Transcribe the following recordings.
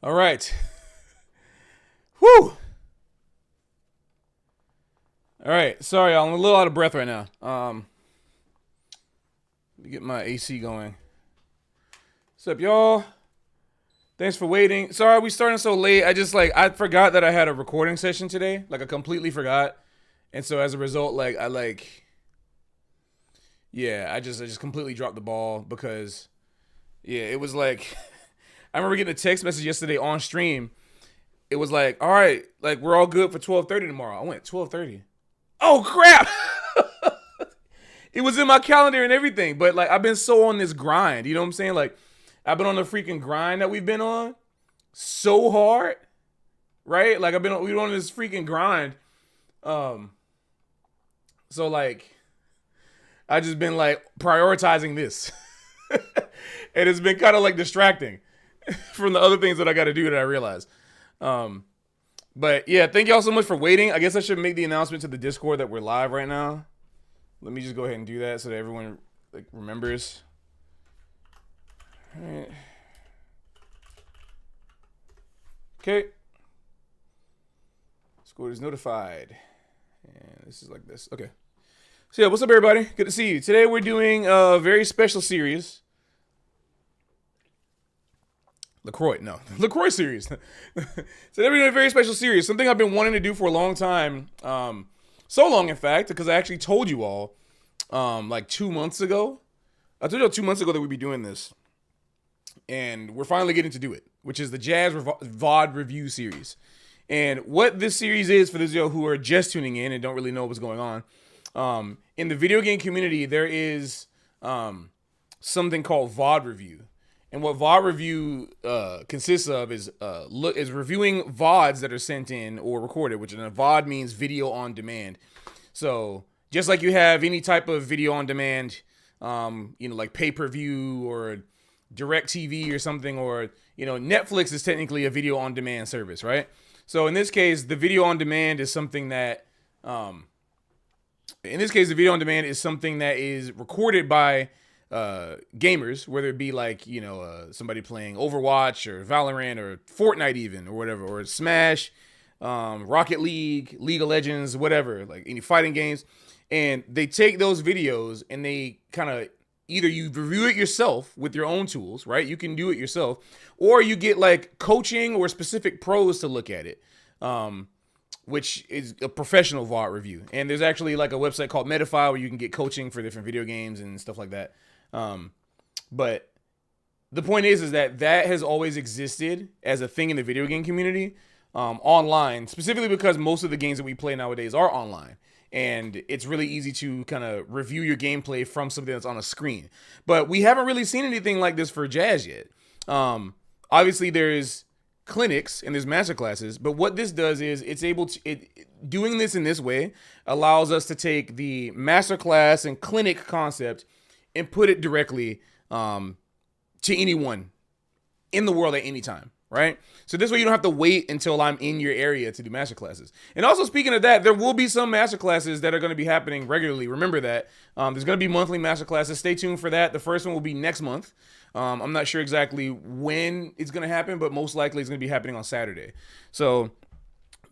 All right. Whew. All right. Sorry, y'all. I'm a little out of breath right now. Let me get my AC going. What's up, y'all? Thanks for waiting. Sorry, we starting so late. I forgot that I had a recording session today. Like I completely forgot. And so as a result, I just completely dropped the ball because it was like I remember getting a text message yesterday on stream. It was like, all right, like we're all good for 12:30 tomorrow. I went 12:30. Oh crap! It was in my calendar and everything, but like I've been so on this grind. You know what I'm saying? Like I've been on the freaking grind that we've been on so hard, right? Like we've been on this freaking grind. Um, so like I just been like prioritizing this, and it's been kind of like distracting from the other things that I got to do that I realized. But yeah, thank y'all so much for waiting. I guess I should make the announcement to the Discord that we're live right now. Let me just go ahead and do that so that everyone like remembers. All right. Okay. Discord is notified. And this is like this. Okay. So yeah, what's up everybody? Good to see you. Today we're doing a very special series. LaCroix series. So they're doing a very special series. Something I've been wanting to do for a long time. So long, in fact, because I actually told you all like 2 months ago. I told you all 2 months ago that we'd be doing this. And we're finally getting to do it, which is the Jazz VOD Review Series. And what this series is, for those of you who are just tuning in and don't really know what's going on, in the video game community, there is something called VOD Review. And what VOD Review consists of is reviewing VODs that are sent in or recorded, which a VOD means video on demand. So just like you have any type of video on demand, like pay-per-view or DirecTV or something, or, Netflix is technically a video on demand service, right? So in this case, the video on demand is something that, is recorded by gamers, whether it be like, somebody playing Overwatch or Valorant or Fortnite even, or whatever, or Smash, Rocket League, League of Legends, whatever, like any fighting games. And they take those videos and they kind of either you review it yourself with your own tools, right? You can do it yourself, or you get like coaching or specific pros to look at it, which is a professional VOD review. And there's actually like a website called Metafile where you can get coaching for different video games and stuff like that. But the point is that has always existed as a thing in the video game community, online, specifically because most of the games that we play nowadays are online. And it's really easy to kind of review your gameplay from something that's on a screen. But we haven't really seen anything like this for jazz yet. Obviously, there's clinics and there's master classes, but what this does is doing this in this way allows us to take the master class and clinic concept and put it directly to anyone in the world at any time, right? So this way you don't have to wait until I'm in your area to do master classes. And also, speaking of that, there will be some master classes that are going to be happening regularly. Remember that. There's going to be monthly master classes. Stay tuned for that. The first one will be next month. I'm not sure exactly when it's going to happen, but most likely it's going to be happening on Saturday. So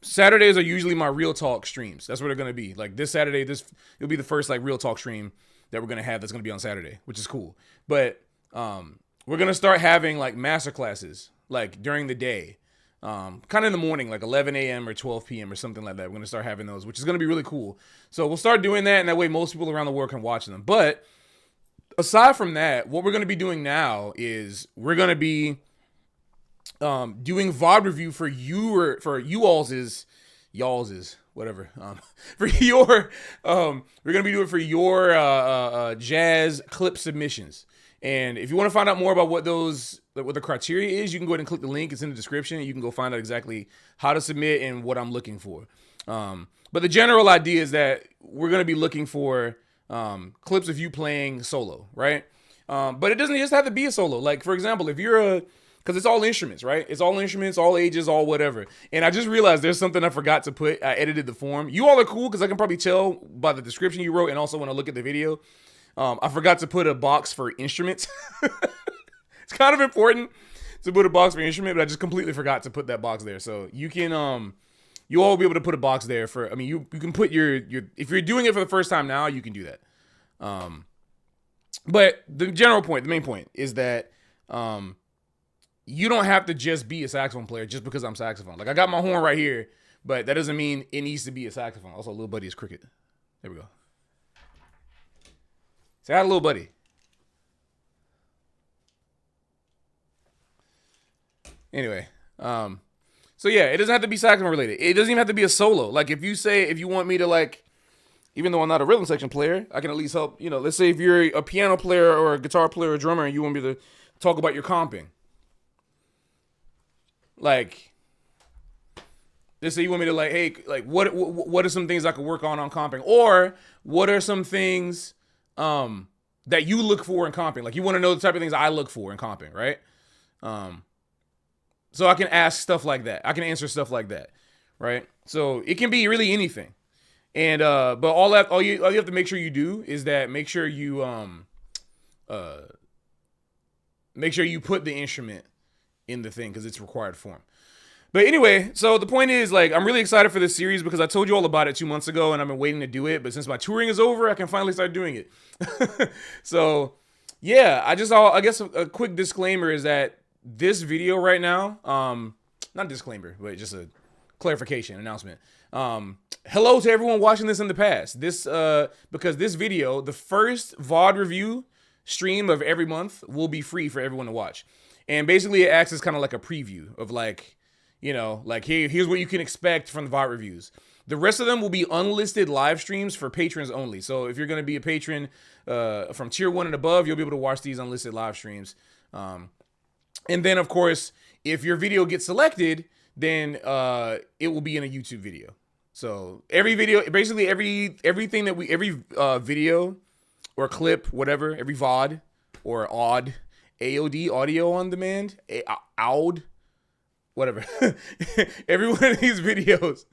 Saturdays are usually my real talk streams. That's what they're going to be. Like this Saturday, it'll be the first like real talk stream that we're going to have that's going to be on Saturday, which is cool. But we're going to start having like master classes like during the day, kind of in the morning, like 11 a.m. or 12 p.m. or something like that. We're going to start having those, which is going to be really cool. So we'll start doing that, and that way most people around the world can watch them. But aside from that, what we're going to be doing now is we're going to be doing VOD review for y'all's is whatever. For your we're going to be doing for your jazz clip submissions. And if you want to find out more about what the criteria is, you can go ahead and click the link. It's in the description. You can go find out exactly how to submit and what I'm looking for. But the general idea is that we're going to be looking for clips of you playing solo, right? But it doesn't just have to be a solo. Like, for example, if you're because it's all instruments, right? It's all instruments, all ages, all whatever. And I just realized there's something I forgot to put. I edited the form. You all are cool because I can probably tell by the description you wrote and also when I look at the video. I forgot to put a box for instruments. It's kind of important. to put a box for your instrument, but I just completely forgot to put that box there. So you can you all will be able to put a box there for. I mean, you can put your if you're doing it for the first time now, you can do that. But the general point, the main point is that you don't have to just be a saxophone player just because I'm saxophone. Like I got my horn right here, but that doesn't mean it needs to be a saxophone. Also, little buddy is cricket. There we go. Say hi to little buddy. Anyway, so yeah, it doesn't have to be saxophone related. It doesn't even have to be a solo. Like if you want me to like, even though I'm not a rhythm section player, I can at least help, you know, let's say if you're a piano player or a guitar player or a drummer and you want me to talk about your comping. Like, let's say you want me to like, hey, like what are some things I could work on comping? Or what are some things that you look for in comping? Like you want to know the type of things I look for in comping, right? So I can ask stuff like that. I can answer stuff like that, right? So it can be really anything. And but all you have to make sure you do is that make sure you put the instrument in the thing because it's required form. But anyway, so the point is like I'm really excited for this series because I told you all about it 2 months ago and I've been waiting to do it. But since my touring is over, I can finally start doing it. So yeah, I guess a quick disclaimer is that this video right now, not disclaimer, but just a clarification announcement. Hello to everyone watching this in the past. Because this video, the first VOD review stream of every month will be free for everyone to watch. And basically it acts as kind of like a preview of like, you know, like here's what you can expect from the VOD reviews. The rest of them will be unlisted live streams for patrons only. So if you're going to be a patron from tier 1 and above, you'll be able to watch these unlisted live streams. And then, of course, if your video gets selected, then it will be in a YouTube video. So every video, basically everything that every video or clip, whatever, every VOD or AOD, audio on demand, AOD, whatever. Every one of these videos,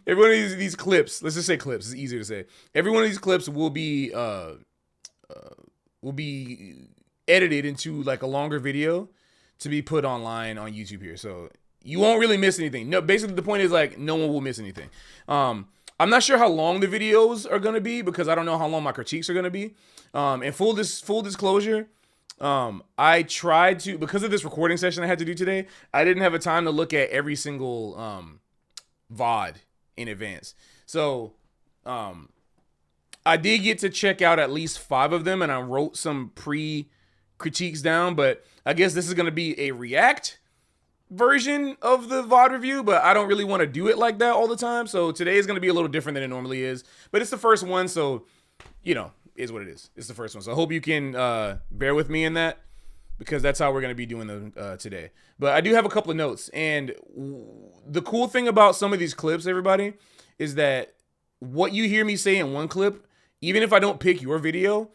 every one of these clips, let's just say clips, it's easier to say. Every one of these clips will be edited into like a longer video to be put online on YouTube here. So you won't really miss anything. No, basically the point is like no one will miss anything. I'm not sure how long the videos are going to be because I don't know how long my critiques are going to be. And full disclosure, I tried to, because of this recording session I had to do today, I didn't have a time to look at every single VOD in advance. So I did get to check out at least 5 of them and I wrote some critiques down, but I guess this is going to be a react version of the VOD review, but I don't really want to do it like that all the time. So today is going to be a little different than it normally is, but it's the first one. So, you know, is what it is. It's the first one. So I hope you can bear with me in that because that's how we're going to be doing them today. But I do have a couple of notes. And the cool thing about some of these clips, everybody, is that what you hear me say in one clip, even if I don't pick your video,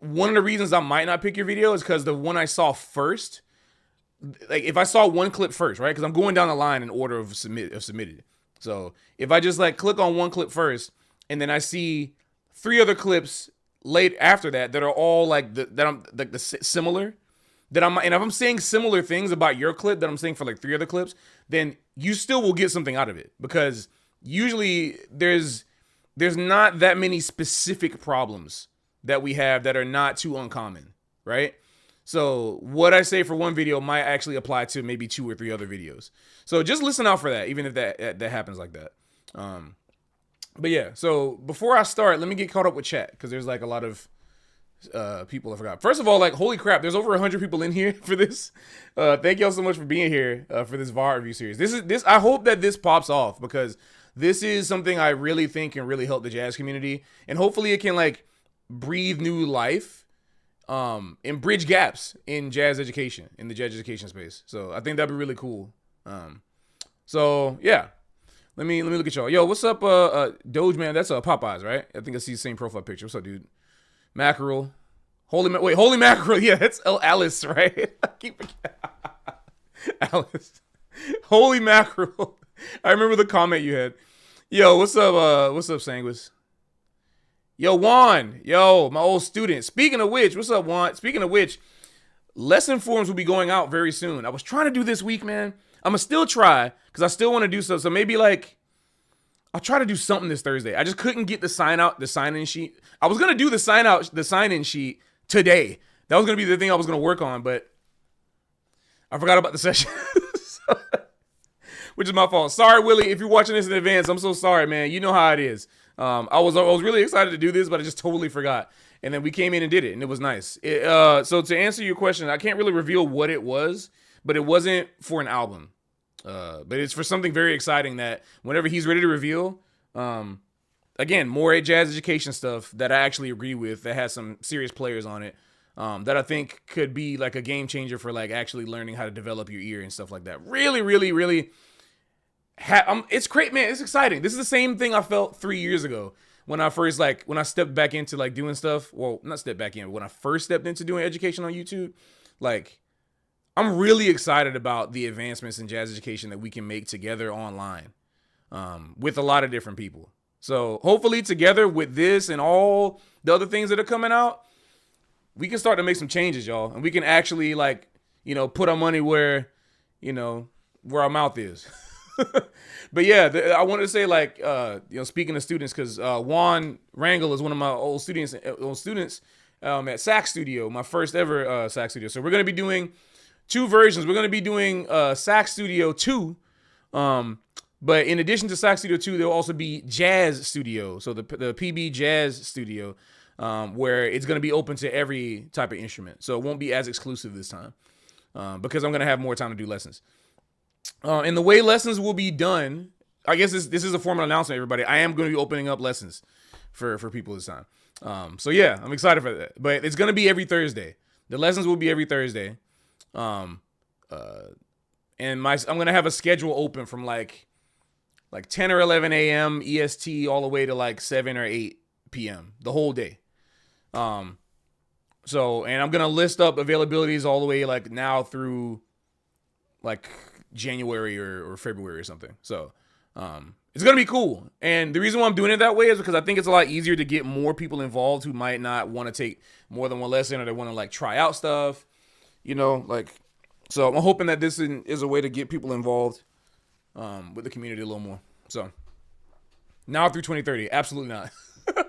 one of the reasons I might not pick your video is because the one I saw first, like if I saw one clip first, right? Because I'm going down the line in order of submitted. So if I just like click on one clip first, and then I see 3 other clips late after that that are all like similar, and if I'm saying similar things about your clip that I'm saying for like 3 other clips, then you still will get something out of it because usually there's not that many specific problems that we have that are not too uncommon, right? So what I say for one video might actually apply to maybe 2 or 3 other videos. So just listen out for that, even if that happens like that. But yeah, so before I start, let me get caught up with chat because there's like a lot of people I forgot. First of all, like holy crap, there's over 100 people in here for this. Thank y'all so much for being here for this VOD review series. This I hope that this pops off because this is something I really think can really help the jazz community, and hopefully it can like breathe new life and bridge gaps in jazz education, in the jazz education space. So I think that'd be really cool. So yeah, let me look at y'all. Yo, what's up, Doge man? That's Popeyes, right? I think I see the same profile picture. What's up, dude? Mackerel, holy mackerel. Yeah, that's Alice, right? I keep Alice, holy mackerel. I remember the comment you had. Yo, what's up, Sanguis? Yo, Juan. Yo, my old student. Speaking of which, what's up, Juan? Speaking of which, lesson forms will be going out very soon. I was trying to do this week, man. I'm gonna still try because I still want to do so. So maybe like I'll try to do something this Thursday. I just couldn't get the sign-in sheet. I was gonna do the sign-in sheet today. That was gonna be the thing I was gonna work on, but I forgot about the session, which is my fault. Sorry, Willie, if you're watching this in advance. I'm so sorry, man. You know how it is. I was really excited to do this, but I just totally forgot. And then we came in and did it, and it was nice. So to answer your question, I can't really reveal what it was, but it wasn't for an album. But it's for something very exciting that whenever he's ready to reveal, again, more jazz education stuff that I actually agree with, that has some serious players on it, that I think could be like a game changer for like actually learning how to develop your ear and stuff like that. Really, really, really. It's great, man. It's exciting. This is the same thing I felt 3 years ago when I first when I stepped back into like doing stuff. Well, not step back in, but when I first stepped into doing education on YouTube, like I'm really excited about the advancements in jazz education that we can make together online, with a lot of different people. So hopefully together with this and all the other things that are coming out, we can start to make some changes, y'all, and we can actually put our money where our mouth is. But yeah, I wanted to say speaking of students, because Juan Rangel is one of my old students at Sax Studio, my first ever Sax Studio. So we're going to be doing two versions. We're going to be doing Sax Studio 2. But in addition to Sax Studio 2, there'll also be Jazz Studio. So the PB Jazz Studio, where it's going to be open to every type of instrument. So it won't be as exclusive this time, because I'm going to have more time to do lessons. And the way lessons will be done, I guess this is a formal announcement, everybody. I am going to be opening up lessons for people this time. So yeah, I'm excited for that. But it's going to be every Thursday. The lessons will be every Thursday. And I'm going to have a schedule open from like 10 or 11 a.m. EST all the way to like 7 or 8 p.m. the whole day. And I'm going to list up availabilities all the way like now through like January or February or something. So it's gonna be cool, and the reason why I'm doing it that way is because I think it's a lot easier to get more people involved who might not want to take more than one lesson, or they want to like try out stuff, so I'm hoping that this is a way to get people involved with the community a little more. So now through 2030, absolutely not. All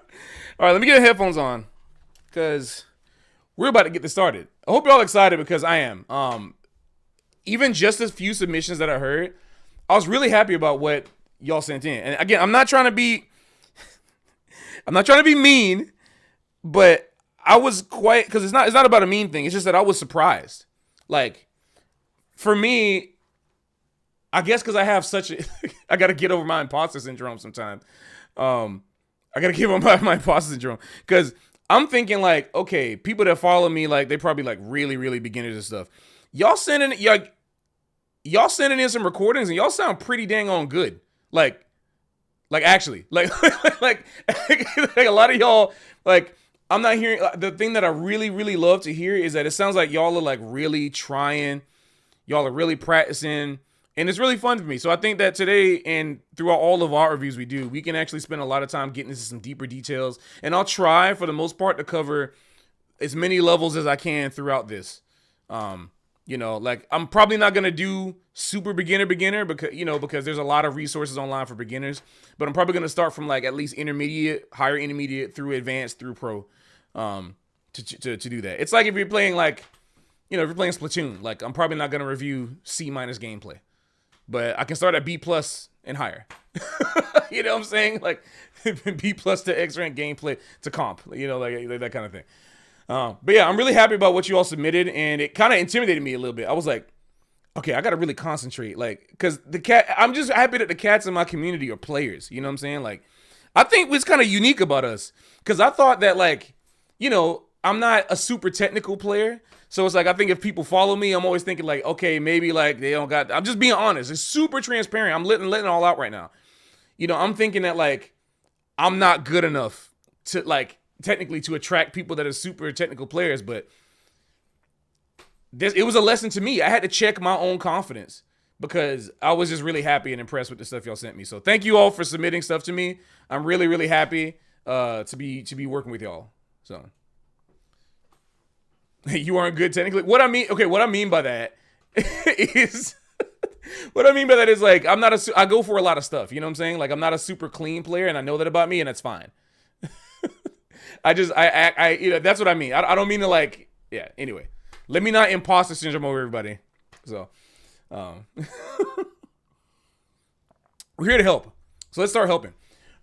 right, let me get the headphones on because we're about to get this started. I hope you're all excited because I am. Even just a few submissions that I heard, I was really happy about what y'all sent in. And again, I'm not trying to be mean, but I was quite, because it's not about a mean thing. It's just that I was surprised. Like, for me, I guess because I have I got to get over my imposter syndrome sometimes. I got to get over my imposter syndrome because I'm thinking like, okay, people that follow me, like they probably like really, really beginners and stuff. Y'all sending in some recordings and y'all sound pretty dang on good. Like actually, like a lot of y'all, like I'm not hearing the thing that I really, really love to hear is that it sounds like y'all are like really trying, y'all are really practicing, and it's really fun for me. So I think that today and throughout all of our reviews we do, we can actually spend a lot of time getting into some deeper details, and I'll try for the most part to cover as many levels as I can throughout this. Like I'm probably not going to do super beginner because there's a lot of resources online for beginners, but I'm probably going to start from like at least intermediate, higher intermediate through advanced through pro, to do that. It's like if you're playing if you're playing Splatoon, like I'm probably not going to review C- gameplay, but I can start at B+ and higher. You know what I'm saying? Like B+ to X rank gameplay to comp, like that kind of thing. But yeah, I'm really happy about what you all submitted, and it kind of intimidated me a little bit. I was like, okay, I got to really concentrate, because I'm just happy that the cats in my community are players. You know what I'm saying? Like, I think what's kind of unique about us, because I thought that I'm not a super technical player. So it's like, I think if people follow me, I'm always thinking like, okay, maybe like they don't got, I'm just being honest. It's super transparent. I'm letting it all out right now. I'm thinking that like, I'm not good enough to technically to attract people that are super technical players, but it was a lesson to me. I had to check my own confidence because I was just really happy and impressed with the stuff y'all sent me. So thank you all for submitting stuff to me. I'm really, really happy to be working with y'all. So You aren't good technically. What I mean by that is what I mean by that is like I go for a lot of stuff. You know what I'm saying? Like I'm not a super clean player, and I know that about me, and that's fine. That's what I mean. I don't mean to like, yeah. Anyway, let me not imposter syndrome over everybody. So, we're here to help. So let's start helping.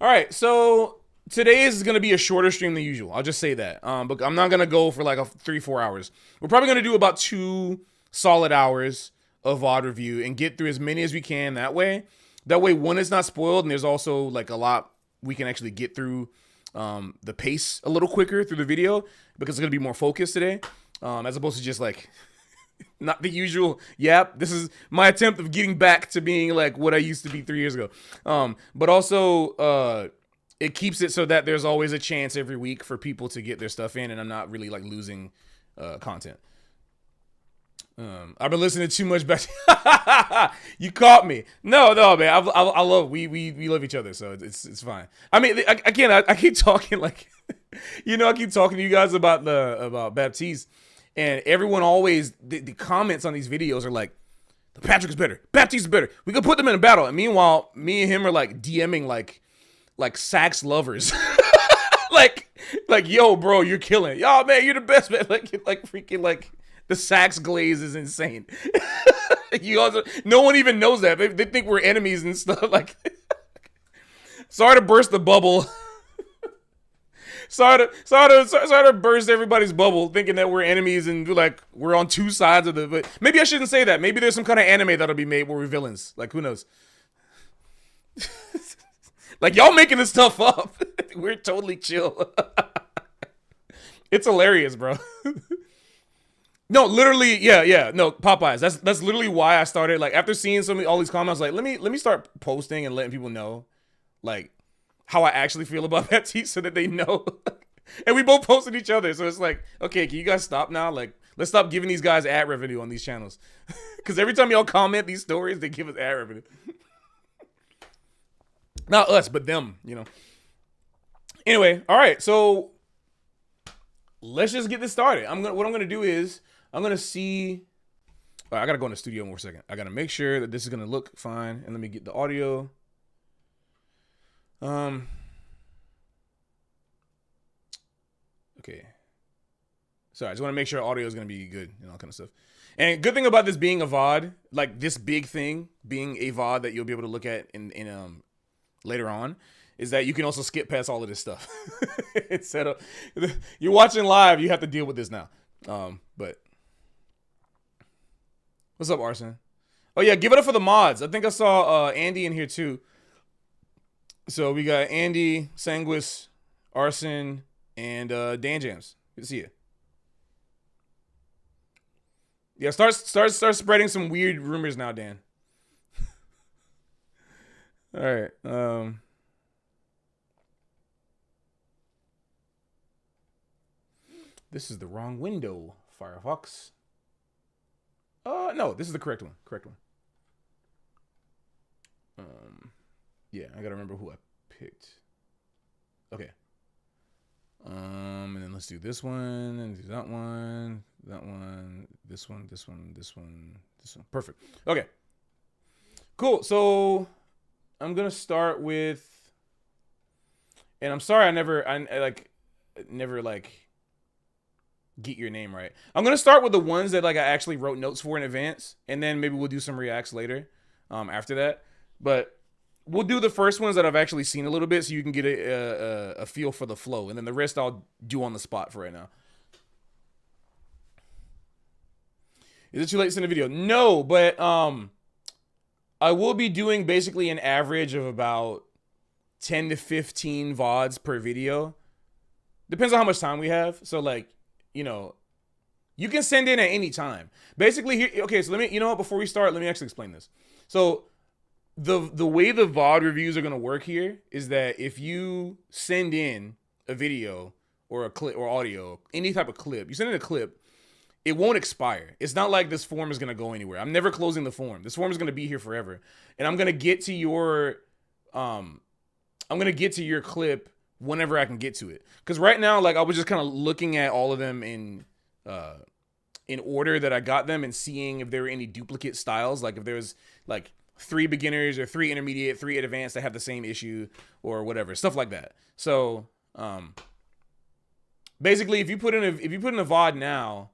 All right. So today is going to be a shorter stream than usual. I'll just say that. But I'm not going to go for like 3-4 hours. We're probably going to do about 2 solid hours of VOD review and get through as many as we can that way. That way, one, it's not spoiled, and there's also like a lot we can actually get through the pace a little quicker through the video because it's going to be more focused today, as opposed to just like not the usual. Yep, this is my attempt of getting back to being like what I used to be 3 years ago. But also it keeps it so that there's always a chance every week for people to get their stuff in, and I'm not really like losing content. I've been listening to too much back. You caught me. No, man. I love we love each other, so it's fine. I mean, I keep talking like, I keep talking to you guys about Baptiste, and everyone always the comments on these videos are like, Patrick is better, Baptiste is better. We could put them in a battle. And meanwhile, me and him are like DMing like sax lovers. like yo, bro, you're killing it. Yo, man, you're the best, man. Like freaking like. The sax glaze is insane. No one even knows that. They think we're enemies and stuff. Like, sorry to burst the bubble. sorry to burst everybody's bubble, thinking that we're enemies and like we're on 2 sides of the. But maybe I shouldn't say that. Maybe there's some kind of anime that'll be made where we're villains. Like, who knows? Like, y'all making this stuff up. We're totally chill. It's hilarious, bro. No, literally, yeah. No, Popeyes. That's literally why I started. Like after seeing all these comments, like let me start posting and letting people know, like how I actually feel about Baptiste, so that they know. And we both posted each other, so it's like, okay, can you guys stop now? Like, let's stop giving these guys ad revenue on these channels, because every time y'all comment these stories, they give us ad revenue. Not us, but them. Anyway, all right, so let's just get this started. What I'm gonna do is. I'm going to see. All right, I got to go in the studio for a second. I got to make sure that this is going to look fine. And let me get the audio. Okay. Sorry, I just want to make sure audio is going to be good and all kind of stuff. And good thing about this being a VOD, like this big thing being a VOD that you'll be able to look at in later on, is that you can also skip past all of this stuff. Instead of you're watching live, you have to deal with this now. But what's up, Arson? Oh yeah, give it up for the mods. I think I saw Andy in here too. So we got Andy, Sanguis, Arson, and Dan Jams. Good to see you. Yeah, start spreading some weird rumors now, Dan. All right. This is the wrong window, Firefox. No, this is the correct one. Yeah, I gotta remember who I picked. Okay. And then let's do this one, and do that one, this one. Perfect. Okay. Cool. So I'm gonna start with, and I'm sorry I never get your name right. I'm gonna start with the ones that like I actually wrote notes for in advance, and then maybe we'll do some reacts later, after that. But we'll do the first ones that I've actually seen a little bit, so you can get a feel for the flow, and then the rest I'll do on the spot for right now. Is it too late to send a video? No, but I will be doing basically an average of about 10 to 15 VODs per video. Depends on how much time we have. So like, you can send in at any time. Basically, here, okay, so before we start, let me actually explain this. So the way the VOD reviews are going to work here is that if you send in a video or a clip or audio, any type of clip, you send in a clip, it won't expire. It's not like this form is going to go anywhere. I'm never closing the form. This form is going to be here forever. And I'm going to get to your clip whenever I can get to it. Because right now, like, I was just kind of looking at all of them in in order that I got them and seeing if there were any duplicate styles, like if there was like 3 beginners or 3 intermediate, 3 advanced that have the same issue or whatever, stuff like that. So basically, if you put in a VOD now,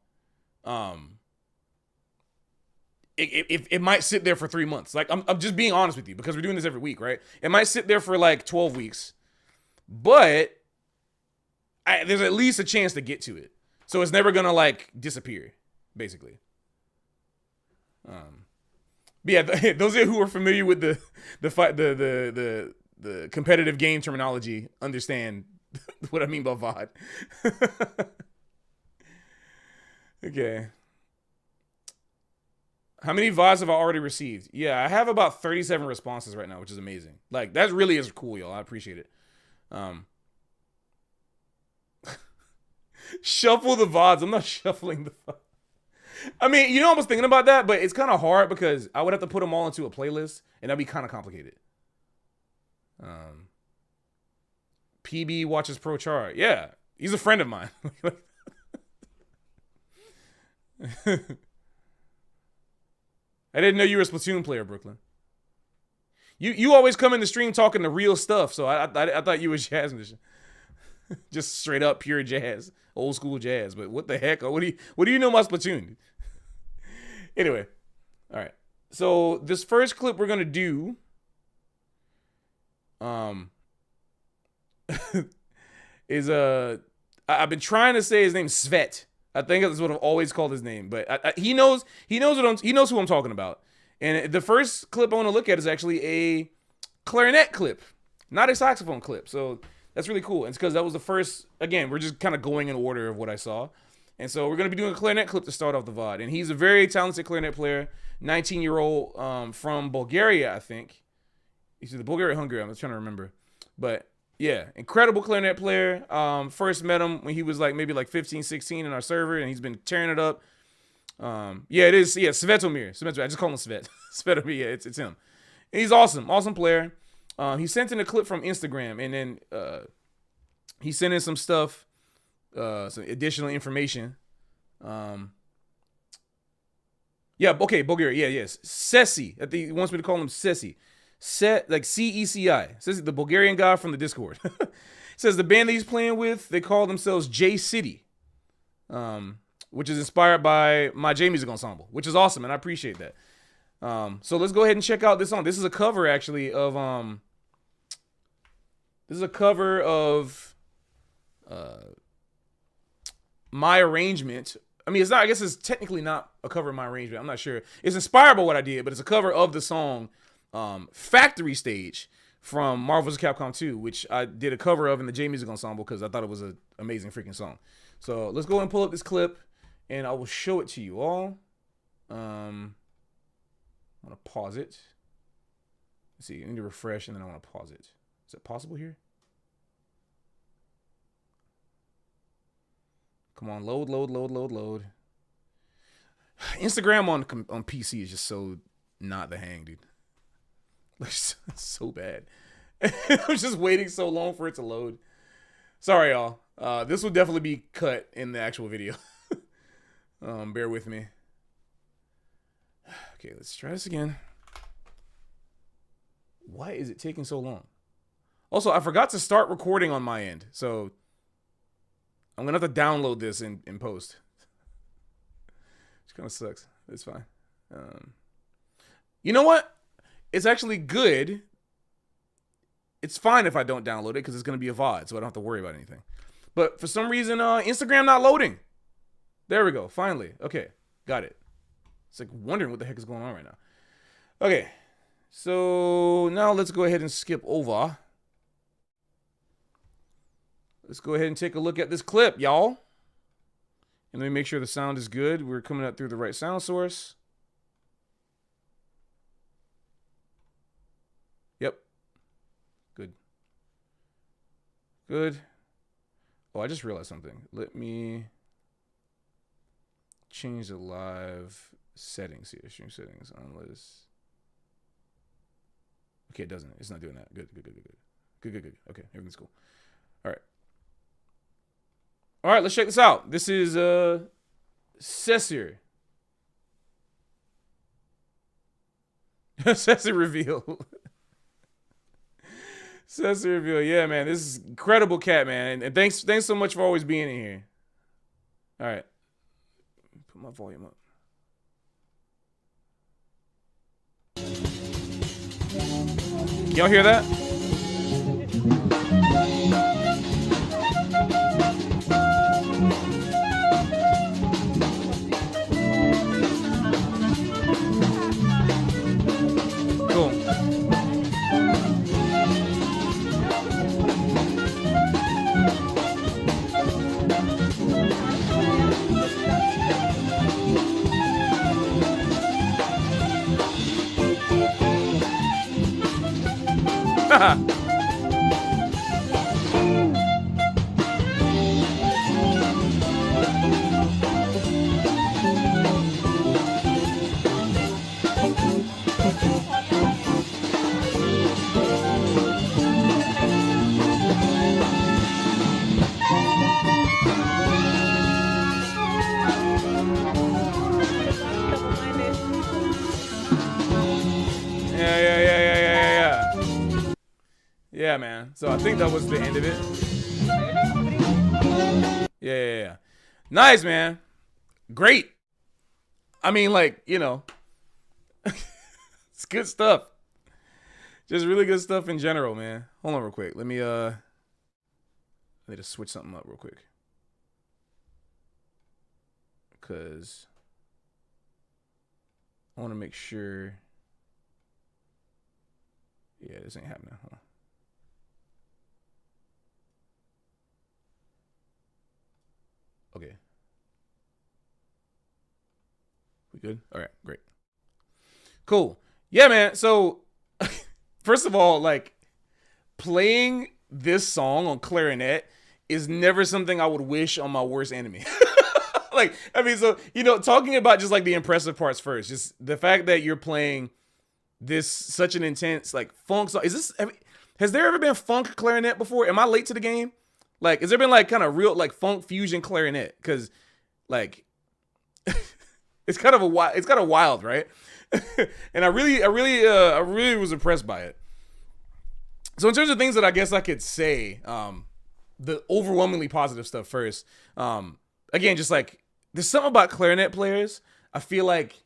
it might sit there for 3 months. Like I'm just being honest with you because we're doing this every week, right? It might sit there for like 12 weeks, but there's at least a chance to get to it. So it's never gonna like disappear, basically. But yeah, those of you who are familiar with the competitive game terminology understand what I mean by VOD. Okay. How many VODs have I already received? Yeah, I have about 37 responses right now, which is amazing. Like, that really is cool, y'all. I appreciate it. Shuffle the VODs. I'm not shuffling the VODs. I mean, I was thinking about that, but it's kind of hard because I would have to put them all into a playlist, and that'd be kind of complicated. PB watches Pro Chart. Yeah, he's a friend of mine. I didn't know you were a Splatoon player, Brooklyn. You always come in the stream talking the real stuff, so I thought you was jazz musician. Just straight up pure jazz, old school jazz. But what the heck? What do you know about Splatoon? Anyway, all right. So this first clip we're gonna do, is I've been trying to say his name, Svet. I think that's what I've always called his name, but he knows who I'm talking about. And the first clip I want to look at is actually a clarinet clip, not a saxophone clip. So that's really cool. And it's because that was the first. Again, we're just kind of going in order of what I saw. And so we're going to be doing a clarinet clip to start off the VOD. And he's a very talented clarinet player, 19-year-old from Bulgaria, I think. He's either Bulgaria or Hungary. I'm just trying to remember. But yeah, incredible clarinet player. First met him when he was maybe 15, 16 in our server, and he's been tearing it up. Yeah, it is. Yeah, Svetomir. I just call him Svet. Svetomir. Yeah, it's him. And he's awesome. Awesome player. He sent in a clip from Instagram, and then he sent in some stuff, some additional information. Yeah, okay, Bulgaria. Yeah, yes. Ceci. I think he wants me to call him Ceci. Like CECI. Says the Bulgarian guy from the Discord. Says the band that he's playing with, they call themselves J City, which is inspired by my J Music Ensemble, which is awesome, and I appreciate that. So let's go ahead and check out this song. This is a cover, actually, of my arrangement. I mean, it's not. I guess it's technically not a cover of my arrangement. I'm not sure. It's inspired by what I did, but it's a cover of the song Factory Stage from Marvel vs. Capcom 2, which I did a cover of in the J Music Ensemble because I thought it was an amazing freaking song. So let's go and pull up this clip, and I will show it to you all. I'm gonna pause it. Let's see, I need to refresh, and then I want to pause it. Is it possible here? Come on, load. Instagram on PC is just so not the hang, dude. It's so bad. I'm just waiting so long for it to load. Sorry, y'all. This will definitely be cut in the actual video. Bear with me. Okay, let's try this again. Why is it taking so long? Also, I forgot to start recording on my end, so I'm gonna have to download this in post. Which kind of sucks. It's fine. You know what? It's actually good. It's fine if I don't download it because it's gonna be a VOD, so I don't have to worry about anything. But for some reason, Instagram not loading. There we go. Finally. Okay, got it. It's like wondering what the heck is going on right now. Okay, so now let's go ahead and skip over. Let's go ahead and take a look at this clip, y'all. And let me make sure the sound is good. We're coming out through the right sound source. Yep. Good. Oh, I just realized something. Let me change the live settings here. Stream settings unless. Okay, it doesn't. It's not doing that. Good. Okay, everything's cool. All right, let's check this out. This is Cesar. Cesar reveal. Cesar reveal. Yeah, man. This is incredible cat, man. And thanks so much for always being in here. All right. Put my volume up. Y'all hear that? Cool. Yeah, man. So I think that was the end of it. Yeah. Nice, man. Great. I mean, like, you know, it's good stuff. Just really good stuff in general, man. Hold on real quick. Let me I need to switch something up real quick. Because I want to make sure. Yeah, this ain't happening. Hold on. Okay. We good? All right, great. Cool. Yeah, man. So, first of all, like, playing this song on clarinet is never something I would wish on my worst enemy. Like, I mean, so, you know, talking about just like the impressive parts first, just the fact that you're playing this such an intense like funk song. Has there ever been funk clarinet before? Am I late to the game? Like, has there been like kind of real like funk fusion clarinet? Because like it's kind of wild, right? And I really was impressed by it. So in terms of things that I guess I could say, the overwhelmingly positive stuff first. Again, just like there's something about clarinet players. I feel like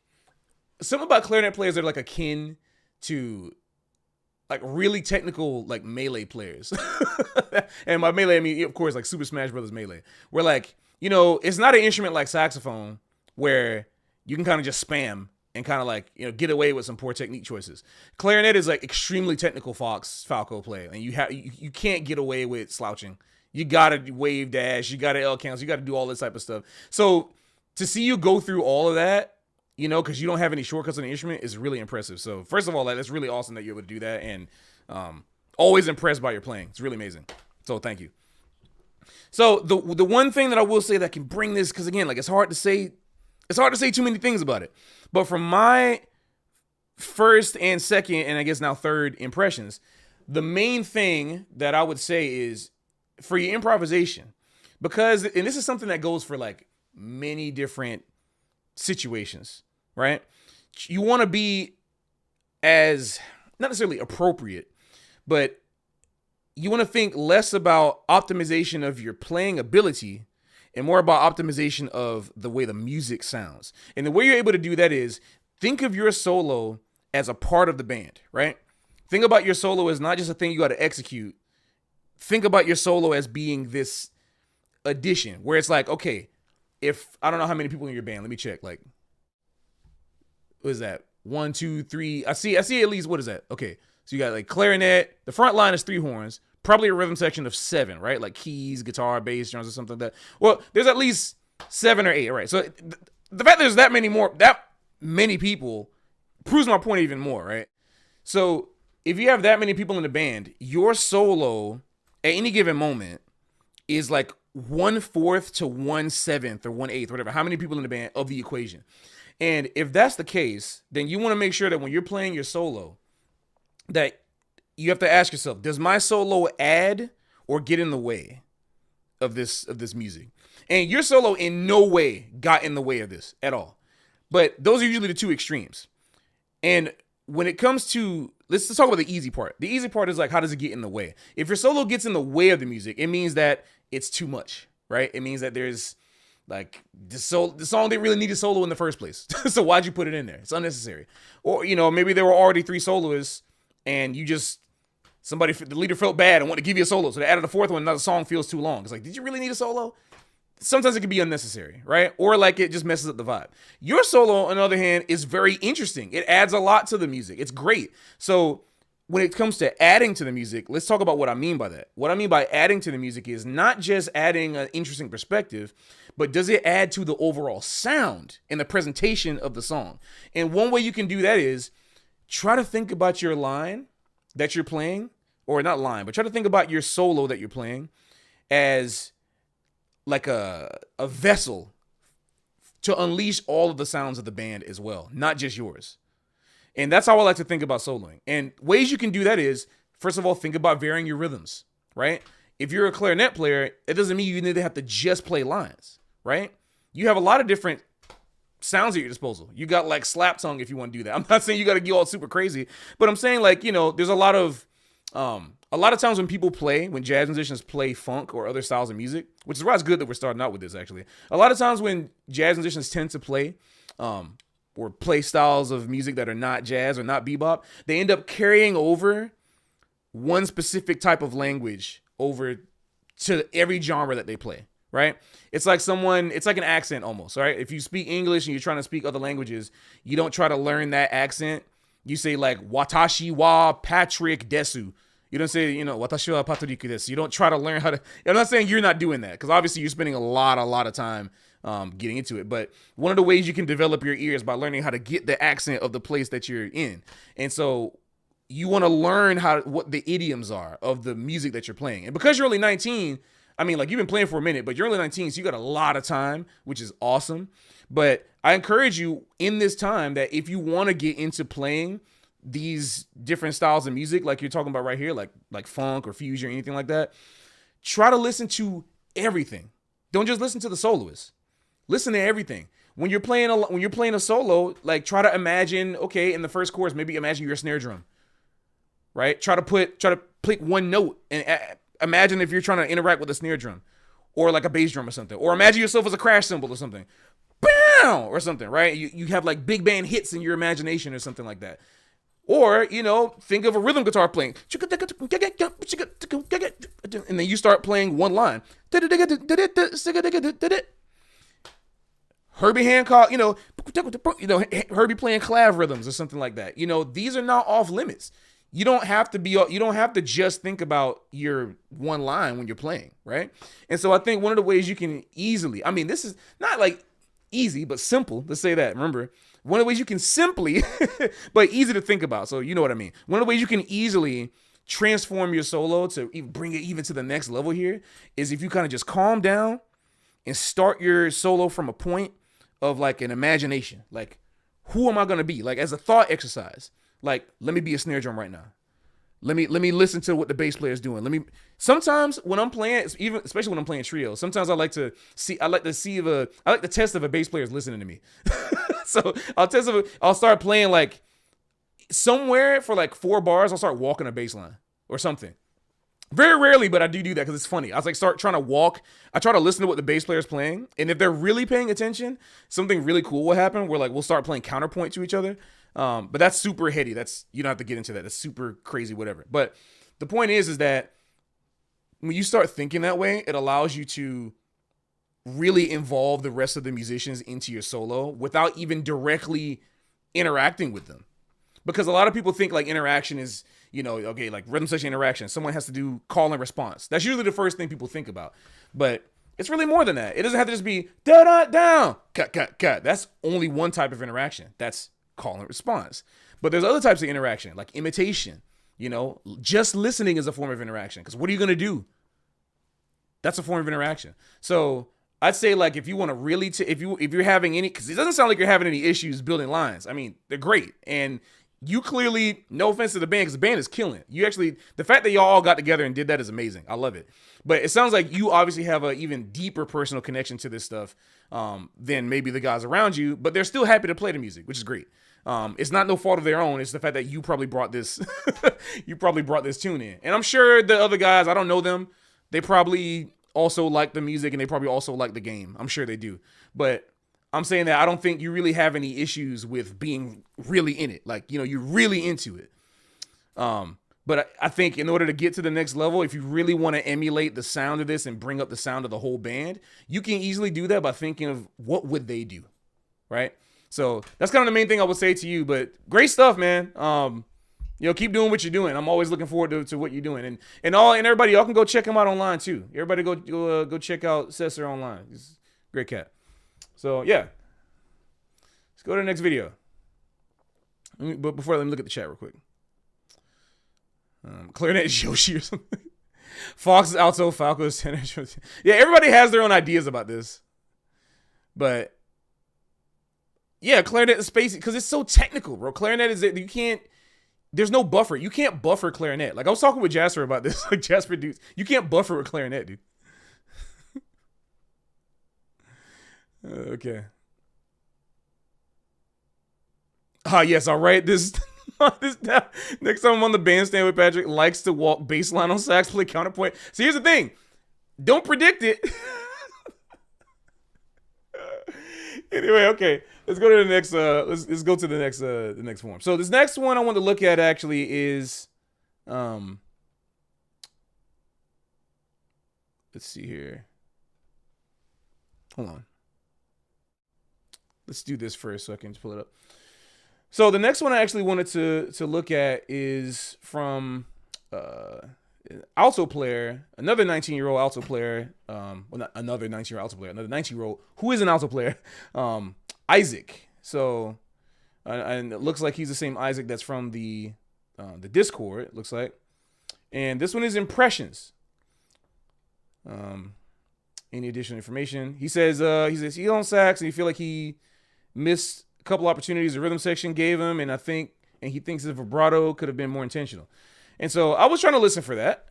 something about clarinet players that are like akin to like really technical like melee players. And by melee I mean of course like Super Smash Brothers Melee, where like, you know, it's not an instrument like saxophone where you can kind of just spam and kind of like, you know, get away with some poor technique choices. Clarinet is like extremely technical Falco play, and you can't get away with slouching. You gotta wave dash, you gotta L counts, you gotta do all this type of stuff. So to see you go through all of that, you know, because you don't have any shortcuts on the instrument is really impressive. So first of all, that's really awesome that you're able to do that, and always impressed by your playing. It's really amazing. So thank you. So the one thing that I will say that can bring this, because again, like it's hard to say too many things about it, but from my first and second and I guess now third impressions, the main thing that I would say is for your improvisation, because, and this is something that goes for like many different situations, right? You want to be as not necessarily appropriate, but you want to think less about optimization of your playing ability and more about optimization of the way the music sounds. And the way you're able to do that is think of your solo as a part of the band, right? Think about your solo as not just a thing you got to execute. Think about your solo as being this addition where it's like, okay, if I don't know how many people in your band, let me check. Like, what is that? 1, 2, 3. I see at least, what is that? Okay. So you got like clarinet. The front line is 3 horns, probably a rhythm section of 7, right? Like keys, guitar, bass, drums, or something like that. Well, there's at least 7 or 8, right? So the fact there's that many people proves my point even more, right? So if you have that many people in the band, your solo at any given moment is like 1/4 to 1/7 or 1/8, whatever, how many people in the band of the equation. And if that's the case, then you want to make sure that when you're playing your solo, that you have to ask yourself, does my solo add or get in the way of this music? And your solo in no way got in the way of this at all. But those are usually the two extremes. And when it comes to, let's talk about the easy part. The easy part is like, how does it get in the way? If your solo gets in the way of the music, it means that it's too much, right? It means that there's like the song didn't really need a solo in the first place. So why'd you put it in there? It's unnecessary. Or, maybe there were already 3 soloists and the leader felt bad and wanted to give you a solo. So they added a 4th one and now the song feels too long. It's like, did you really need a solo? Sometimes it can be unnecessary, right? Or like it just messes up the vibe. Your solo, on the other hand, is very interesting. It adds a lot to the music. It's great. So when it comes to adding to the music, let's talk about what I mean by that. What I mean by adding to the music is not just adding an interesting perspective, but does it add to the overall sound and the presentation of the song? And one way you can do that is try to think about your line that you're playing, or not line, but try to think about your solo that you're playing as like a vessel to unleash all of the sounds of the band as well, not just yours. And that's how I like to think about soloing. And ways you can do that is, first of all, think about varying your rhythms, right? If you're a clarinet player, it doesn't mean you need to have to just play lines, right? You have a lot of different sounds at your disposal. You got like slap tongue if you want to do that. I'm not saying you got to get all super crazy, but I'm saying like, there's a lot of times when jazz musicians play funk or other styles of music, which is why it's good that we're starting out with this actually. A lot of times when jazz musicians tend to play, or play styles of music that are not jazz or not bebop, they end up carrying over one specific type of language over to every genre that they play, right? It's like an accent almost, right? If you speak English and you're trying to speak other languages, you don't try to learn that accent. You say like, watashi wa Patrick desu. You don't say, watashi wa Patrick desu. You don't try to learn how to, I'm not saying you're not doing that, because obviously you're spending a lot of time getting into it. But one of the ways you can develop your ears by learning how to get the accent of the place that you're in. And so you want to learn what the idioms are of the music that you're playing. And because you're only 19, I mean, like, you've been playing for a minute, but you're only 19, so you got a lot of time, which is awesome. But I encourage you in this time that if you want to get into playing these different styles of music, like you're talking about right here, like funk or fusion or anything like that, try to listen to everything. Don't just listen to the soloist. Listen to everything. When you're playing a solo, like, try to imagine, okay, in the first chorus, maybe imagine you're a snare drum, right? Try to pick one note and imagine if you're trying to interact with a snare drum or like a bass drum or something, or imagine yourself as a crash cymbal or something, bow, or something, right? You have like big band hits in your imagination or something like that. Or, think of a rhythm guitar playing, and then you start playing one line. Herbie Hancock, Herbie playing clav rhythms or something like that. These are not off limits. You don't have to just think about your one line when you're playing, right? And so I think one of the ways you can easily, this is not like easy, but simple. Let's say that. Remember, one of the ways you can simply, but easy to think about. So you know what I mean. One of the ways you can easily transform your solo to even bring it even to the next level here is if you kind of just calm down and start your solo from a point of like an imagination. Like, who am I going to be? Like, as a thought exercise. Like, let me be a snare drum right now. Let me listen to what the bass player is doing. Sometimes when I'm playing, especially when I'm playing trios, sometimes I like to test if a bass player is listening to me. So I'll start playing like somewhere for like 4 bars. I'll start walking a bass line or something. Very rarely, but I do that because it's funny. I start trying to walk. I try to listen to what the bass player is playing. And if they're really paying attention, something really cool will happen where like we'll start playing counterpoint to each other. But that's super heady. You don't have to get into that. That's super crazy, whatever. But the point is that when you start thinking that way, it allows you to really involve the rest of the musicians into your solo without even directly interacting with them. Because a lot of people think like interaction is, okay, like rhythm section interaction. Someone has to do call and response. That's usually the first thing people think about. But it's really more than that. It doesn't have to just be down, cut. That's only one type of interaction. That's call and response. But there's other types of interaction, like imitation. Just listening is a form of interaction. Because what are you going to do? That's a form of interaction. So I'd say like if you want to really, if you're having any, because it doesn't sound like you're having any issues building lines. I mean, they're great. And you clearly, no offense to the band, because the band is killing it. You actually, the fact that y'all all got together and did that is amazing. I love it. But it sounds like you obviously have an even deeper personal connection to this stuff than maybe the guys around you, but they're still happy to play the music, which is great. It's not no fault of their own. It's the fact that you probably brought this, tune in. And I'm sure the other guys, I don't know them, they probably also like the music and they probably also like the game. I'm sure they do. But I'm saying that I don't think you really have any issues with being really in it. Like, you know, you're really into it. But I think in order to get to the next level, if you really want to emulate the sound of this and bring up the sound of the whole band, you can easily do that by thinking of what would they do, right? So that's kind of the main thing I would say to you. But great stuff, man. You know, keep doing what you're doing. I'm always looking forward to what you're doing. And everybody, y'all can go check him out online too. Everybody go check out Cesar online. He's a great cat. So yeah, let's go to the next video. But before, let me look at the chat real quick. Clarinet is Yoshi or something. Fox is Alto, Falco is Tenor. Yeah, everybody has their own ideas about this. But yeah, clarinet is spacey because it's so technical, bro. Clarinet is you can't. There's no buffer. You can't buffer clarinet. Like I was talking with Jasper about this. Like Jasper, dude, you can't buffer with clarinet, dude. Okay. Yes, all right. This next time I'm on the bandstand with Patrick, likes to walk bass line on sax, play counterpoint. So here's the thing. Don't predict it. Anyway, okay. Let's go to the next let's go to the next form. So this next one I want to look at actually is let's see here. Hold on. Let's do this first so I can pull it up. So the next one I actually wanted to look at is from an alto player, another 19-year-old alto player. Well, not another 19-year-old alto player, another 19-year-old who is an alto player, Isaac. So, and it looks like he's the same Isaac that's from the Discord. It looks like, and this one is Impressions. Any additional information? He says he's on sax and he feel like he missed a couple opportunities the rhythm section gave him, and he thinks the vibrato could have been more intentional. And so I was trying to listen for that.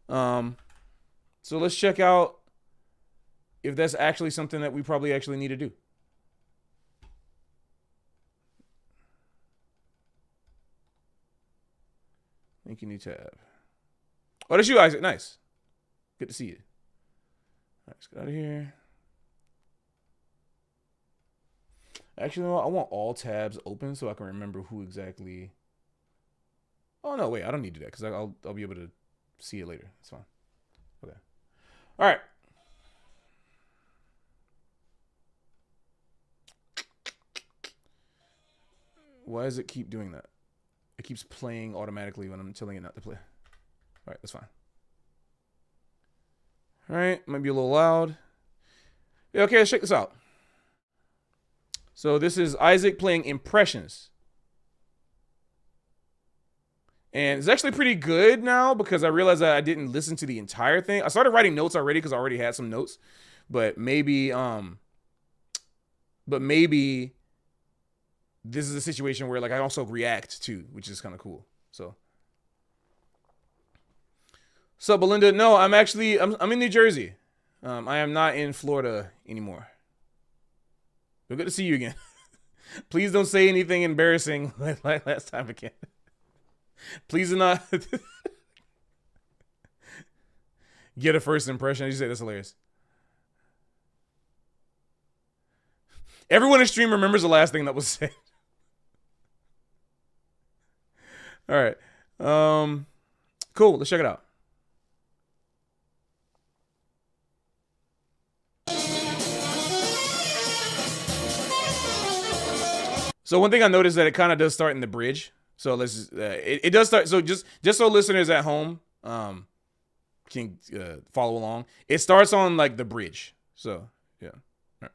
So let's check out if that's actually something that we probably actually need to do. Thank you, new tab. Oh, that's you, Isaac. Nice. Good to see you. All right, let's get out of here. Actually, I want all tabs open so I can remember who exactly. Oh no, wait, I don't need to do that because I'll be able to see it later. It's fine. Okay. All right. Why does it keep doing that? It keeps playing automatically when I'm telling it not to play. All right, that's fine. All right, might be a little loud. Yeah, okay, let's check this out. So this is Isaac playing Impressions. And it's actually pretty good now because I realized that I didn't listen to the entire thing. I started writing notes already because I already had some notes. But maybe this is a situation where like I also react to, which is kind of cool. So sup, Belinda? No, I'm in New Jersey. I am not in Florida anymore. But good to see you again. Please don't say anything embarrassing like last time again. Please do not get a first impression. As you say, that's hilarious. Everyone in stream remembers the last thing that was said. All right. Cool. Let's check it out. So one thing I noticed that it kind of does start in the bridge. So let's it does start. So just so listeners at home can follow along. It starts on like the bridge. So yeah. All right.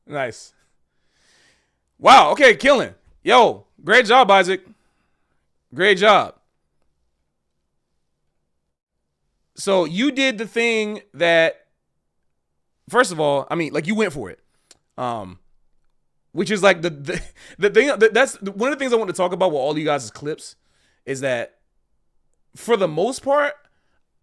Nice. Wow. Okay, killing. Yo, great job, Isaac. Great job. So you did the thing that, first of all, I mean, like you went for it. Which is like the thing that's one of the things I want to talk about with all you guys' clips is that for the most part,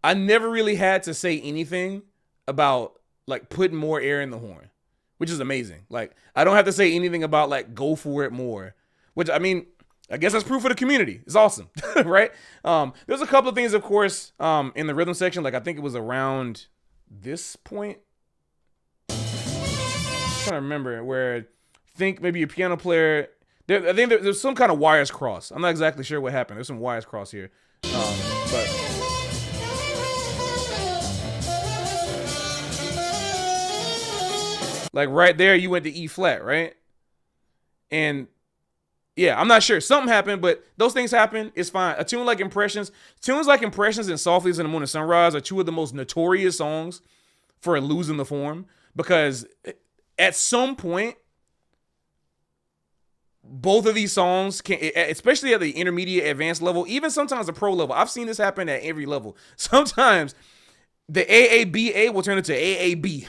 I never really had to say anything about like putting more air in the horn, which is amazing. Like I don't have to say anything about like go for it more, which I mean, I guess that's proof of the community. It's awesome, right? There's a couple of things, of course, in the rhythm section. Like I think it was around this point. I'm trying to remember where I think maybe a piano player. I think there's some kind of wires cross. I'm not exactly sure what happened. There's some wires cross here, but. Like right there, you went to E flat, right? And yeah, I'm not sure. Something happened, but those things happen. It's fine. Tunes like Impressions and Softly as in the Moon and Sunrise are two of the most notorious songs for losing the form because at some point, both of these songs can, especially at the intermediate advanced level, even sometimes the pro level. I've seen this happen at every level. Sometimes the AABA will turn into AAB.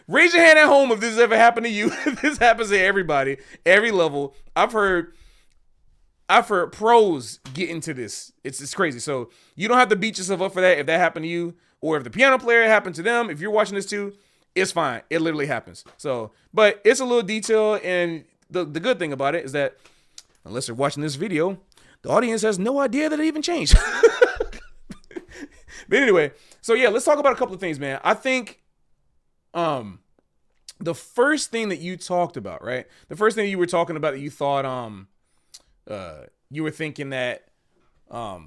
Raise your hand at home if this has ever happened to you. This happens to everybody, every level. I've heard pros get into this. It's crazy. So you don't have to beat yourself up for that if that happened to you, or if the piano player happened to them. If you're watching this too, it's fine. It literally happens. So, but it's a little detail, and the good thing about it is that unless you're watching this video, the audience has no idea that it even changed. But anyway, so yeah, let's talk about a couple of things, man. I think the first thing that you talked about, right? The first thing you were talking about that you thought you were thinking that let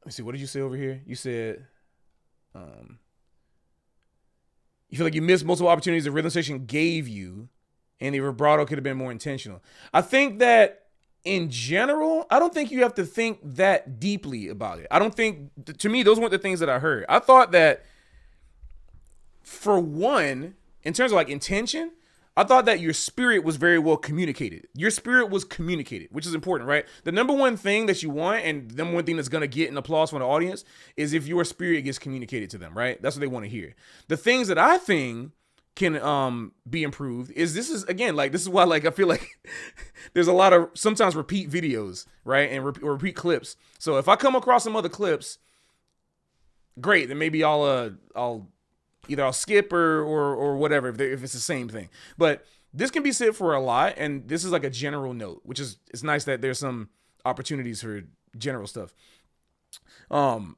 me see, what did you say over here? You said you feel like you missed multiple opportunities the rhythm section gave you, and the vibrato could have been more intentional. I think that in general, I don't think you have to think that deeply about it. I don't think, to me, those weren't the things that I heard. I thought that, for one, in terms of like intention, I thought that your spirit was very well communicated. Your spirit was communicated, which is important, right? The number one thing that you want, and the number one thing that's going to get an applause from the audience, is if your spirit gets communicated to them, right? That's what they want to hear. The things that I think can be improved is this is why like I feel like there's a lot of sometimes repeat videos, right? And repeat clips. So if I come across some other clips, great, then maybe I'll skip or whatever if it's the same thing. But this can be said for a lot, and this is like a general note, which is it's nice that there's some opportunities for general stuff. One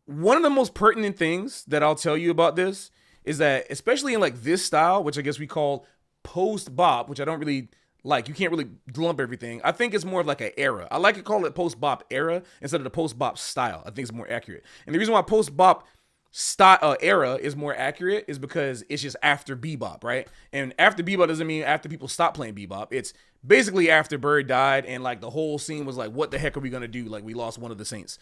of the most pertinent things that I'll tell you about this is that, especially in like this style, which I guess we call post bop, which I don't really like. You can't really lump everything. I think it's more of like an era. I like to call it post bop era instead of the post bop style. I think it's more accurate. And the reason why post bop style era is more accurate is because it's just after bebop, right? And after bebop doesn't mean after people stop playing bebop. It's basically after Bird died, and like the whole scene was like, what the heck are we gonna do? Like, we lost one of the saints.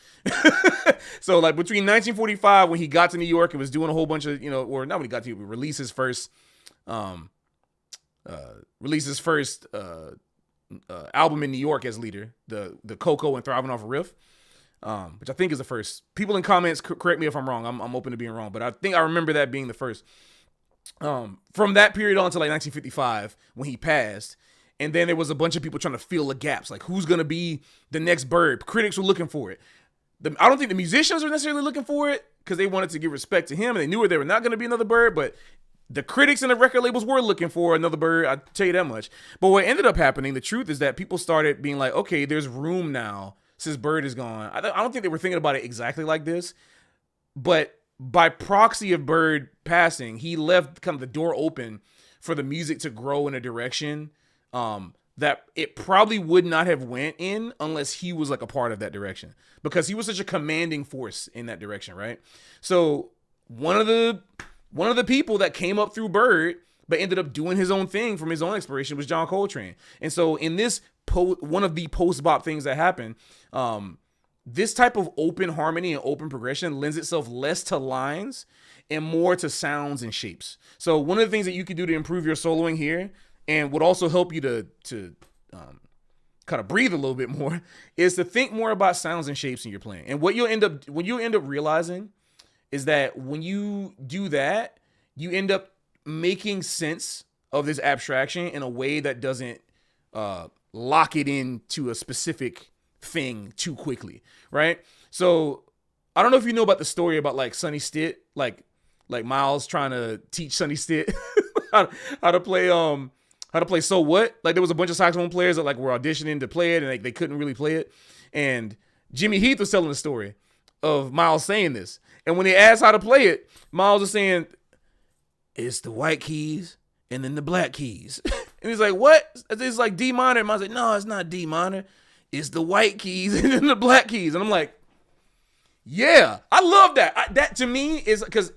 So like between 1945, when he got to New York and was doing a whole bunch of, or not when he got to release his first album in New York as leader, the Coco and Thriving Off a Riff, which I think is the first. People in comments correct me if I'm wrong. I'm open to being wrong, but I think I remember that being the first. From that period on to like 1955 when he passed. And then there was a bunch of people trying to fill the gaps. Like, who's going to be the next Bird? Critics were looking for it. I don't think the musicians were necessarily looking for it because they wanted to give respect to him. And they knew there were not going to be another Bird. But the critics and the record labels were looking for another Bird. I'll tell you that much. But what ended up happening, the truth is that people started being like, okay, there's room now since Bird is gone. I don't think they were thinking about it exactly like this. But by proxy of Bird passing, he left kind of the door open for the music to grow in a direction that it probably would not have went in unless he was like a part of that direction, because he was such a commanding force in that direction, right? So one of the people that came up through Bird but ended up doing his own thing from his own inspiration was John Coltrane. And so in this one of the post bop things that happened, this type of open harmony and open progression lends itself less to lines and more to sounds and shapes. So one of the things that you can do to improve your soloing here, and would also help you to kind of breathe a little bit more, is to think more about sounds and shapes in your playing. And what you'll end up realizing is that when you do that, you end up making sense of this abstraction in a way that doesn't lock it into a specific thing too quickly, right? So I don't know if you know about the story about like Sonny Stitt, like Miles trying to teach Sonny Stitt how to play So What. Like there was a bunch of saxophone players that like were auditioning to play it, and they couldn't really play it. And Jimmy Heath was telling the story of Miles saying this. And when they asked how to play it, Miles was saying, it's the white keys and then the black keys. And he's like, what? It's like D minor. And Miles like, no, it's not D minor. It's the white keys and then the black keys. And I'm like, yeah, I love that. That to me is because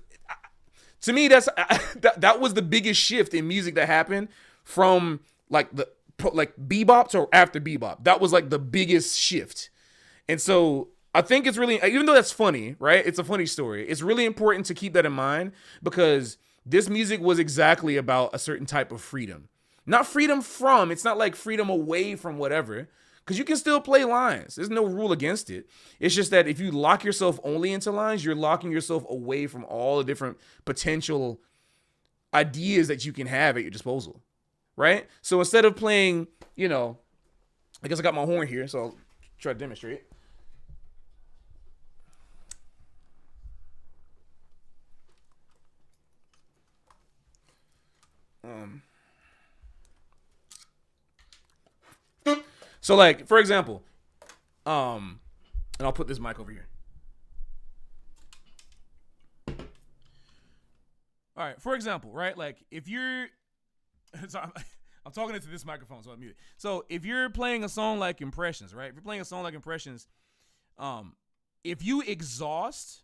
to me that was the biggest shift in music that happened from like bebop to after bebop. That was like the biggest shift. And so I think it's really, even though that's funny, right? It's a funny story. It's really important to keep that in mind because this music was exactly about a certain type of freedom. Not freedom from, it's not like freedom away from whatever, because you can still play lines. There's no rule against it. It's just that if you lock yourself only into lines, you're locking yourself away from all the different potential ideas that you can have at your disposal, right? So instead of playing, I guess I got my horn here, so I'll try to demonstrate. So like, for example, and I'll put this mic over here. All right, for example, right? Like if you're, so I'm talking into this microphone, so I'm muted. So if you're playing a song like Impressions, right? If you're playing a song like Impressions, if you exhaust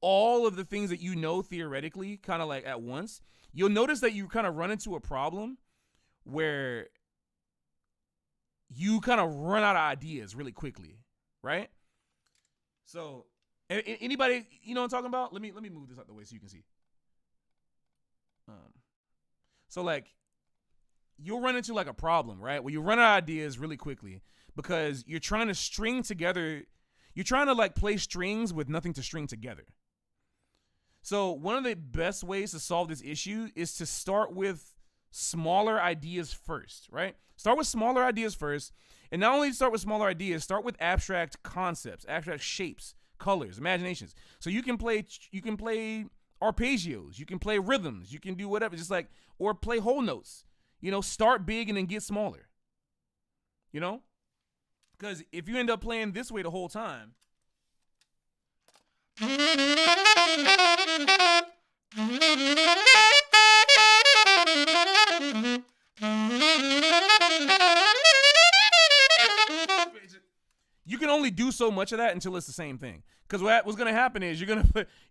all of the things that you know theoretically, kind of like at once, you'll notice that you kind of run into a problem where you kind of run out of ideas really quickly, right? So, anybody, you know what I'm talking about? Let me move this out the way so you can see. So like, you'll run into like a problem, right? Where you run out of ideas really quickly because you're trying to string together. You're trying to like play strings with nothing to string together. So one of the best ways to solve this issue is to start with smaller ideas first, right? Start with smaller ideas first. And not only start with smaller ideas, start with abstract concepts, abstract shapes, colors, imaginations. So you can play arpeggios, you can play rhythms, you can do whatever, just like, or play whole notes. Start big and then get smaller. Because if you end up playing this way the whole time, you can only do so much of that until it's the same thing. Because what's gonna happen is you're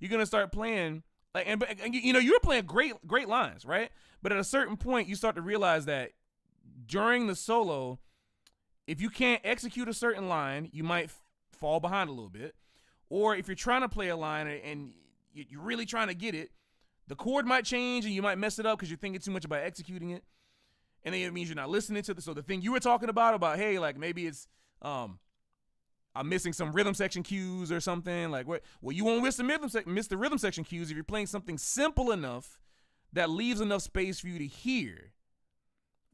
gonna start playing like, and you're playing great lines, right? But at a certain point, you start to realize that during the solo, if you can't execute a certain line, you might fall behind a little bit. Or if you're trying to play a line and you're really trying to get it, the chord might change and you might mess it up because you're thinking too much about executing it. And then it means you're not listening to so the thing you were talking about, hey, like maybe it's, I'm missing some rhythm section cues or something. Like, well, you won't miss the rhythm section cues if you're playing something simple enough that leaves enough space for you to hear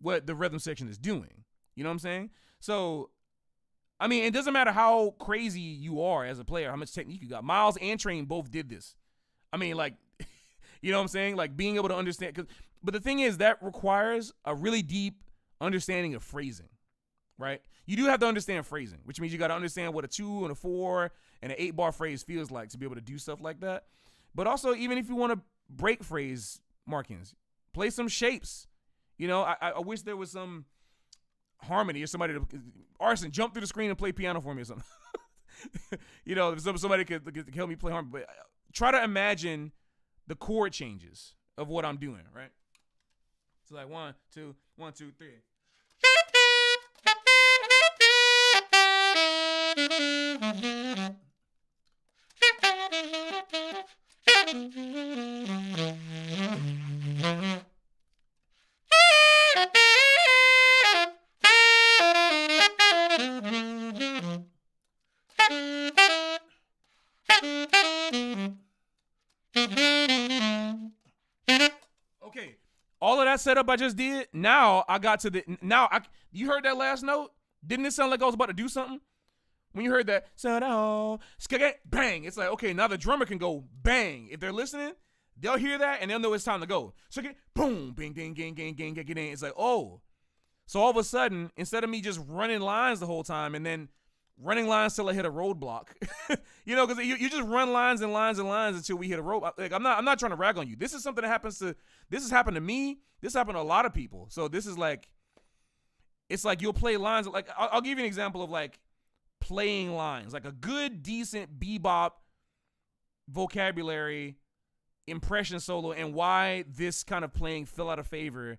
what the rhythm section is doing. You know what I'm saying? So, I mean, it doesn't matter how crazy you are as a player, how much technique you got. Miles and Train both did this. I mean, like, you know what I'm saying? Like being able to understand. But the thing is, that requires a really deep understanding of phrasing, right? You do have to understand phrasing, which means you got to understand what a 2 and a 4 and an 8-bar phrase feels like to be able to do stuff like that. But also, even if you want to break phrase markings, play some shapes. I wish there was some harmony or somebody to Arson jump through the screen and play piano for me or something. If somebody could help me play harmony. But try to imagine the chord changes of what I'm doing, right? So like 1, 2, 1, 2, 3. that setup I just did, now I got to you heard that last note? Didn't it sound like I was about to do something? When you heard that, bang, it's like, okay, now the drummer can go bang. If they're listening, they'll hear that and they'll know it's time to go. So boom, bing, ding, gang, gang, gang, gang, gang. It's like, oh. So all of a sudden, instead of me just running lines the whole time and then running lines till I hit a roadblock, because you just run lines and lines and lines until we hit a roadblock. Like, I'm not trying to rag on you. This is something that this has happened to me. This happened to a lot of people. So this is like, it's like you'll play lines. Like, I'll give you an example of like playing lines, like a good, decent bebop vocabulary impression solo, and why this kind of playing fell out of favor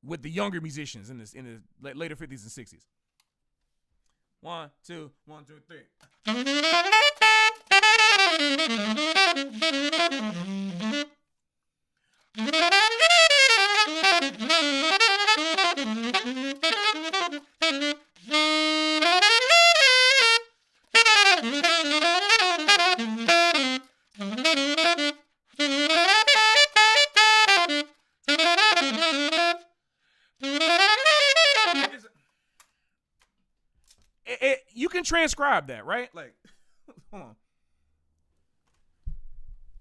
with the younger musicians in the later 50s and 60s. 1, 2, 1, 2, 3. You can transcribe that, right? Like, hold on.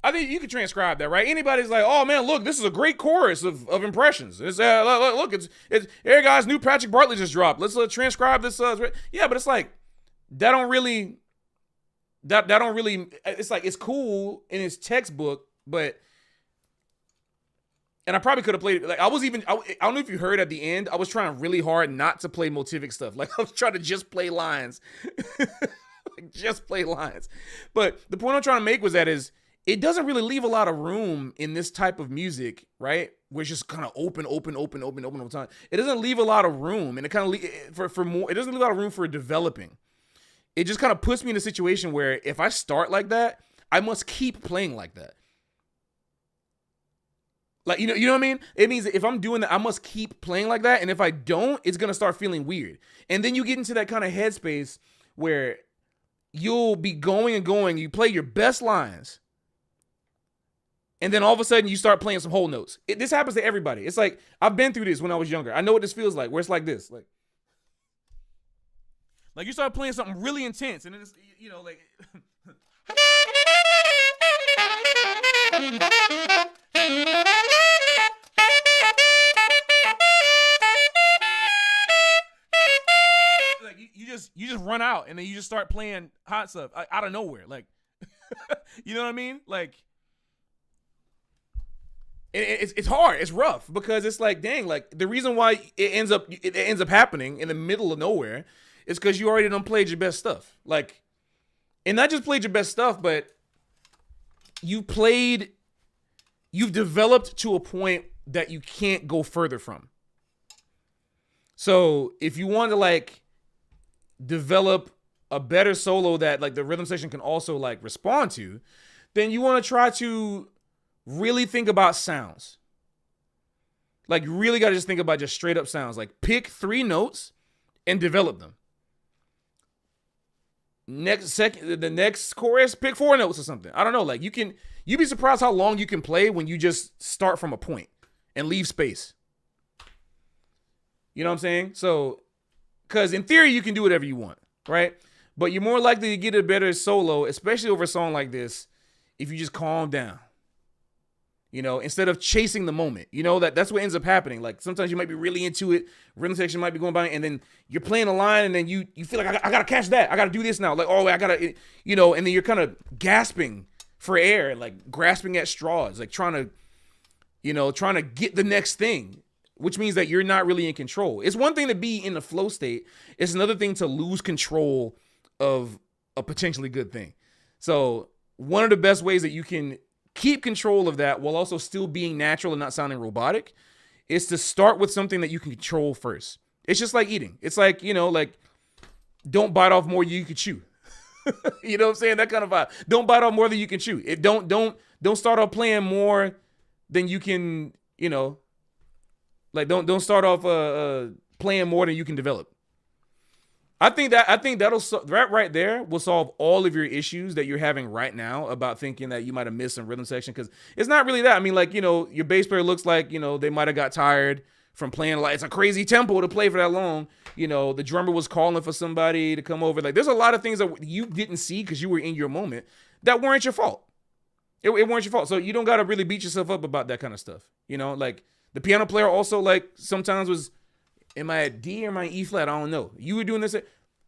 I think you can transcribe that, right? Anybody's like, oh man, look, this is a great chorus of impressions. It's look, it's hey guys, new Patrick Bartlett just dropped. Let's transcribe this. Yeah, but it's like that don't really. It's like it's cool in his textbook, but. And I probably could have played it. Like I don't know if you heard at the end, I was trying really hard not to play motivic stuff. Like I was trying to just play lines. Like just play lines. But the point I'm trying to make was that it doesn't really leave a lot of room in this type of music, right? Where it's just kind of open all the time. It doesn't leave a lot of room, and it kind of for more. It doesn't leave a lot of room for developing. It just kind of puts me in a situation where if I start like that, I must keep playing like that. Like, you know what I mean? It means that if I'm doing that, I must keep playing like that. And if I don't, it's going to start feeling weird. And then you get into that kind of headspace where you'll be going and going. You play your best lines. And then all of a sudden you start playing some whole notes. This happens to everybody. It's like, I've been through this when I was younger. I know what this feels like, where it's like this. Like you start playing something really intense. And then it's, like... Like you just run out and then you just start playing hot stuff out of nowhere, like you know what I mean? Like it's hard, it's rough because it's like, dang, like the reason why it ends up happening in the middle of nowhere is because you already done played your best stuff, like, and not just played your best stuff, but you've developed to a point that you can't go further from. So if you want to like develop a better solo that like the rhythm section can also like respond to, then you want to try to really think about sounds. Like you really got to just think about just straight up sounds. Like pick 3 notes and develop them. The next chorus, pick 4 notes or something. I don't know. Like you'd be surprised how long you can play when you just start from a point and leave space. You know what I'm saying? So, because in theory, you can do whatever you want, right? But you're more likely to get a better solo, especially over a song like this, if you just calm down. Instead of chasing the moment. That's what ends up happening. Like sometimes you might be really into it, rhythm section might be going by, and then you're playing a line, and then you feel like I gotta catch that. I gotta do this now. Like, oh, I gotta, and then you're kind of gasping for air, like grasping at straws, like trying to get the next thing, which means that you're not really in control. It's one thing to be in the flow state. It's another thing to lose control of a potentially good thing. So one of the best ways that you can keep control of that while also still being natural and not sounding robotic is to start with something that you can control first. It's just like eating. It's like, like don't bite off more than you can chew. You know what I'm saying? That kind of vibe. Don't bite off more than you can chew. Don't start off playing more than you can, like don't start off playing more than you can develop. I think that'll that right there will solve all of your issues that you're having right now about thinking that you might have missed some rhythm section, because it's not really that. I mean, like, your bass player looks like, they might have got tired from playing, like, it's a crazy tempo to play for that long. The drummer was calling for somebody to come over. Like, there's a lot of things that you didn't see because you were in your moment that weren't your fault. It weren't your fault. So you don't got to really beat yourself up about that kind of stuff. Like, the piano player also, like, sometimes was, am I at D or am I E flat? I don't know. You were doing this.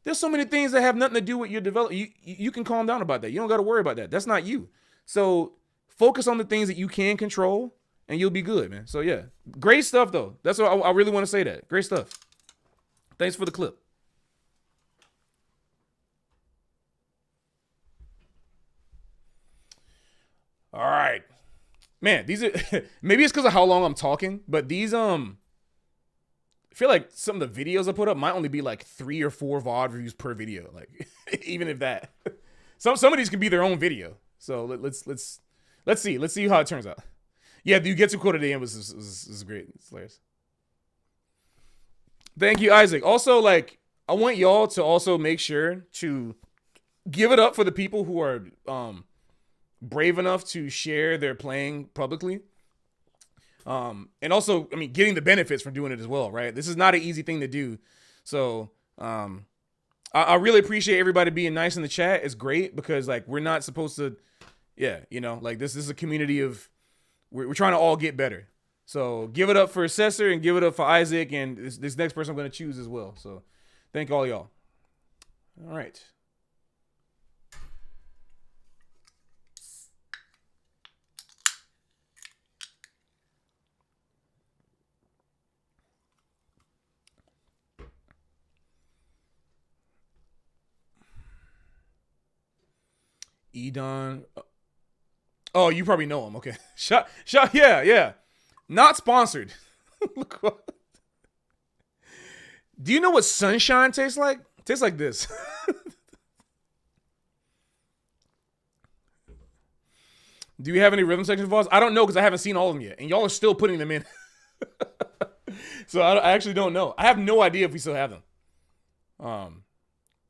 There's so many things that have nothing to do with your development. You can calm down about that. You don't got to worry about that. That's not you. So focus on the things that you can control and you'll be good, man. So yeah, great stuff though. That's what I really want to say that. Great stuff. Thanks for the clip. All right, man, these are, maybe it's because of how long I'm talking, but these, I feel like some of the videos I put up might only be like 3 or 4 VOD reviews per video. Like, even if that, some of these can be their own video. So let's see how it turns out. Yeah, the Ugetsu quote at the end was great. It's hilarious. Thank you, Isaac. Also, like, I want y'all to also make sure to give it up for the people who are brave enough to share their playing publicly. And also, I mean, getting the benefits from doing it as well, right? This is not an easy thing to do. So I really appreciate everybody being nice in the chat. It's great because, like, we're not supposed to, like, this is a community of, we're trying to all get better. So give it up for Assessor and give it up for Isaac and this next person I'm going to choose as well. So thank all y'all. All right. Edon. Oh, you probably know him. Okay. Shot. Yeah. Not sponsored. Look what. Do you know what sunshine tastes like? It tastes like this. Do you have any rhythm section VODs? I don't know because I haven't seen all of them yet. And y'all are still putting them in. So I actually don't know. I have no idea if we still have them.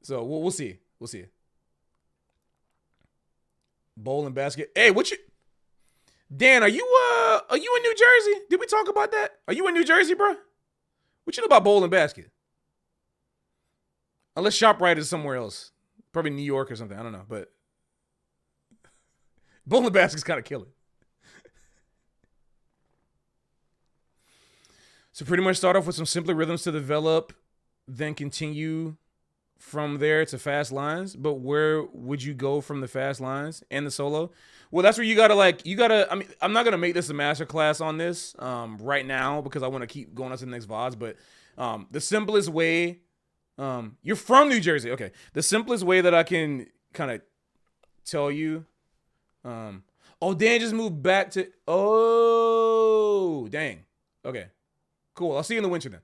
So we'll see. We'll see. Bowl and basket. Hey, what you... Dan, are you in New Jersey? Did we talk about that? Are you in New Jersey, bro? What you know about bowl and basket? Unless ShopRite is somewhere else. Probably New York or something. I don't know, but bowl and basket's kind of killing. So pretty much start off with some simpler rhythms to develop, then continue from there to fast lines. But where would you go from the fast lines and the solo? Well, that's where you gotta, I mean, I'm not gonna make this a master class on this right now because I want to keep going on to the next VODs. But the simplest way, you're from New Jersey. Okay. The simplest way that I can kind of tell you, oh, Dan just moved back to, oh, dang. Okay, cool. I'll see you in the winter then.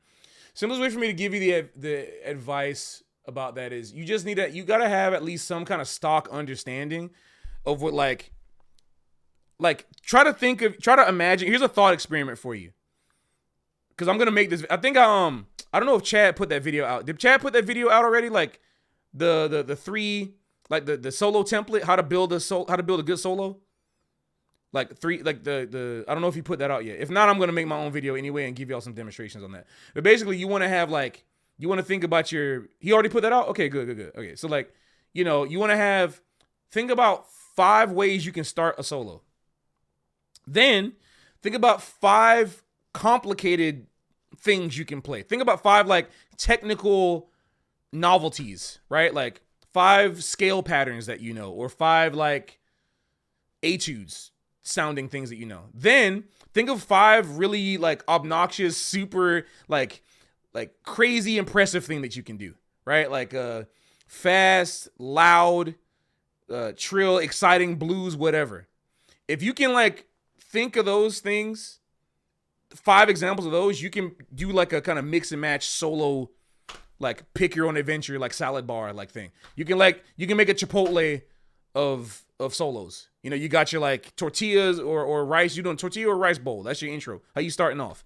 Simplest way for me to give you the advice about that is you just need you got to have at least some kind of stock understanding of what, like try to imagine. Here's a thought experiment for you. Cause I'm going to make this, I think, I don't know if Chad put that video out. Did Chad put that video out already? Like the 3, like the solo template, how to build a good solo. Like 3, like the I don't know if he put that out yet. If not, I'm going to make my own video anyway and give y'all some demonstrations on that. But basically you want to have you want to think about he already put that out? Okay, good. Okay. So you want to think about 5 ways you can start a solo. Then think about 5 complicated things you can play. Think about 5 technical novelties, right? Like 5 scale patterns that or 5 etudes sounding things that Then think of 5 really obnoxious, super crazy impressive thing that you can do, right? Like fast, loud, trill, exciting blues, whatever. If you can think of those things, 5 examples of those, you can do a kind of mix and match solo, pick your own adventure, salad bar thing. You can make a Chipotle of solos. You got your tortillas or rice. You doing tortilla or rice bowl. That's your intro. How you starting off?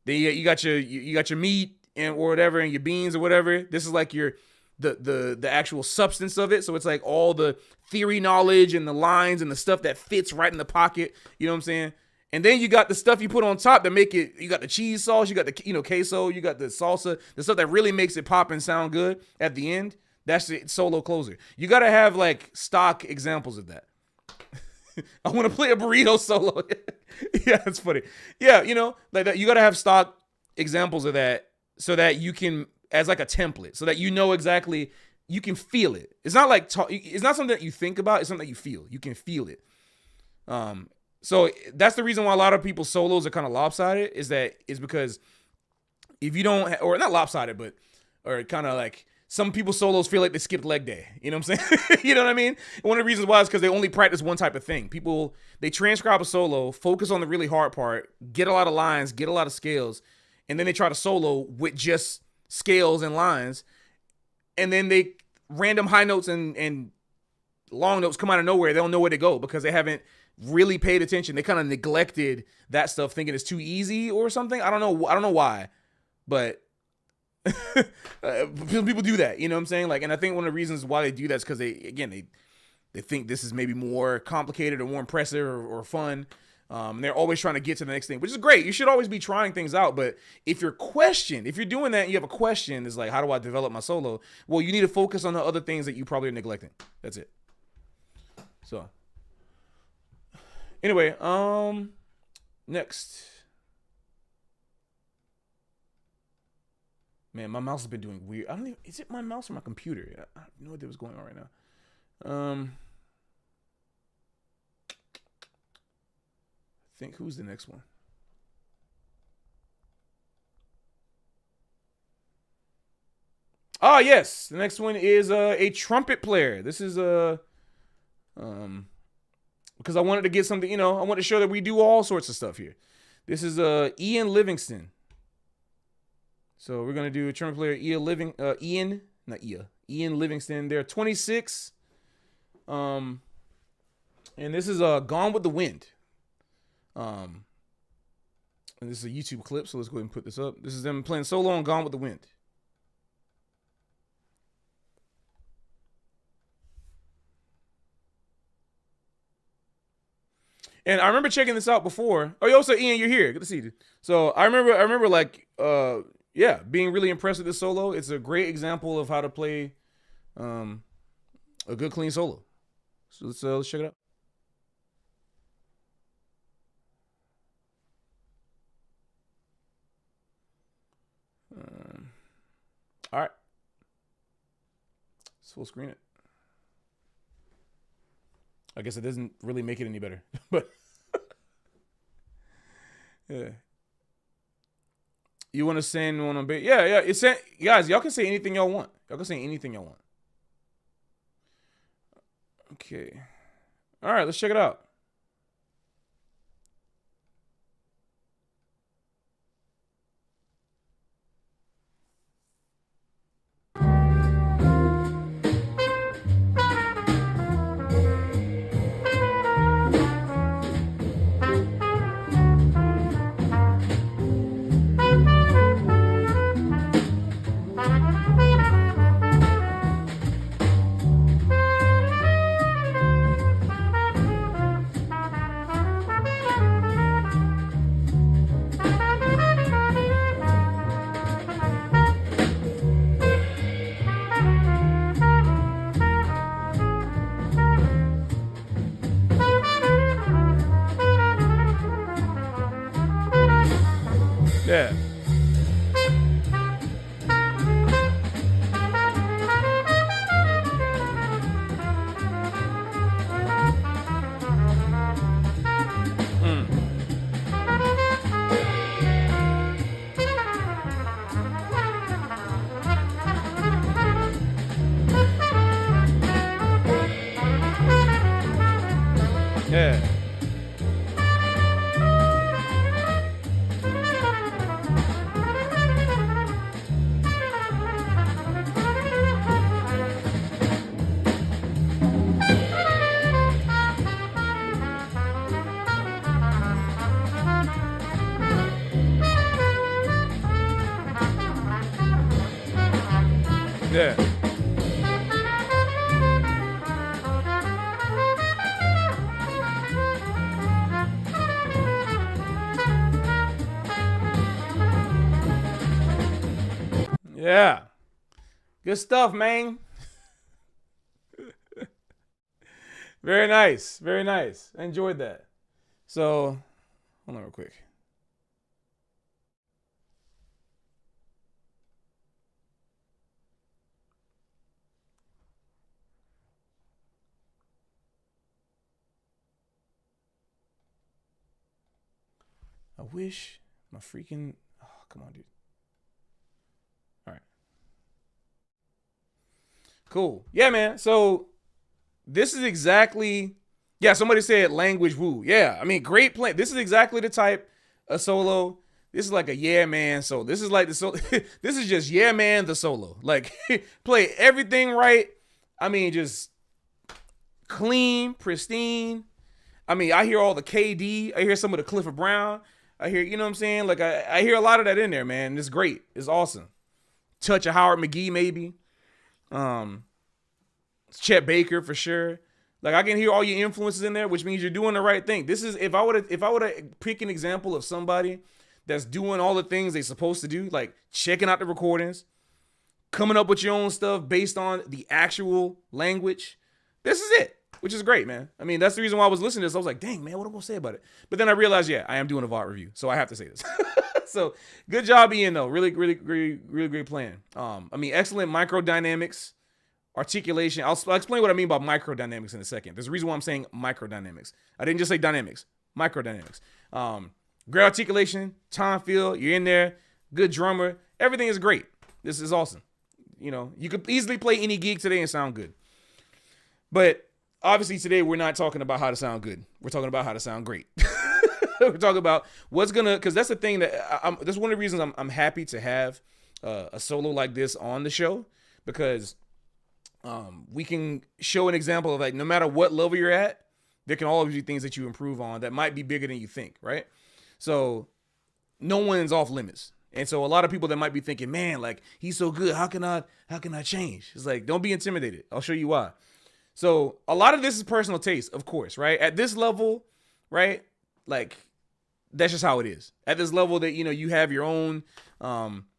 Then you got your meat. and or whatever, and your beans or whatever. This is like your the actual substance of it. So it's like all the theory knowledge and the lines and the stuff that fits right in the pocket. You know what I'm saying? And then you got the stuff you put on top that make it, you got the cheese sauce, you got the, queso, you got the salsa, the stuff that really makes it pop and sound good at the end. That's the solo closer. You got to have like stock examples of that. I want to play a burrito solo. Yeah, that's funny. Yeah, like that, you got to have stock examples of that so that you can, as like a template, so that you know exactly, you can feel it. It's not like, it's not something that you think about, it's something that you feel. You can feel it. So that's the reason why a lot of people's solos are kind of lopsided, is because if you don't, or not lopsided, but, or kind of like, some people's solos feel like they skipped leg day. You know what I'm saying? You know what I mean? One of the reasons why is because they only practice one type of thing. People, they transcribe a solo, focus on the really hard part, get a lot of lines, get a lot of scales, and then they try to solo with just scales and lines. And then they, random high notes and long notes come out of nowhere. They don't know where to go because they haven't really paid attention. They kind of neglected that stuff, thinking it's too easy or something. I don't know why, but people do that. You know what I'm saying? Like, and I think one of the reasons why they do that is because they think this is maybe more complicated or more impressive or fun. They're always trying to get to the next thing, which is great. You should always be trying things out. But if you're doing that and you have a question, is like, how do I develop my solo? Well, you need to focus on the other things that you probably are neglecting. That's it. So anyway, next. Man, my mouse has been doing weird. I don't even, is it my mouse or my computer? I have no idea what's going on right now. I think, who's the next one? Ah, yes. The next one is a trumpet player. This is because I wanted to get something, I wanted to show that we do all sorts of stuff here. This is Ian Livingston. So we're gonna do a trumpet player, Ian Livingston. They're 26. And this is Gone with the Wind. And this is a YouTube clip, so let's go ahead and put this up. This is them playing solo on Gone with the Wind. And I remember checking this out before. Oh, yo, so Ian, you're here. Good to see you. So I remember like, being really impressed with this solo. It's a great example of how to play a good, clean solo. So let's check it out. All right. Let's full screen it. I guess it doesn't really make it any better, but yeah. You want to send one on bait? Yeah. It's guys. Y'all can say anything y'all want. Okay. All right. Let's check it out. Yeah. Yeah. Good stuff, man. Very nice. Very nice. I enjoyed that. So, hold on real quick. I wish my freaking... Oh, come on, dude. All right. Cool. Yeah, man. So, this is exactly... Yeah, somebody said language woo. Yeah, I mean, great plan. This is exactly the type of solo. This is like a yeah man solo. This is like the solo. This is just yeah man the solo. Like play everything right. I mean, just clean, pristine. I mean, I hear all the KD. I hear some of the Clifford Brown. I hear, you know what I'm saying? Like I hear a lot of that in there, man. It's great. It's awesome. Touch of Howard McGee, maybe. Chet Baker for sure. Like I can hear all your influences in there, which means you're doing the right thing. This is if I would to pick an example of somebody that's doing all the things they're supposed to do, like checking out the recordings, coming up with your own stuff based on the actual language. This is it, which is great, man. I mean, that's the reason why I was listening to this. I was like, dang, man, what am I gonna say about it? But then I realized, yeah, I am doing a VOD review, so I have to say this. So good job, Ian, though. Really great plan. I mean, excellent microdynamics. Articulation. I'll explain what I mean by microdynamics in a second. There's a reason why I'm saying microdynamics. I didn't just say dynamics. Microdynamics. Great articulation, time feel. You're in there. Good drummer. Everything is great. This is awesome. You know, you could easily play any gig today and sound good. But obviously today we're not talking about how to sound good. We're talking about how to sound great. We're talking about what's gonna, because that's the thing that that's one of the reasons I'm happy to have a solo like this on the show, because we can show an example of like no matter what level you're at, there can always be things that you improve on that might be bigger than you think, right? So no one's off limits. And so a lot of people that might be thinking, man, like he's so good, how can I change? It's like, don't be intimidated. I'll show you why. So a lot of this is personal taste, of course, right? At this level, right? Like that's just how it is. At this level that, you know, you have your own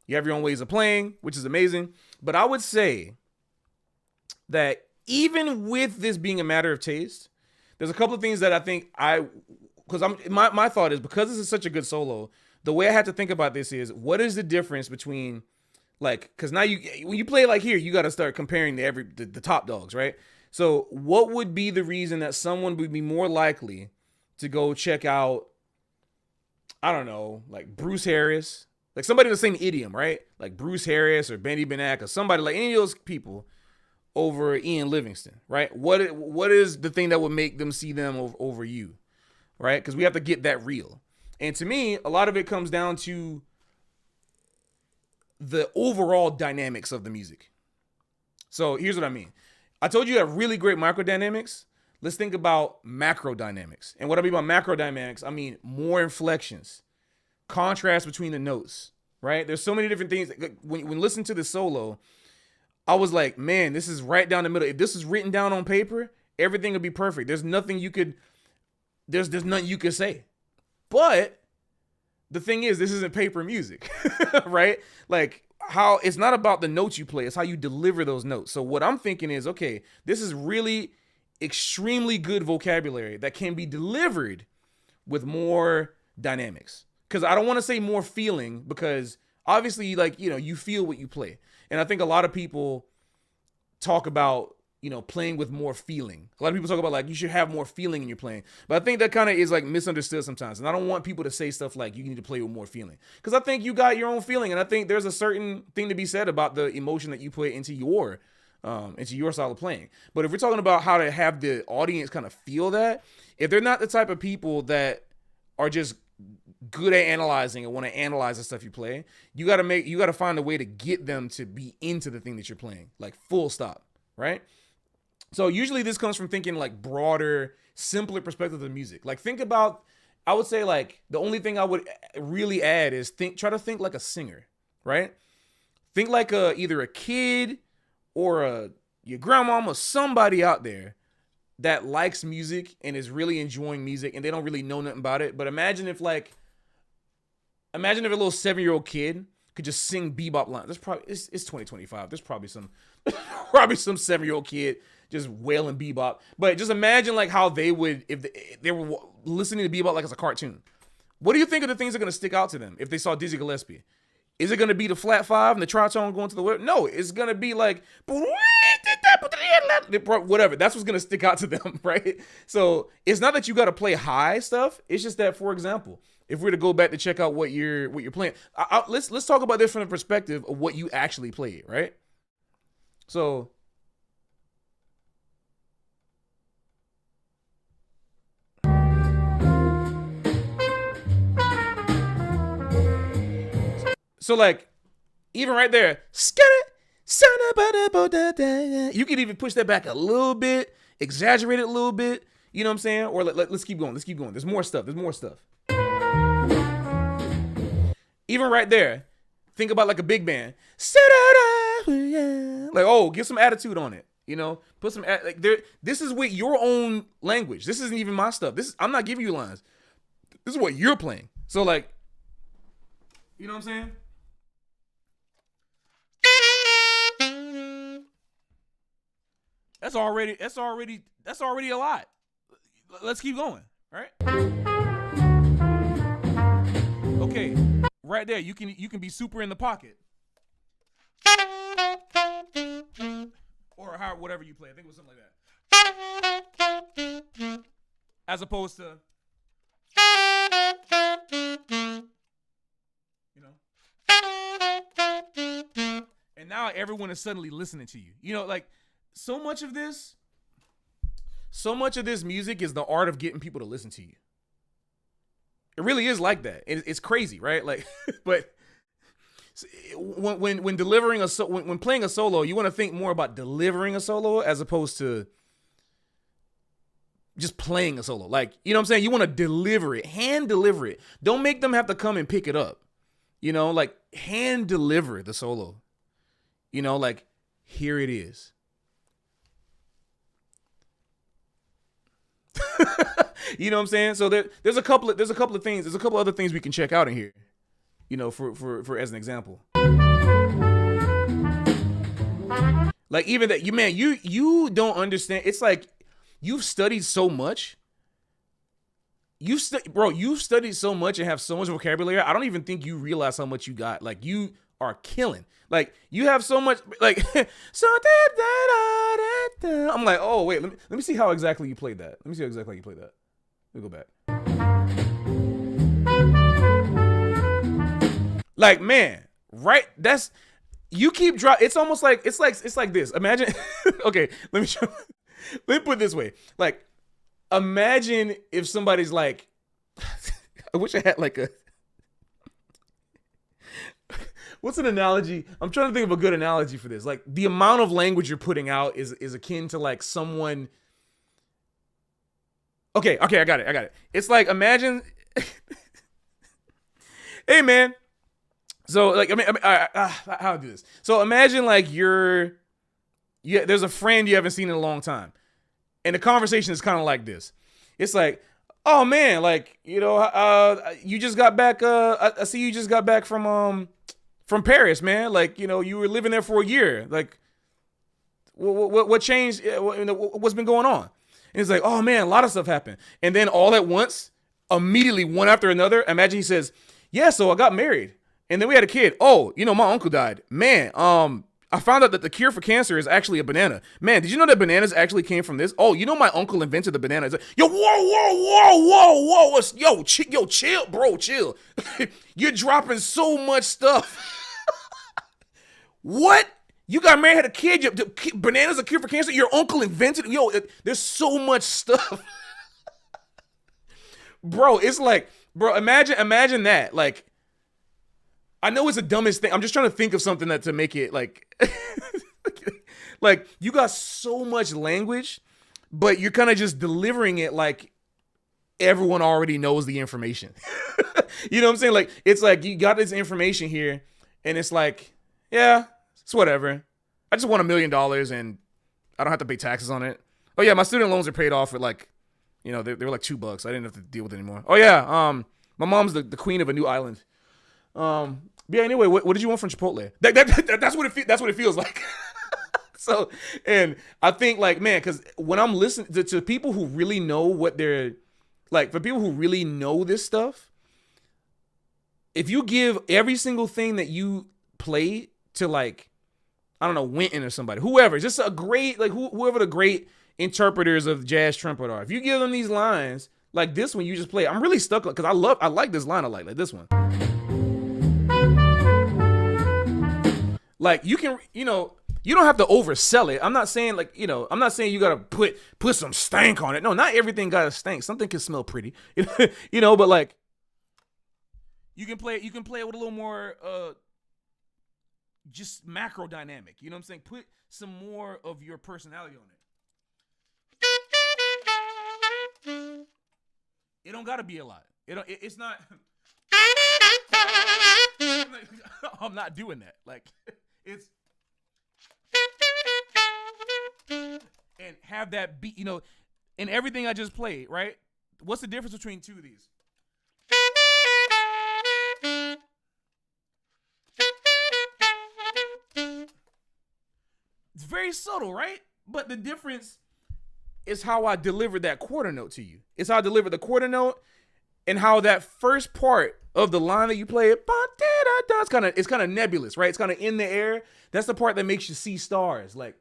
ways of playing, which is amazing. But I would say that even with this being a matter of taste, there's a couple of things that I think my thought is, because this is such a good solo, the way I have to think about this is, what is the difference between, like, because now when you play like here, you got to start comparing the top dogs, right? So what would be the reason that someone would be more likely to go check out, I don't know, like Bruce Harris, like somebody in the same idiom, right? Like Bruce Harris or Benny Benack or somebody like any of those people over Ian Livingston, right? What is the thing that would make them see them over you, right? Because we have to get that real. And to me, a lot of it comes down to the overall dynamics of the music. So here's what I mean. I told you you have really great microdynamics. Let's think about macro dynamics. And what I mean by macro dynamics, I mean more inflections, contrast between the notes, right? There's so many different things. When you listen to the solo, I was like, man, this is right down the middle. If this is written down on paper, everything would be perfect. There's nothing you could say. But the thing is, this isn't paper music, right? Like how it's not about the notes you play, it's how you deliver those notes. So what I'm thinking is, okay, this is really extremely good vocabulary that can be delivered with more dynamics. Because I don't want to say more feeling, because obviously, like, you know, you feel what you play. And I think a lot of people talk about, you know, playing with more feeling. A lot of people talk about like you should have more feeling in your playing. But I think that kind of is like misunderstood sometimes. And I don't want people to say stuff like you need to play with more feeling. Because I think you got your own feeling. And I think there's a certain thing to be said about the emotion that you put into your style of playing. But if we're talking about how to have the audience kind of feel that, if they're not the type of people that are just good at analyzing and want to analyze the stuff you play, you got to find a way to get them to be into the thing that you're playing, like full stop, right? So usually this comes from thinking like broader, simpler perspective of the music. Like think about, I would say like the only thing I would really add is try to think like a singer, right? Think like either a kid or your grandmama, somebody out there that likes music and is really enjoying music and they don't really know nothing about it. But imagine if a little 7-year-old kid could just sing bebop lines. There's probably it's 2025. There's probably some 7-year-old kid just wailing bebop. But just imagine like how they would if they were listening to bebop like it's a cartoon. What do you think of the things that are going to stick out to them if they saw Dizzy Gillespie? Is it going to be the flat five and the tritone going to the web? No, it's going to be like whatever. That's what's going to stick out to them, right? So it's not that you got to play high stuff. It's just that, for example, if we were to go back to check out what you're playing, let's talk about this from the perspective of what you actually played, right? So like, even right there, you can even push that back a little bit, exaggerate it a little bit. You know what I'm saying? Or let's keep going. Let's keep going. There's more stuff. Even right there, think about like a big band. Like, oh, get some attitude on it. You know, put some like there. This is with your own language. This isn't even my stuff. I'm not giving you lines. This is what you're playing. So like, you know what I'm saying? That's already a lot. Let's keep going, right? Okay, right there, you can be super in the pocket, or whatever you play. I think it was something like that, as opposed to, you know, and now everyone is suddenly listening to you. You know, like. So much of this music is the art of getting people to listen to you. It really is like that. It's crazy, right? Like, but when delivering when playing a solo, you want to think more about delivering a solo as opposed to just playing a solo. Like, you know what I'm saying? You want to deliver it, hand deliver it. Don't make them have to come and pick it up. You know, like hand deliver the solo. You know, like here it is. You know what I'm saying? So there's a couple of things. There's a couple other things we can check out in here. You know, for as an example. Like even that you don't understand. It's like you've studied so much. You've studied so much and have so much vocabulary. I don't even think you realize how much you got. Like you are killing. Like you have so much. Like I'm like, oh wait, let me see how exactly you played that. Let me go back. Like man, right? That's you keep drop. It's almost like it's like this. Imagine. Okay, let me put it this way. Like imagine if somebody's like, I wish I had like a. What's an analogy? I'm trying to think of a good analogy for this. Like the amount of language you're putting out is akin to like someone. Okay, I got it. It's like imagine. Hey man. So like I mean how to do this? So imagine like there's a friend you haven't seen in a long time, and the conversation is kind of like this. It's like, oh man, like you know, you just got back. I see you just got back from Paris, man. Like you know, you were living there for a year. Like, what changed? What's been going on? And it's like, oh man, a lot of stuff happened. And then all at once, immediately one after another, imagine he says, yeah, so I got married. And then we had a kid. Oh, you know, my uncle died. Man, I found out that the cure for cancer is actually a banana. Man, did you know that bananas actually came from this? Oh, you know my uncle invented the banana. It's like, yo, whoa. Yo, chill, bro, chill. You're dropping so much stuff. What? You got married, had a kid. Bananas a cure for cancer. Your uncle invented. Yo, there's so much stuff, bro. It's like, bro. Imagine that. Like, I know it's the dumbest thing. I'm just trying to think of something to make it like, like you got so much language, but you're kind of just delivering it like everyone already knows the information. You know what I'm saying? Like it's like you got this information here, and it's like, yeah. It's whatever. I just won $1 million and I don't have to pay taxes on it. Oh yeah, my student loans are paid off with like, they were like $2. I didn't have to deal with it anymore. Oh yeah, my mom's the queen of a new island. Yeah. Anyway, what did you want from Chipotle? That's what it feels like. So, and I think like, man, because when I'm listening to people who really know what they're like, for people who really know this stuff, if you give every single thing that you play to like, I don't know, Winton or somebody, whoever, just a great, like whoever the great interpreters of jazz trumpet are, if you give them these lines like this one you just play, I'm really stuck because I like this line like this one. Like you can, you don't have to oversell it. I'm not saying like, I'm not saying you gotta put some stank on it. No, not everything gotta stank. Something can smell pretty, but like you can play it with a little more just macro dynamic. You know what I'm saying? Put some more of your personality on it. It don't gotta be a lot. It's not. I'm not doing that. Like it's. And have that beat, in everything I just played, right? What's the difference between two of these? It's very subtle, right? But the difference is how I delivered that quarter note to you. It's how I delivered the quarter note and how that first part of the line that you play, it's kind of nebulous, right? It's kind of in the air. That's the part that makes you see stars, like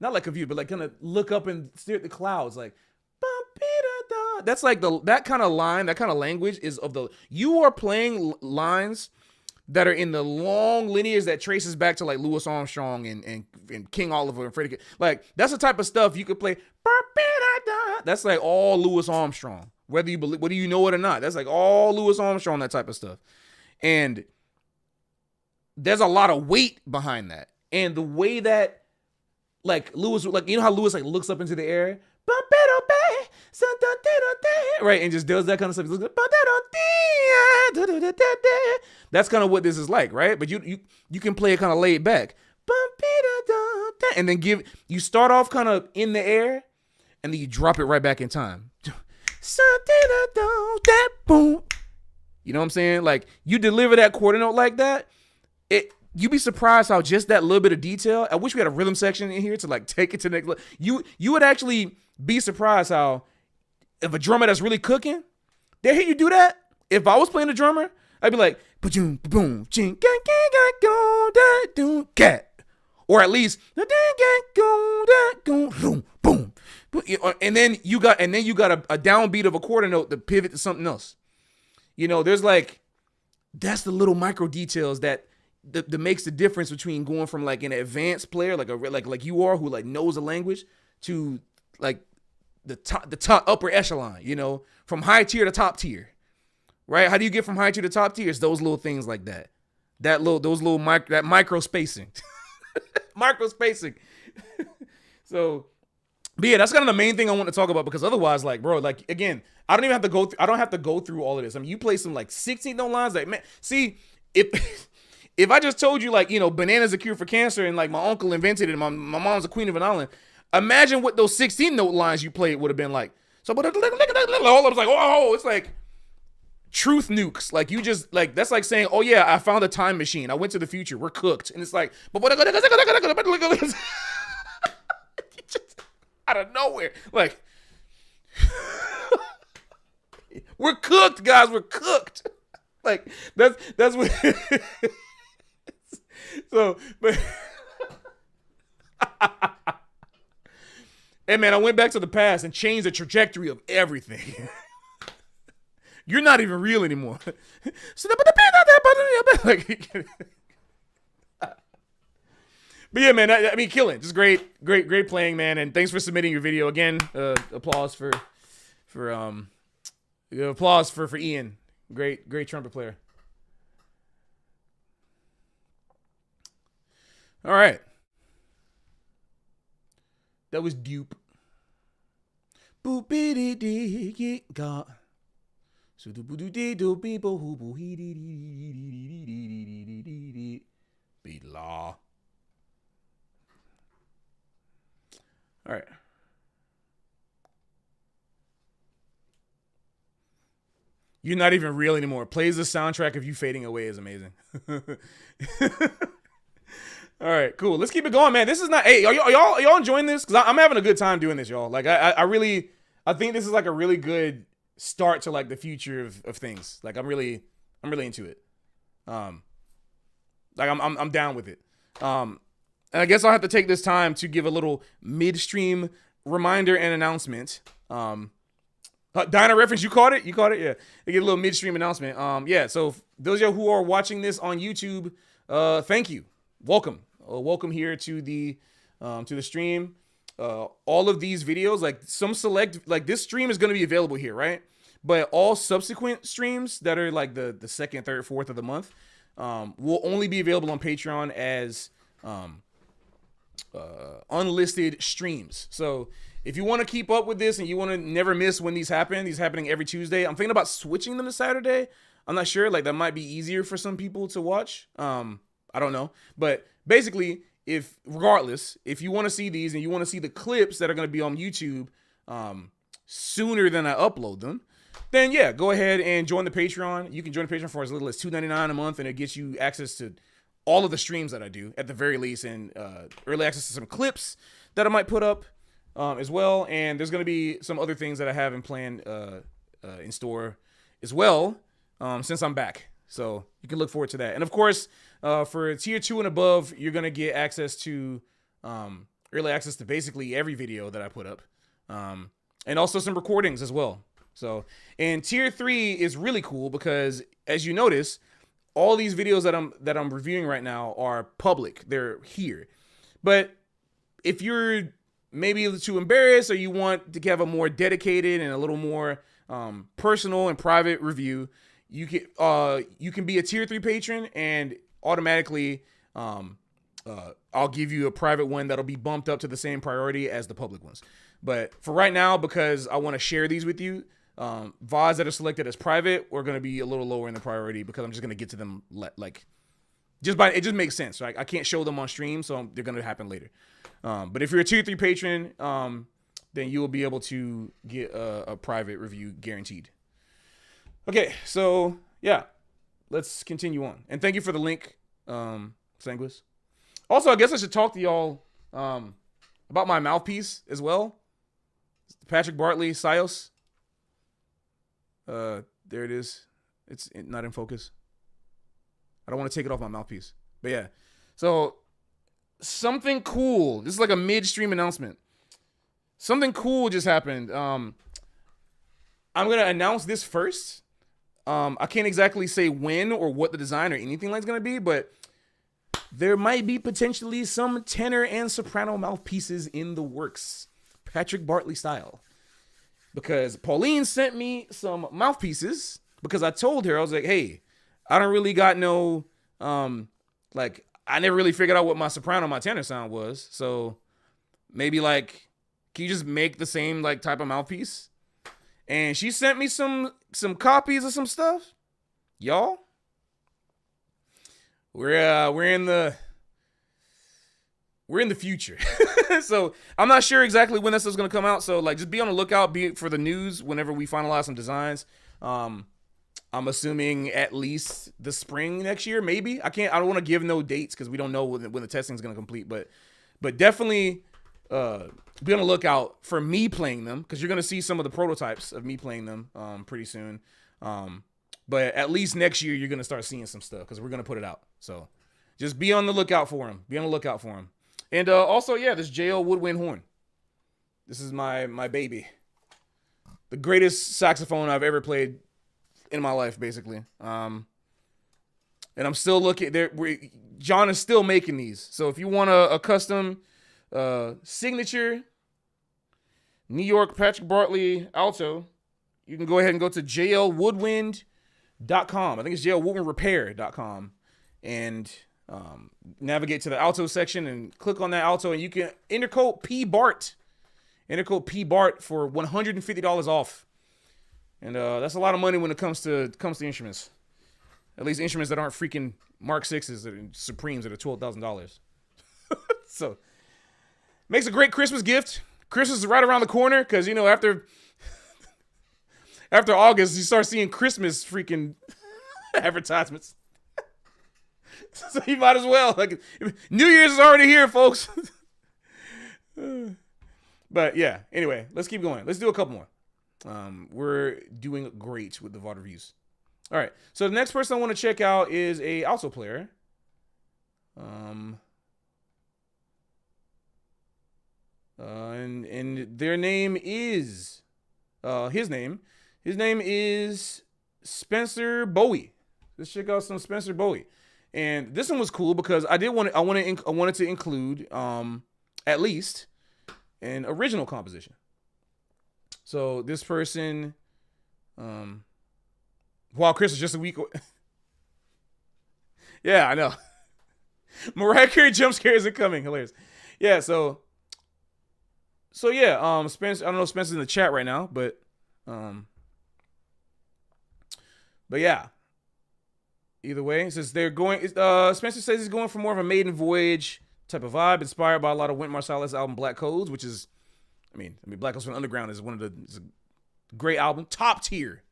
not like a view, but like kind of look up and stare at the clouds, like that's like that kind of line, that kind of language is you are playing lines that are in the long lineage that traces back to like Louis Armstrong and King Oliver and Freddie. Like that's the type of stuff you could play. That's like all Louis Armstrong, whether you know it or not. That's like all Louis Armstrong, that type of stuff. And there's a lot of weight behind that. And the way that like Louis, like how Louis like looks up into the air, right, and just does that kind of stuff. That's kind of what this is like, right? But you can play it kind of laid back, and then you start off kind of in the air, and then you drop it right back in time. You know what I'm saying? Like you deliver that quarter note like that, you'd be surprised how just that little bit of detail. I wish we had a rhythm section in here to like take it to the next level. You would actually be surprised how if a drummer that's really cooking, they hear you do that. If I was playing a drummer, I'd be like, boom, boom, cat, or at least boom, boom, and then you got a downbeat of a quarter note to pivot to something else. There's like that's the little micro details that makes the difference between going from like an advanced player like you are who like knows the language to like the top upper echelon, from high tier to top tier, right? How do you get from high tier to top tier? It's those little things like that. That micro spacing, micro spacing. So, but yeah, that's kind of the main thing I want to talk about because otherwise, like, bro, like again, I don't have to go through all of this. I mean, you play some like 16 note lines, like man, see if I just told you like, banana's a cure for cancer and like my uncle invented it and my mom's a queen of an island, imagine what those 16 note lines you played would have been like. So, but all of it's like, oh, it's like truth nukes. Like you just like, that's like saying, oh yeah, I found a time machine. I went to the future. We're cooked. And it's like, out of nowhere. Like, we're cooked, guys. We're cooked. Like that's what. So, but hey man, I went back to the past and changed the trajectory of everything. You're not even real anymore. Like, but yeah, man, I mean, killing, just great playing, man, and thanks for submitting your video again. Applause for Ian, great trumpet player. All right. That was Dupe. God. So the do people who beat law. All right. You're not even real anymore. Plays the soundtrack of you fading away is amazing. All right, cool. Let's keep it going, man. This is not. Hey, are y'all enjoying this? Because I'm having a good time doing this, y'all. Like, I think this is like a really good start to like the future of things. Like, I'm really into it. Like I'm down with it. And I guess I'll have to take this time to give a little midstream reminder and announcement. Dino reference, you caught it? Yeah. They get a little midstream announcement. Yeah, so those of you who are watching this on YouTube, thank you. Welcome. Welcome here to the stream. All of these videos, like some select, like this stream is going to be available here, right? But all subsequent streams that are like the second, third, fourth of the month will only be available on Patreon as unlisted streams. So if you want to keep up with this and you want to never miss when these happen, these happening every Tuesday. I'm thinking about switching them to Saturday. I'm not sure. Like that might be easier for some people to watch. I don't know. But basically, regardless, if you want to see these and you want to see the clips that are going to be on YouTube sooner than I upload them, then yeah, go ahead and join the Patreon. You can join the Patreon for as little as $2.99 a month, and it gets you access to all of the streams that I do at the very least, and early access to some clips that I might put up as well. And there's going to be some other things that I have in plan in store as well since I'm back. So you can look forward to that. And of course, for tier 2 and above, you're going to get access to early access to basically every video that I put up, and also some recordings as well. So, and tier 3 is really cool because, as you notice, all these videos that I'm reviewing right now are public. They're here. But if you're maybe too embarrassed or you want to have a more dedicated and a little more personal and private review, you can be a tier 3 patron and automatically I'll give you a private one that'll be bumped up to the same priority as the public ones. But for right now, because I want to share these with you, VODs that are selected as private are going to be a little lower in the priority because I'm just going to get to them like it just makes sense, right? I can't show them on stream, so they're going to happen later. But if you're a tier 3 patron, then you will be able to get a private review guaranteed. Okay, so yeah, let's continue on. And thank you for the link, Sanguis. Also, I guess I should talk to y'all about my mouthpiece as well. Patrick Bartley Sios. There it is. It's not in focus. I don't want to take it off my mouthpiece. But yeah. So something cool. This is like a midstream announcement. Something cool just happened. I'm going to announce this first. I can't exactly say when or what the design or anything like is going to be, but there might be potentially some tenor and soprano mouthpieces in the works. Patrick Bartley style. Because Pauline sent me some mouthpieces because I told her, I was like, hey, I don't really got no, I never really figured out what my soprano, my tenor sound was. So maybe like, can you just make the same like type of mouthpiece? And she sent me some copies of some stuff. Y'all, we're in the future. So I'm not sure exactly when this is going to come out. So like, just be on the lookout for the news whenever we finalize some designs. I'm assuming at least the spring next year, maybe. I don't want to give no dates because we don't know when the testing is going to complete, but definitely be on the lookout for me playing them because you're going to see some of the prototypes of me playing them pretty soon. But at least next year, you're going to start seeing some stuff because we're going to put it out. So just be on the lookout for them. And also, yeah, this JL Woodwind horn. This is my baby. The greatest saxophone I've ever played in my life, basically. And I'm still looking there. John is still making these. So if you want a custom signature New York Patrick Bartley Alto, you can go ahead and go to jlwoodwind.com. I think it's jlwoodwindrepair.com and navigate to the Alto section and click on that Alto, and you can enter code PBART. Enter code PBART for $150 off. And that's a lot of money when it comes to instruments. At least instruments that aren't freaking Mark 6s or Supremes that are $12,000. So, makes a great Christmas gift. Christmas is right around the corner because, you know, after August, you start seeing Christmas freaking advertisements. So you might as well. Like, New Year's is already here, folks. But yeah, anyway, let's keep going. Let's do a couple more. We're doing great with the VOD reviews. All right, so the next person I want to check out is a Alto player. And their name is his name is Spencer Bowie. Let's check out some Spencer Bowie. And this one was cool because I wanted to include at least an original composition. So this person, while Chris is just a week away. Yeah, I know. Mariah Carey jump scare isn't coming. Hilarious. Yeah, so yeah, Spencer, I don't know if Spencer's in the chat right now, but yeah. Either way, since they're going, Spencer says he's going for more of a maiden voyage type of vibe, inspired by a lot of Wynton Marsalis' album Black Codes, which is, I mean, Black Codes from Underground is one of is a great album, top tier,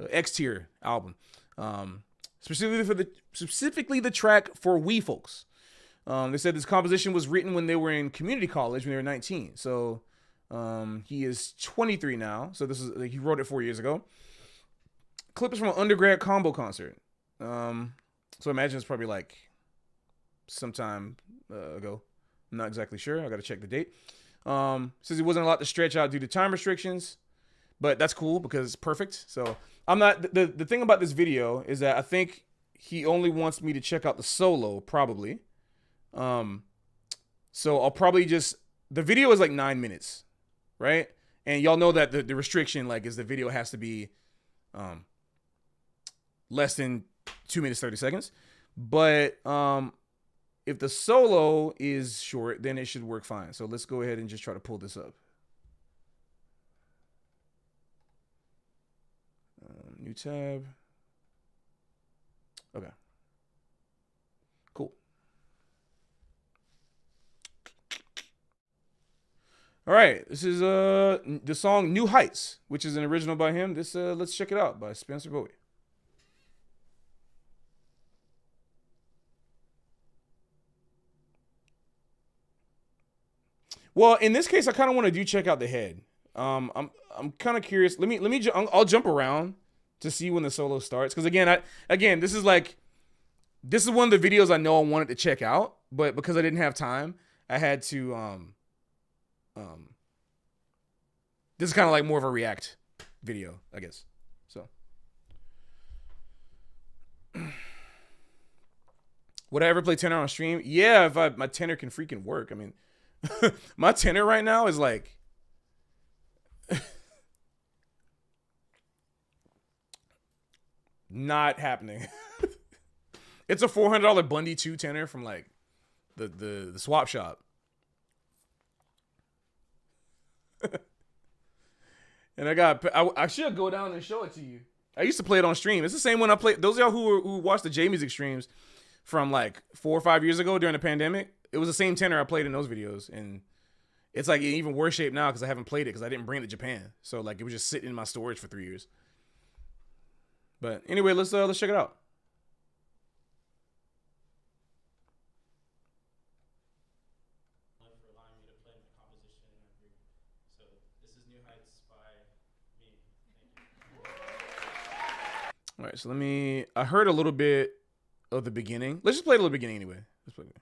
X tier album. Specifically the track For We Folks. They said this composition was written when they were in community college when they were 19. So he is 23 now. So this is he wrote it 4 years ago. Clip is from an undergrad combo concert. So imagine it's probably like sometime ago. I'm not exactly sure. I got to check the date. Says it wasn't a lot to stretch out due to time restrictions, but that's cool because it's perfect. So I'm not the thing about this video is that I think he only wants me to check out the solo probably. So I'll probably the video is like 9 minutes, right? And y'all know that the restriction like is the video has to be less than 2 minutes 30 seconds. But if the solo is short, then it should work fine. So let's go ahead and just try to pull this up. New tab. Okay. Cool. All right. This is the song New Heights, which is an original by him. This let's check it out by Spencer Bowie. Well, in this case, I kind of want to check out the head. I'm kind of curious. I'll jump around to see when the solo starts. Because again, this is one of the videos I know I wanted to check out, but because I didn't have time, I had to this is kind of like more of a react video, I guess. So would I ever play tenor on stream? Yeah, if my tenor can freaking work. I mean, my tenor right now is like not happening. It's a $400 Bundy 2 tenor from like the swap shop. And I should go down and show it to you. I used to play it on stream. It's the same one I played. Those of y'all who watched the J Music streams from like 4 or 5 years ago during the pandemic, it was the same tenor I played in those videos. And it's like in even worse shape now because I haven't played it because I didn't bring it to Japan. So like it was just sitting in my storage for 3 years. But anyway, let's check it out. All right, so I heard a little bit of the beginning. Let's just play a little beginning anyway. Let's play it.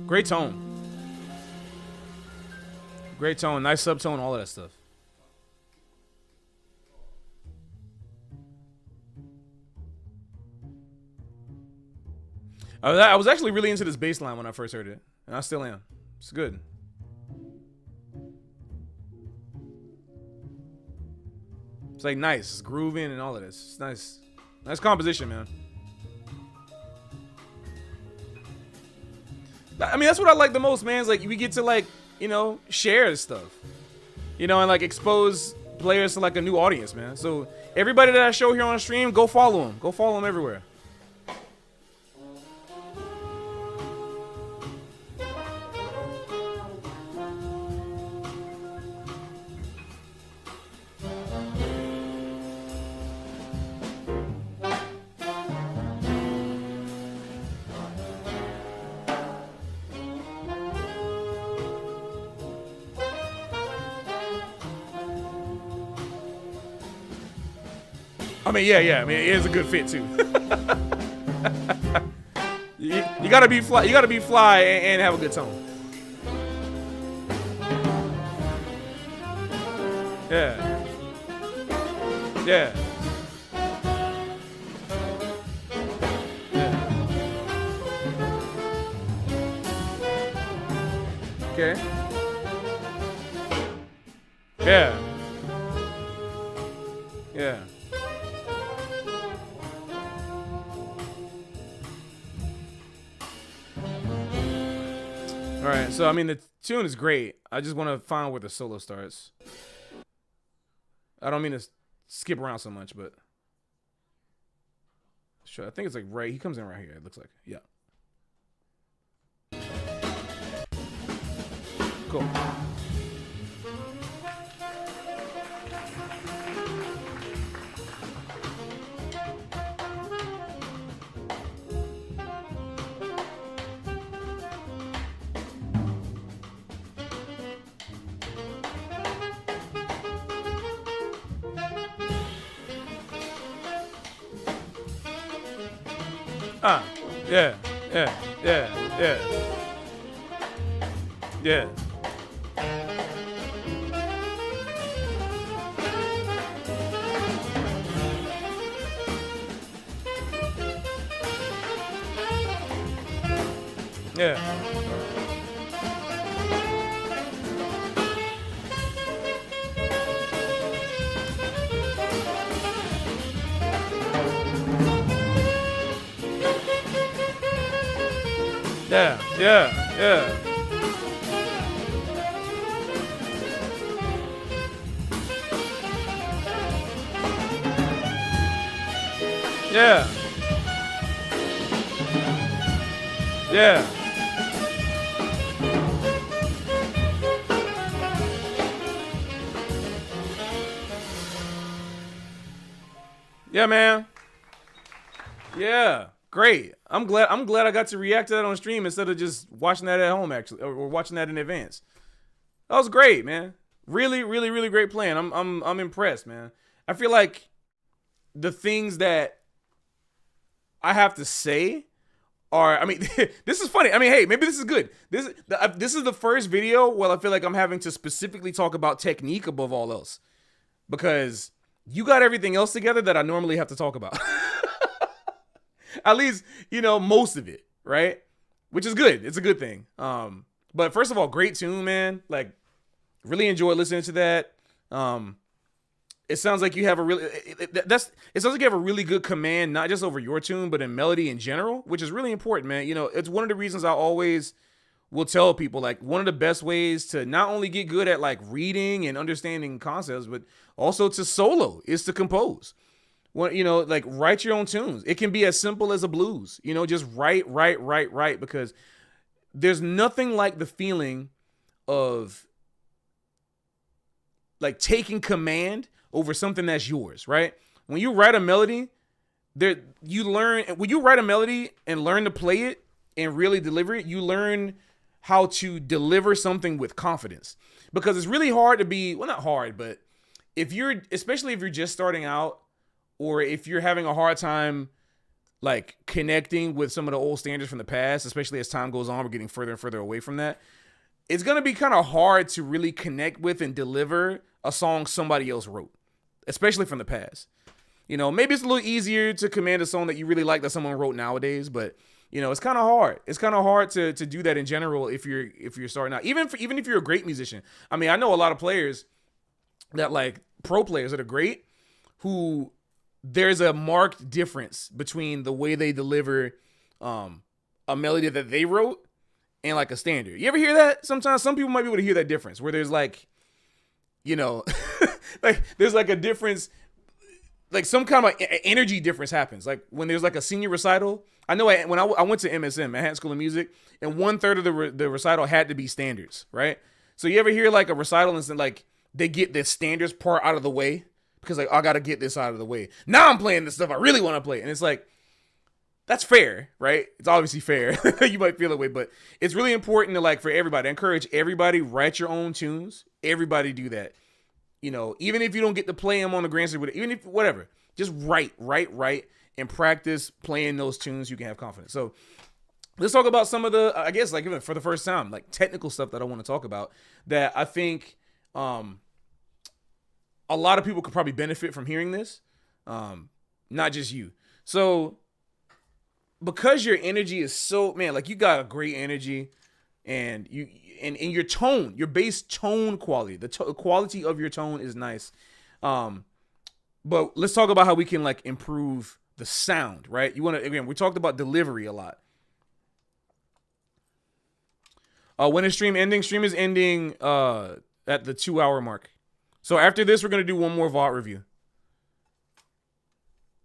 Great tone. Great tone, nice subtone, all of that stuff. I was actually really into this bass line when I first heard it, and I still am. It's good. It's like nice, it's grooving and all of this. It's nice. Nice composition, man. I mean, that's what I like the most, man. Is like we get to like, you know, share this stuff, you know, and like expose players to like a new audience, man. So everybody that I show here on stream, go follow them. Go follow them everywhere. I mean, yeah. I mean, it is a good fit too. you gotta be fly. You gotta be fly and have a good tone. Yeah. Yeah. Okay. Yeah. Yeah. All right, so I mean the tune is great. I just want to find where the solo starts. I don't mean to skip around so much, but sure. I think it's like right. He comes in right here. It looks like, yeah. Cool. Yeah. Yeah. Yeah, man. Yeah, great. I'm glad I got to react to that on stream instead of just watching that at home, actually, or watching that in advance. That was great, man. Really, really, really great playing. I'm impressed, man. I feel like the things that I have to say are, I mean, this is funny. I mean, hey, maybe this is good. This is the first video where I feel like I'm having to specifically talk about technique above all else, because you got everything else together that I normally have to talk about. At least, you know, most of it, right? Which is good. It's a good thing. But first of all, great tune, man. Like, really enjoyed listening to that. It sounds like you have a really, it sounds like you have a really good command, not just over your tune, but in melody in general, which is really important, man. You know, it's one of the reasons I always will tell people, like, one of the best ways to not only get good at like reading and understanding concepts, but also to solo is to compose. Well, you know, like, write your own tunes. It can be as simple as a blues, you know, just write, because there's nothing like the feeling of like taking command over something that's yours, right? When you write a melody, when you write a melody and learn to play it and really deliver it, you learn how to deliver something with confidence. Because it's really hard to be, well, not hard, but especially if you're just starting out, or if you're having a hard time like connecting with some of the old standards from the past, especially as time goes on, we're getting further and further away from that. It's going to be kind of hard to really connect with and deliver a song somebody else wrote, especially from the past. You know, maybe it's a little easier to command a song that you really like that someone wrote nowadays, but you know, it's kind of hard. It's kind of hard to do that in general if you're starting out. Even if you're a great musician. I mean, I know a lot of players that, like, pro players that are great, who there's a marked difference between the way they deliver a melody that they wrote and like a standard. You ever hear that? Sometimes some people might be able to hear that difference where there's like, you know, like there's like a difference, like some kind of energy difference happens. Like when there's like a senior recital. I know when I went to MSM, Manhattan School of Music, and 1/3 of the recital had to be standards, right? So you ever hear like a recital and like they get the standards part out of the way because like I got to get this out of the way. Now I'm playing the stuff I really want to play, and it's like that's fair, right? It's obviously fair. You might feel that way, but it's really important to like for everybody, encourage everybody write your own tunes. Everybody do that. You know, even if you don't get to play them on the grand stage, even if whatever, just write, and practice playing those tunes. You can have confidence. So let's talk about some of the, I guess, like even for the first time, like technical stuff that I want to talk about that I think a lot of people could probably benefit from hearing this, not just you. So because your energy is so, man, like you got a great energy and you and your tone, your bass tone quality, the quality of your tone is nice. But let's talk about how we can like improve the sound, right? You want to, again, we talked about delivery a lot. When is stream ending? Stream is ending at the 2-hour mark. So after this, we're going to do one more VOD review.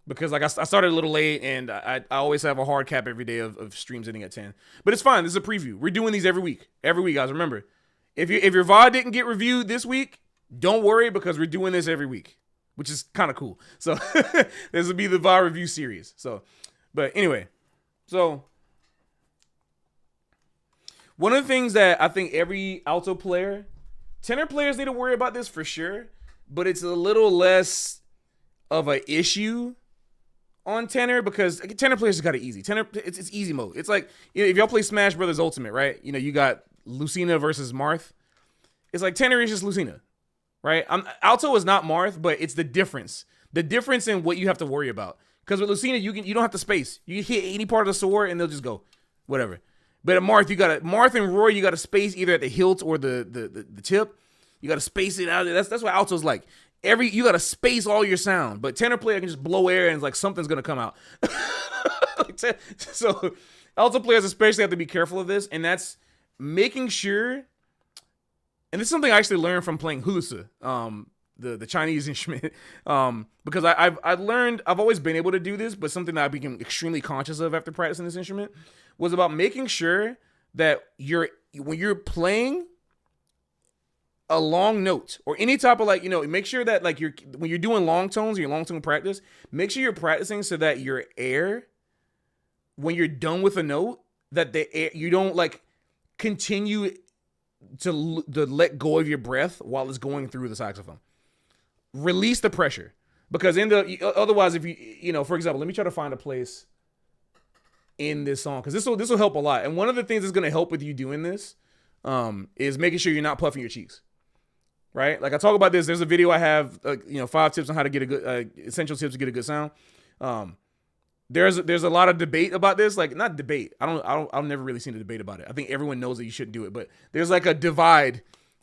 Because like I started a little late and I always have a hard cap every day of streams ending at 10. But it's fine. This is a preview. We're doing these every week. Every week, guys. Remember, if your VOD didn't get reviewed this week, don't worry because we're doing this every week, which is kind of cool. So this will be the VOD Review Series. So, but anyway, so one of the things that I think every alto player, tenor players need to worry about this for sure, but it's a little less of an issue on tenor because tenor players just got it easy. Tenor, it's easy mode. It's like, you know, if y'all play Smash Brothers Ultimate, right? You know, you got Lucina versus Marth. It's like tenor is just Lucina, right? Alto is not Marth, but it's the difference. The difference in what you have to worry about. Because with Lucina, you don't have to space. You hit any part of the sword and they'll just go, whatever. But at Marth, Marth and Roy, you got to space either at the hilt or the tip. You got to space it out. That's what Alto's like. You got to space all your sound, but tenor player can just blow air and it's like something's going to come out. So alto players especially have to be careful of this, and that's making sure, and this is something I actually learned from playing hulasa, the Chinese instrument, because I've always been able to do this, but something that I became extremely conscious of after practicing this instrument was about making sure that when you're playing a long note or any type of like, you know, make sure that like when you're doing long tones, your long tone practice, make sure you're practicing so that your air, when you're done with a note, that the air, you don't like continue to let go of your breath while it's going through the saxophone. Release the pressure, because otherwise, if you know, for example, let me try to find a place in this song, because this will help a lot. And one of the things that's going to help with you doing this is making sure you're not puffing your cheeks. Right? Like I talk about this. There's a video I have, 5 tips on how to get a good, essential tips to get a good sound. There's a lot of debate about this. Like not debate. I've never really seen a debate about it. I think everyone knows that you shouldn't do it, but there's like a divide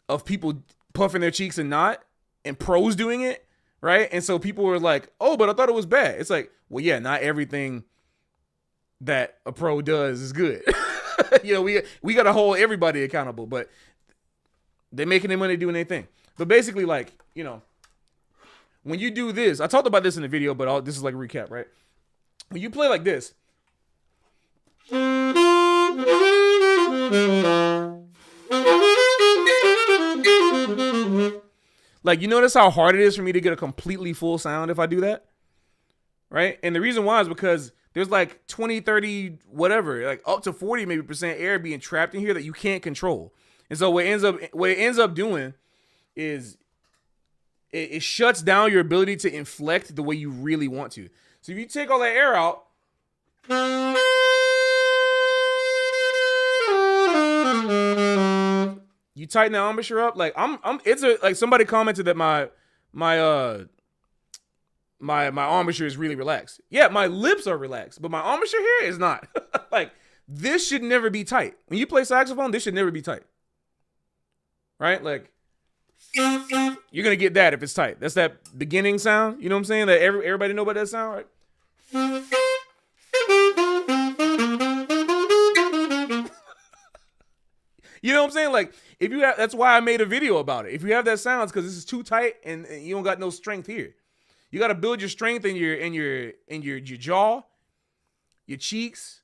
of people puffing their cheeks and not, and pros doing it. Right? And so people were like, oh, but I thought it was bad. It's like, well, yeah, not everything that a pro does is good. You know, we got to hold everybody accountable, but they're making their money doing their thing. But basically, like, you know, when you do this, I talked about this in the video, but this is like a recap, right? When you play like this, like, you notice how hard it is for me to get a completely full sound if I do that, right? And the reason why is because there's like 20, 30, whatever, like up to 40 maybe percent air being trapped in here that you can't control. And so what it ends up doing is it shuts down your ability to inflect the way you really want to. So if you take all that air out, you tighten the embouchure up. Like like somebody commented that my embouchure is really relaxed. Yeah, my lips are relaxed, but my embouchure here is not. Like this should never be tight. When you play saxophone, this should never be tight. Right? Like You're gonna get that if it's tight. That's that beginning sound. You know what I'm saying? That everybody know about that sound, right? You know what I'm saying? Like, if you have, that's why I made a video about it. If you have that sound, it's because this is too tight and you don't got no strength here. You got to build your strength in your jaw, your cheeks.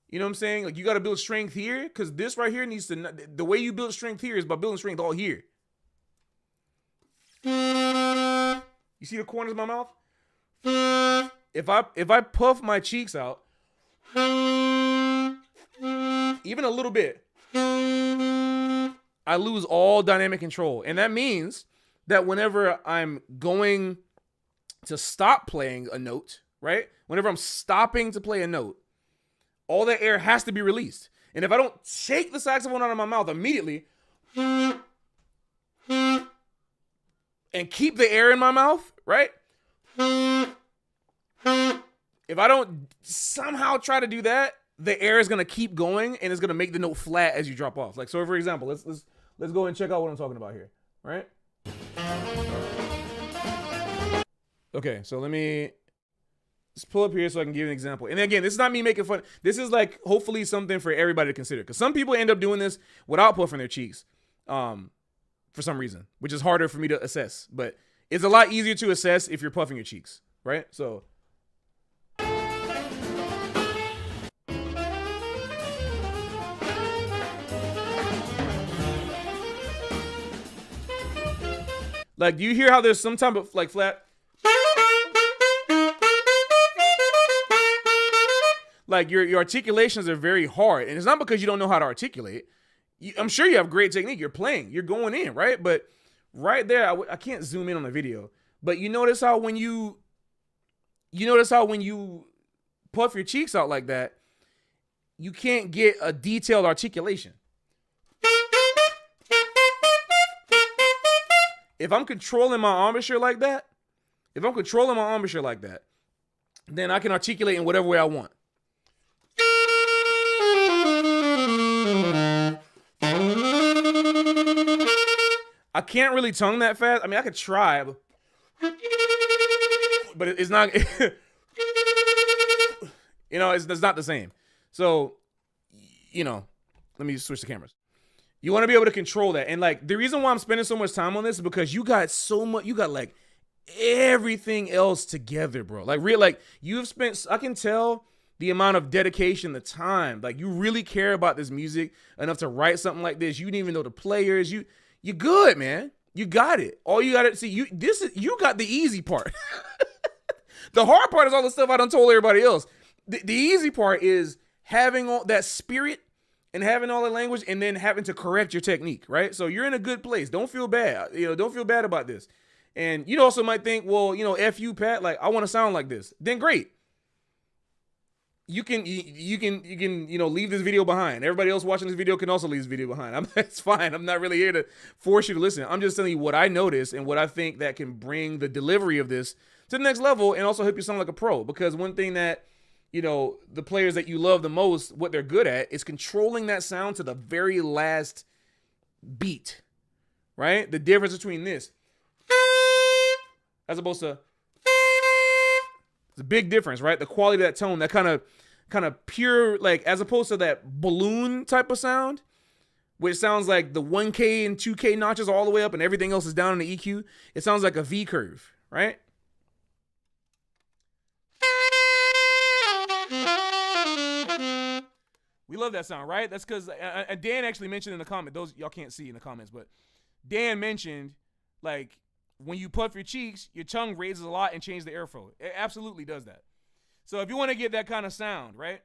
You know what I'm saying? Like, you got to build strength here, because this right here needs to. The way you build strength here is by building strength all here. You see the corners of my mouth? If I puff my cheeks out, even a little bit, I lose all dynamic control. And that means that whenever I'm going to stop playing a note, right? Whenever I'm stopping to play a note, all that air has to be released. And if I don't take the saxophone out of my mouth immediately and keep the air in my mouth, right? If I don't somehow try to do that, the air is gonna keep going and it's gonna make the note flat as you drop off. Like, so for example, let's go and check out what I'm talking about here, right? Okay, so let's pull up here so I can give you an example. And again, this is not me making fun. This is like hopefully something for everybody to consider, because some people end up doing this without puffing their cheeks, for some reason, which is harder for me to assess. But it's a lot easier to assess if you're puffing your cheeks, right? So. Like, do you hear how there's some type of like flat? Like your articulations are very hard, and it's not because you don't know how to articulate. I'm sure you have great technique. You're playing, you're going in, right? But right there, I can't zoom in on the video, but you notice how when you puff your cheeks out like that, you can't get a detailed articulation. If I'm controlling my embouchure like that, then I can articulate in whatever way I want. I can't really tongue that fast. I mean, I could try, but it's not, it's not the same. So, let me switch the cameras. You want to be able to control that. And like, the reason why I'm spending so much time on this is because you got like everything else together, bro. Like I can tell the amount of dedication, the time, like you really care about this music enough to write something like this. You didn't even know the players. You're good, man. You got it. All you got to see, you got the easy part. The hard part is all the stuff I done told everybody else. The easy part is having all that spirit and having all the language, and then having to correct your technique, right? So you're in a good place. Don't feel bad. Don't feel bad about this. And you also might think, well, F you, Pat, like I want to sound like this. Then great. You can leave this video behind. Everybody else watching this video can also leave this video behind. It's fine. I'm not really here to force you to listen. I'm just telling you what I notice and what I think that can bring the delivery of this to the next level and also help you sound like a pro. Because one thing that the players that you love the most, what they're good at is controlling that sound to the very last beat, right? The difference between this as opposed to, it's a big difference, right? The quality of that tone, that kind of pure, like, as opposed to that balloon type of sound, which sounds like the 1K and 2K notches all the way up and everything else is down in the EQ. It sounds like a V curve, right? We love that sound, right? That's because Dan actually mentioned in the comment, those y'all can't see in the comments, but Dan mentioned, like, when you puff your cheeks, your tongue raises a lot and changes the airflow. It absolutely does that. So if you want to get that kind of sound, right?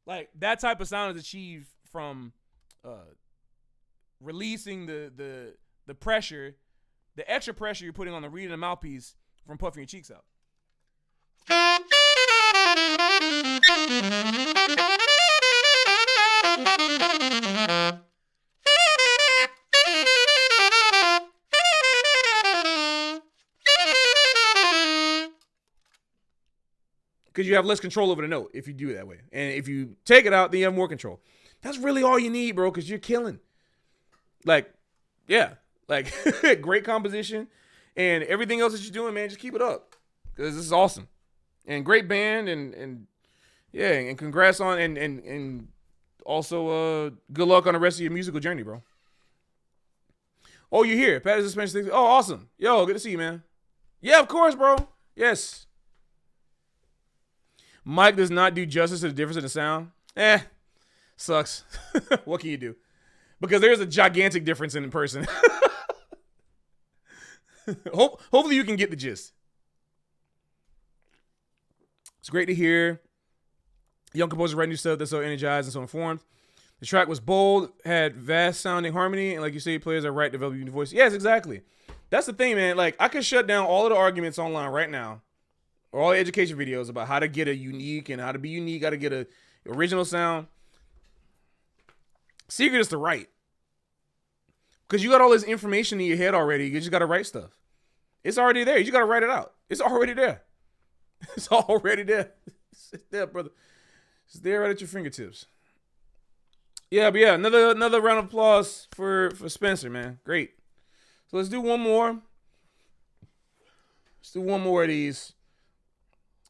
Like, that type of sound is achieved from releasing the pressure, the extra pressure you're putting on the reed and the mouthpiece from puffing your cheeks out. because you have less control over the note if you do it that way. And if you take it out, then you have more control. That's really all you need, bro, because you're killing. Like, yeah, like great composition and everything else that you're doing, man, just keep it up because this is awesome. And great band and yeah, and congrats on and also good luck on the rest of your musical journey, bro. Oh, you're here. Pat is suspension. Oh, awesome. Yo, good to see you, man. Yeah, of course, bro. Yes. Mike does not do justice to the difference in the sound. Sucks. What can you do? Because there's a gigantic difference in person. Hopefully you can get the gist. It's great to hear young composers write new stuff that's so energized and so informed. The track was bold, had vast sounding harmony, and like you say, players are right developing the voice. Yes, exactly. That's the thing, man. Like, I could shut down all of the arguments online right now, or all the education videos about how to get a unique and how to be unique, how to get a original sound. Secret is to write. Because you got all this information in your head already. You just got to write stuff. It's already there. You just got to write it out. It's already there. It's already there. It's there, brother. It's there right at your fingertips. Yeah, but yeah, another round of applause for Spencer, man. Great. So let's do one more. Let's do one more of these.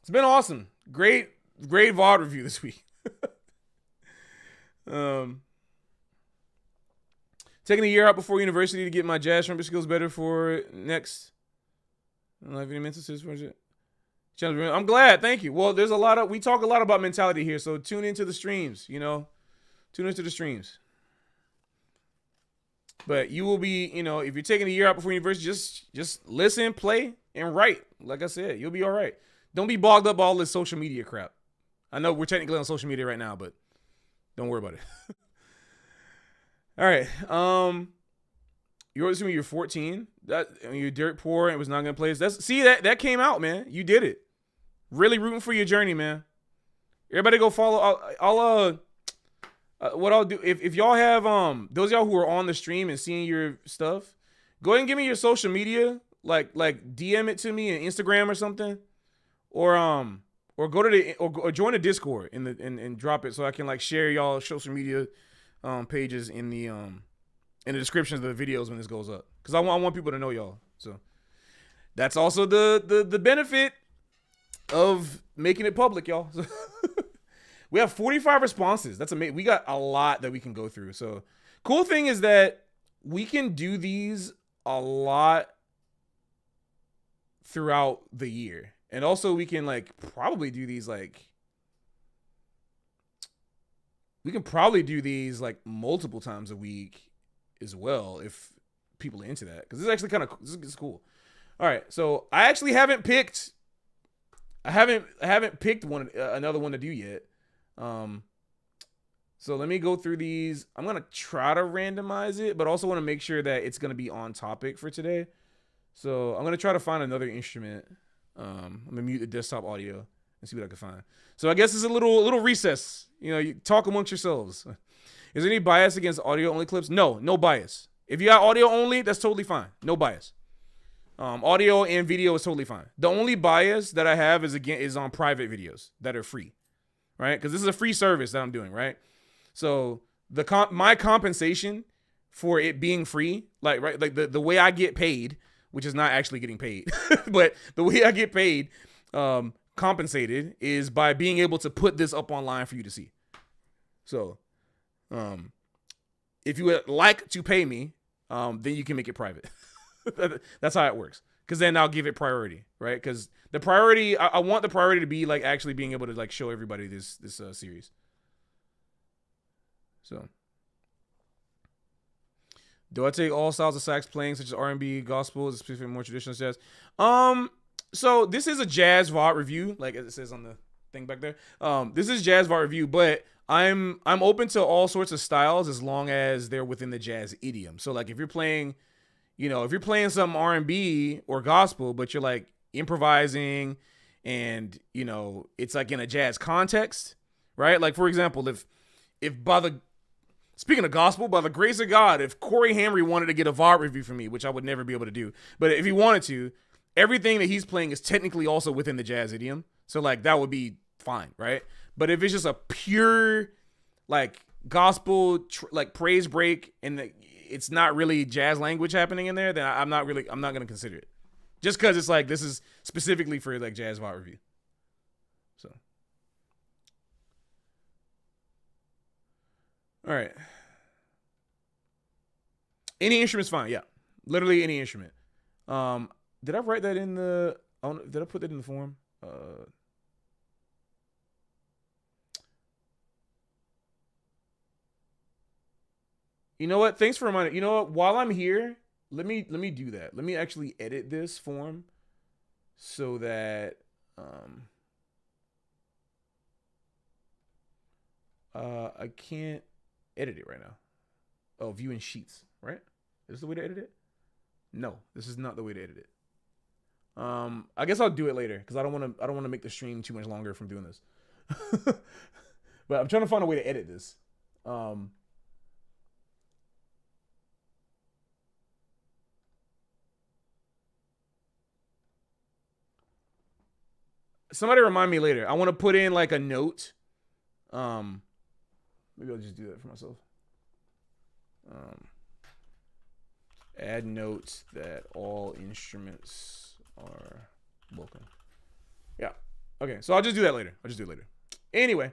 It's been awesome. Great VOD review this week. Taking a year out before university to get my jazz trumpet skills better for next. I don't have any mental project. I'm glad. Thank you. Well, we talk a lot about mentality here, so tune into the streams, Tune into the streams. But you will be, if you're taking a year out before university, just listen, play, and write. Like I said, you'll be all right. Don't be bogged up by all this social media crap. I know we're technically on social media right now, but don't worry about it. All right. You're assuming you're 14. You're dirt poor and was not gonna play. That came out, man. You did it. Really rooting for your journey, man. Everybody go follow. What I'll do if y'all have those of y'all who are on the stream and seeing your stuff, go ahead and give me your social media, like DM it to me on Instagram or something, or go to or join the Discord and drop it so I can like share y'all social media pages in the descriptions of the videos when this goes up, because I want people to know y'all. So that's also the benefit of making it public, y'all. We have 45 responses. That's amazing. We got a lot that we can go through. So cool thing is that we can do these a lot throughout the year. And also we can probably do these multiple times a week as well, if people are into that. Because this is actually this is cool. All right. So I actually haven't picked another one to do yet. So let me go through these. I'm going to try to randomize it, but also want to make sure that it's going to be on topic for today. So I'm going to try to find another instrument. I'm going to mute the desktop audio and see what I can find. So I guess it's a little recess. You talk amongst yourselves. Is there any bias against audio only clips? No bias. If you got audio only, that's totally fine. No bias. Audio and video is totally fine. The only bias that I have is on private videos that are free. Right? Because this is a free service that I'm doing, right? So my compensation for it being free, the way I get paid, which is not actually getting paid, but the way I get paid, compensated, is by being able to put this up online for you to see. So, if you would like to pay me, then you can make it private. That's how it works. Because then I'll give it priority, right? Because the priority, I want the priority to be actually being able to show everybody this series. So, do I take all styles of sax playing, such as R&B, gospel, specifically more traditional jazz? So this is a jazz VOD review, like it says on the thing back there. This is jazz VOD review, but I'm open to all sorts of styles as long as they're within the jazz idiom. So if you're playing. If you're playing some R&B or gospel, but you're improvising and, it's in a jazz context, right? For example, if speaking of gospel, by the grace of God, if Corey Hamry wanted to get a VOD review from me, which I would never be able to do, but if he wanted to, everything that he's playing is technically also within the jazz idiom. So like that would be fine, right? But if it's just a pure like gospel like praise break and it's not really jazz language happening in there, then I'm not gonna consider it. Just because it's like this is specifically for like jazz VOD review. So, all right. Any instrument's fine. Yeah, literally any instrument. Did I write that in the? Did I put that in the form? You know what? Thanks for reminding. You know what? While I'm here, let me do that. Let me actually edit this form so that I can't edit it right now. Oh, viewing sheets, right? Is this the way to edit it? No, this is not the way to edit it. I guess I'll do it later because I don't want to make the stream too much longer from doing this. But I'm trying to find a way to edit this. Somebody remind me later. I want to put in like a note. Maybe I'll just do that for myself. Add notes that all instruments are welcome. Yeah. Okay. So I'll just do that later. Anyway,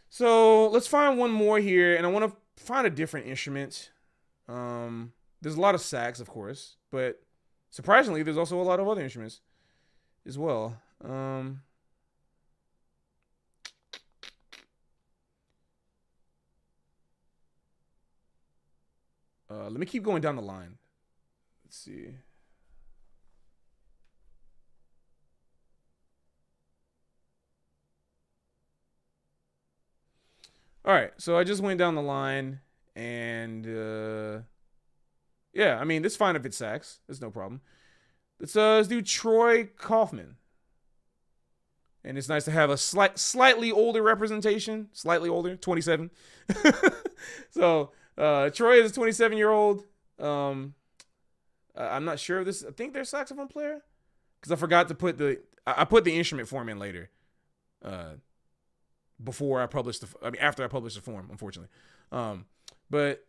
so let's find one more here, and I want to find a different instrument. There's a lot of sax, of course, but surprisingly, there's also a lot of other instruments as well. Let me keep going down the line. Let's see. All right, so I just went down the line, and yeah, I mean, it's fine if it's sax. There's no problem. Let's do Troy Kaufman. And it's nice to have a slightly older representation. Slightly older, 27. So Troy is a 27-year-old. I'm not sure of this. I think they're a saxophone player because I forgot to put I put the instrument form in later. Before I published after I published the form, unfortunately. But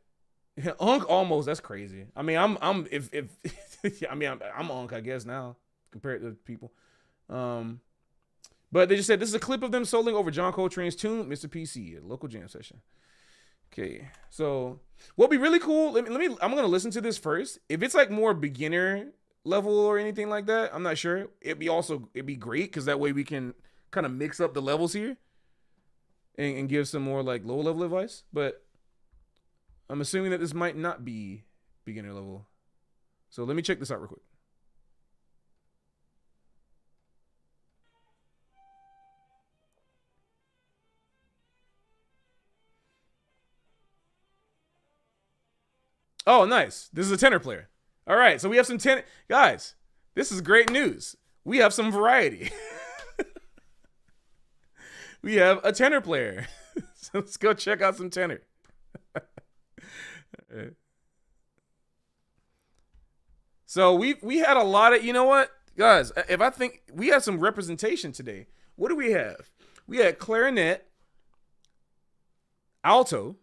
Unk almost, that's crazy. I mean, I'm Unk, I guess now compared to people. But they just said this is a clip of them soloing over John Coltrane's tune, Mr. PC, a local jam session. Okay, so what'll be really cool? I'm gonna listen to this first. If it's like more beginner level or anything like that, I'm not sure. It'd be great because that way we can kind of mix up the levels here and give some more like low level advice. But I'm assuming that this might not be beginner level. So let me check this out real quick. Oh, nice. This is a tenor player. All right, so we have some tenor. Guys, this is great news. We have some variety. We have a tenor player. So let's go check out some tenor. So we had a lot of, you know what, guys, if I think we had some representation today. What do we have? We had clarinet, alto.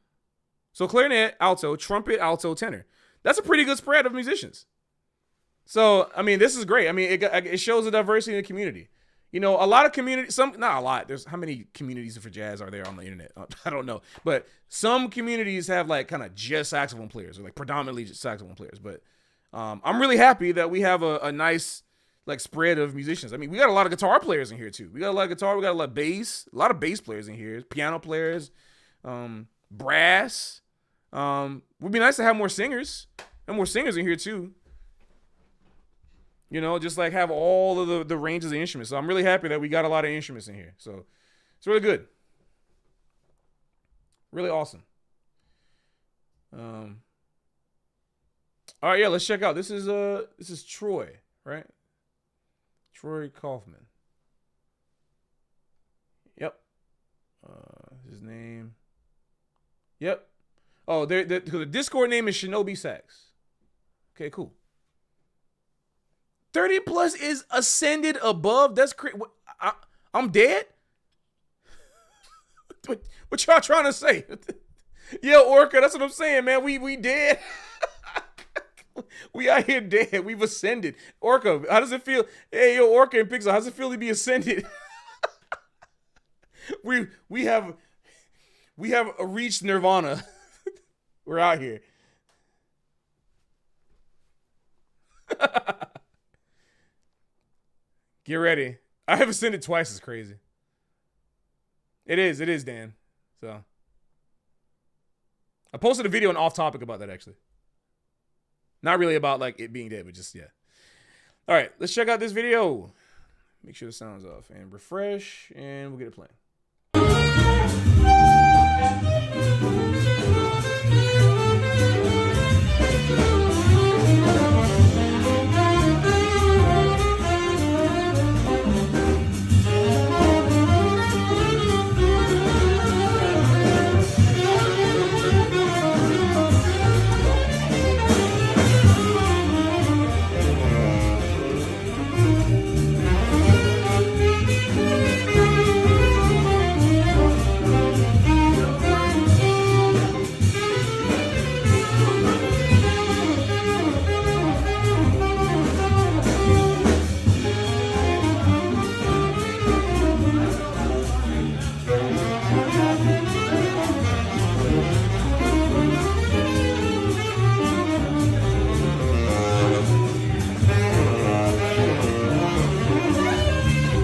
So clarinet, alto, trumpet, alto, tenor. That's a pretty good spread of musicians. So, I mean, this is great. I mean, it shows the diversity in the community. You know, a lot of communities, not a lot. There's how many communities for jazz are there on the internet? I don't know. But some communities have like kind of just saxophone players or like predominantly just saxophone players. But I'm really happy that we have a nice like spread of musicians. I mean, we got a lot of guitar players in here too. We got a lot of guitar. We got a lot of bass. A lot of bass players in here. Piano players, brass. Would be nice to have more singers and more singers in here too. You know, just like have all of the ranges of instruments. So I'm really happy that we got a lot of instruments in here. So it's really good. Really awesome. All right, yeah, let's check out. This is Troy, right? Troy Kaufman. Yep. His name. Yep. Oh, the Discord name is Shinobi Sax. Okay, cool. 30 plus is ascended above. That's crazy. I'm dead? What y'all trying to say? Yo, Orca, that's what I'm saying, man. We dead. We out here dead. We've ascended. Orca, how does it feel? Hey, yo, Orca and Pixel, how does it feel to be ascended? we have reached nirvana. We're out here. Get ready. I have ascended twice. It's crazy. It is, Dan. So I posted a video on Off Topic about that, actually. Not really about like it being dead, but just, yeah. All right, let's check out this video. Make sure the sound's off and refresh, and we'll get it playing.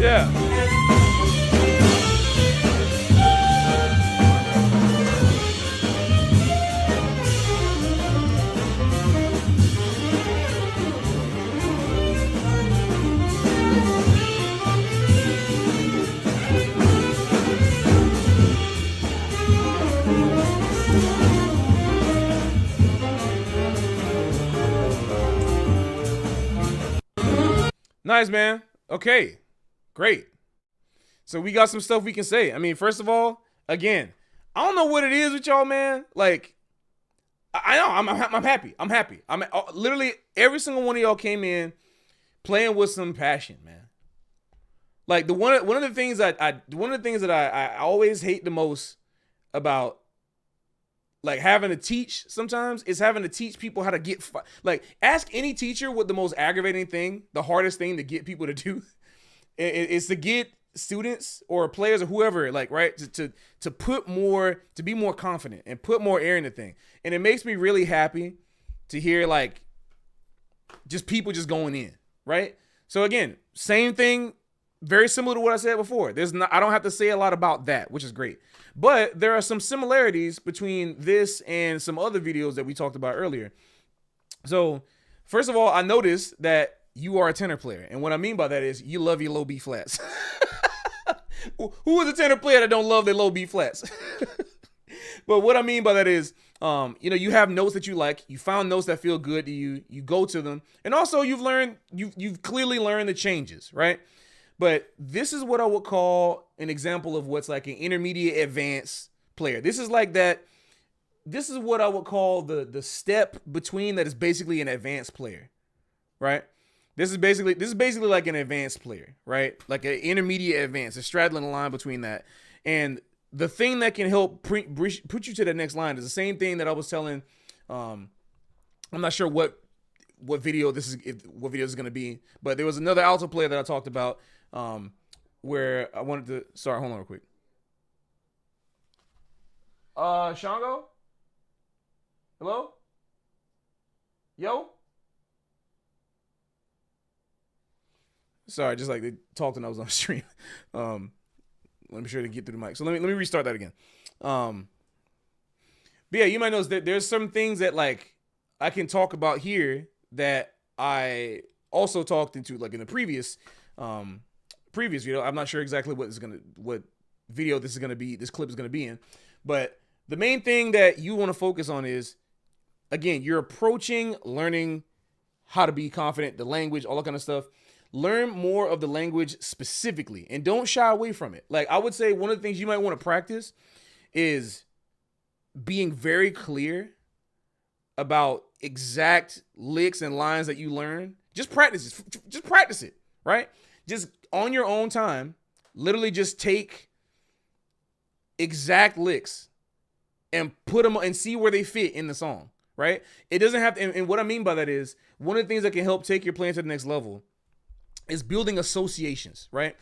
Yeah. Nice, man. Okay. Great. So we got some stuff we can say. I mean, first of all, again, I don't know what it is with y'all, man. Like, I know I'm happy. I'm happy. I'm literally every single one of y'all came in playing with some passion, man. Like one of the things that I always hate the most about like having to teach sometimes is having to teach people how to get like ask any teacher what the most aggravating thing, the hardest thing to get people to do is to get students or players or whoever, like, right, to put more, to be more confident and put more air in the thing. And it makes me really happy to hear like just people just going in, right? So again, same thing, very similar to what I said before. I don't have to say a lot about that, which is great. But there are some similarities between this and some other videos that we talked about earlier. So first of all, I noticed that you are a tenor player. And what I mean by that is you love your low B flats. Who is a tenor player that don't love their low B flats? But what I mean by that is, you have notes that you like. You found notes that feel good to you. You go to them. And also you've clearly learned the changes, right? But this is what I would call an example of what's like an intermediate advanced player. This is like that. This is what I would call the step between that is basically an advanced player, right? This is basically like an advanced player, right? Like an intermediate advanced, a straddling the line between that. And the thing that can help put you to the next line is the same thing that I was telling. I'm not sure what video this is going to be, but there was another alto player that I talked about where I wanted to. Sorry, hold on real quick. Shango? Hello? Yo? Sorry, just like they talked when I was on stream. Let me sure to get through the mic. So let me restart that again. But yeah, you might notice that there's some things that like I can talk about here that I also talked into like in the previous video. I'm not sure exactly what video this clip is gonna be in, but the main thing that you want to focus on is, again, you're approaching learning how to be confident, the language, all that kind of stuff. Learn more of the language specifically and don't shy away from it. Like I would say one of the things you might want to practice is being very clear about exact licks and lines that you learn. Just practice it, right? Just on your own time, literally just take exact licks and put them and see where they fit in the song, right? It doesn't have to, and what I mean by that is one of the things that can help take your playing to the next level is building associations, right?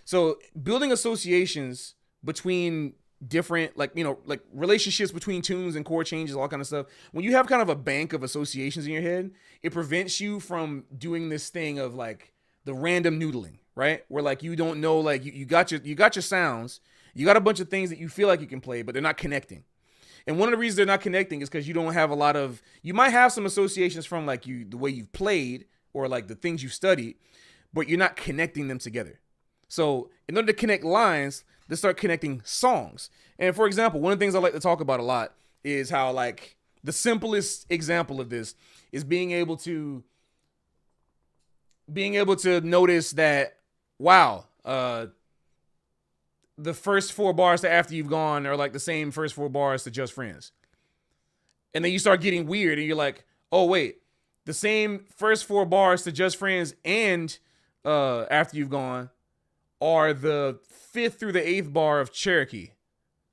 So building associations between different, like, you know, like relationships between tunes and chord changes, all kind of stuff. When you have kind of a bank of associations in your head, it prevents you from doing this thing of like the random noodling, right? Where like you don't know, like you got your sounds, you got a bunch of things that you feel like you can play, but they're not connecting. And one of the reasons they're not connecting is because you don't have a lot of, you might have some associations from like the way you've played or like the things you've studied, but you're not connecting them together. So in order to connect lines, let's start connecting songs. And for example, one of the things I like to talk about a lot is how like the simplest example of this is being able to notice that, wow, the first 4 bars to After You've Gone are like the same first 4 bars to Just Friends. And then you start getting weird and you're like, oh wait, the same first 4 bars to Just Friends and After You've Gone are the 5th through the 8th bar of Cherokee.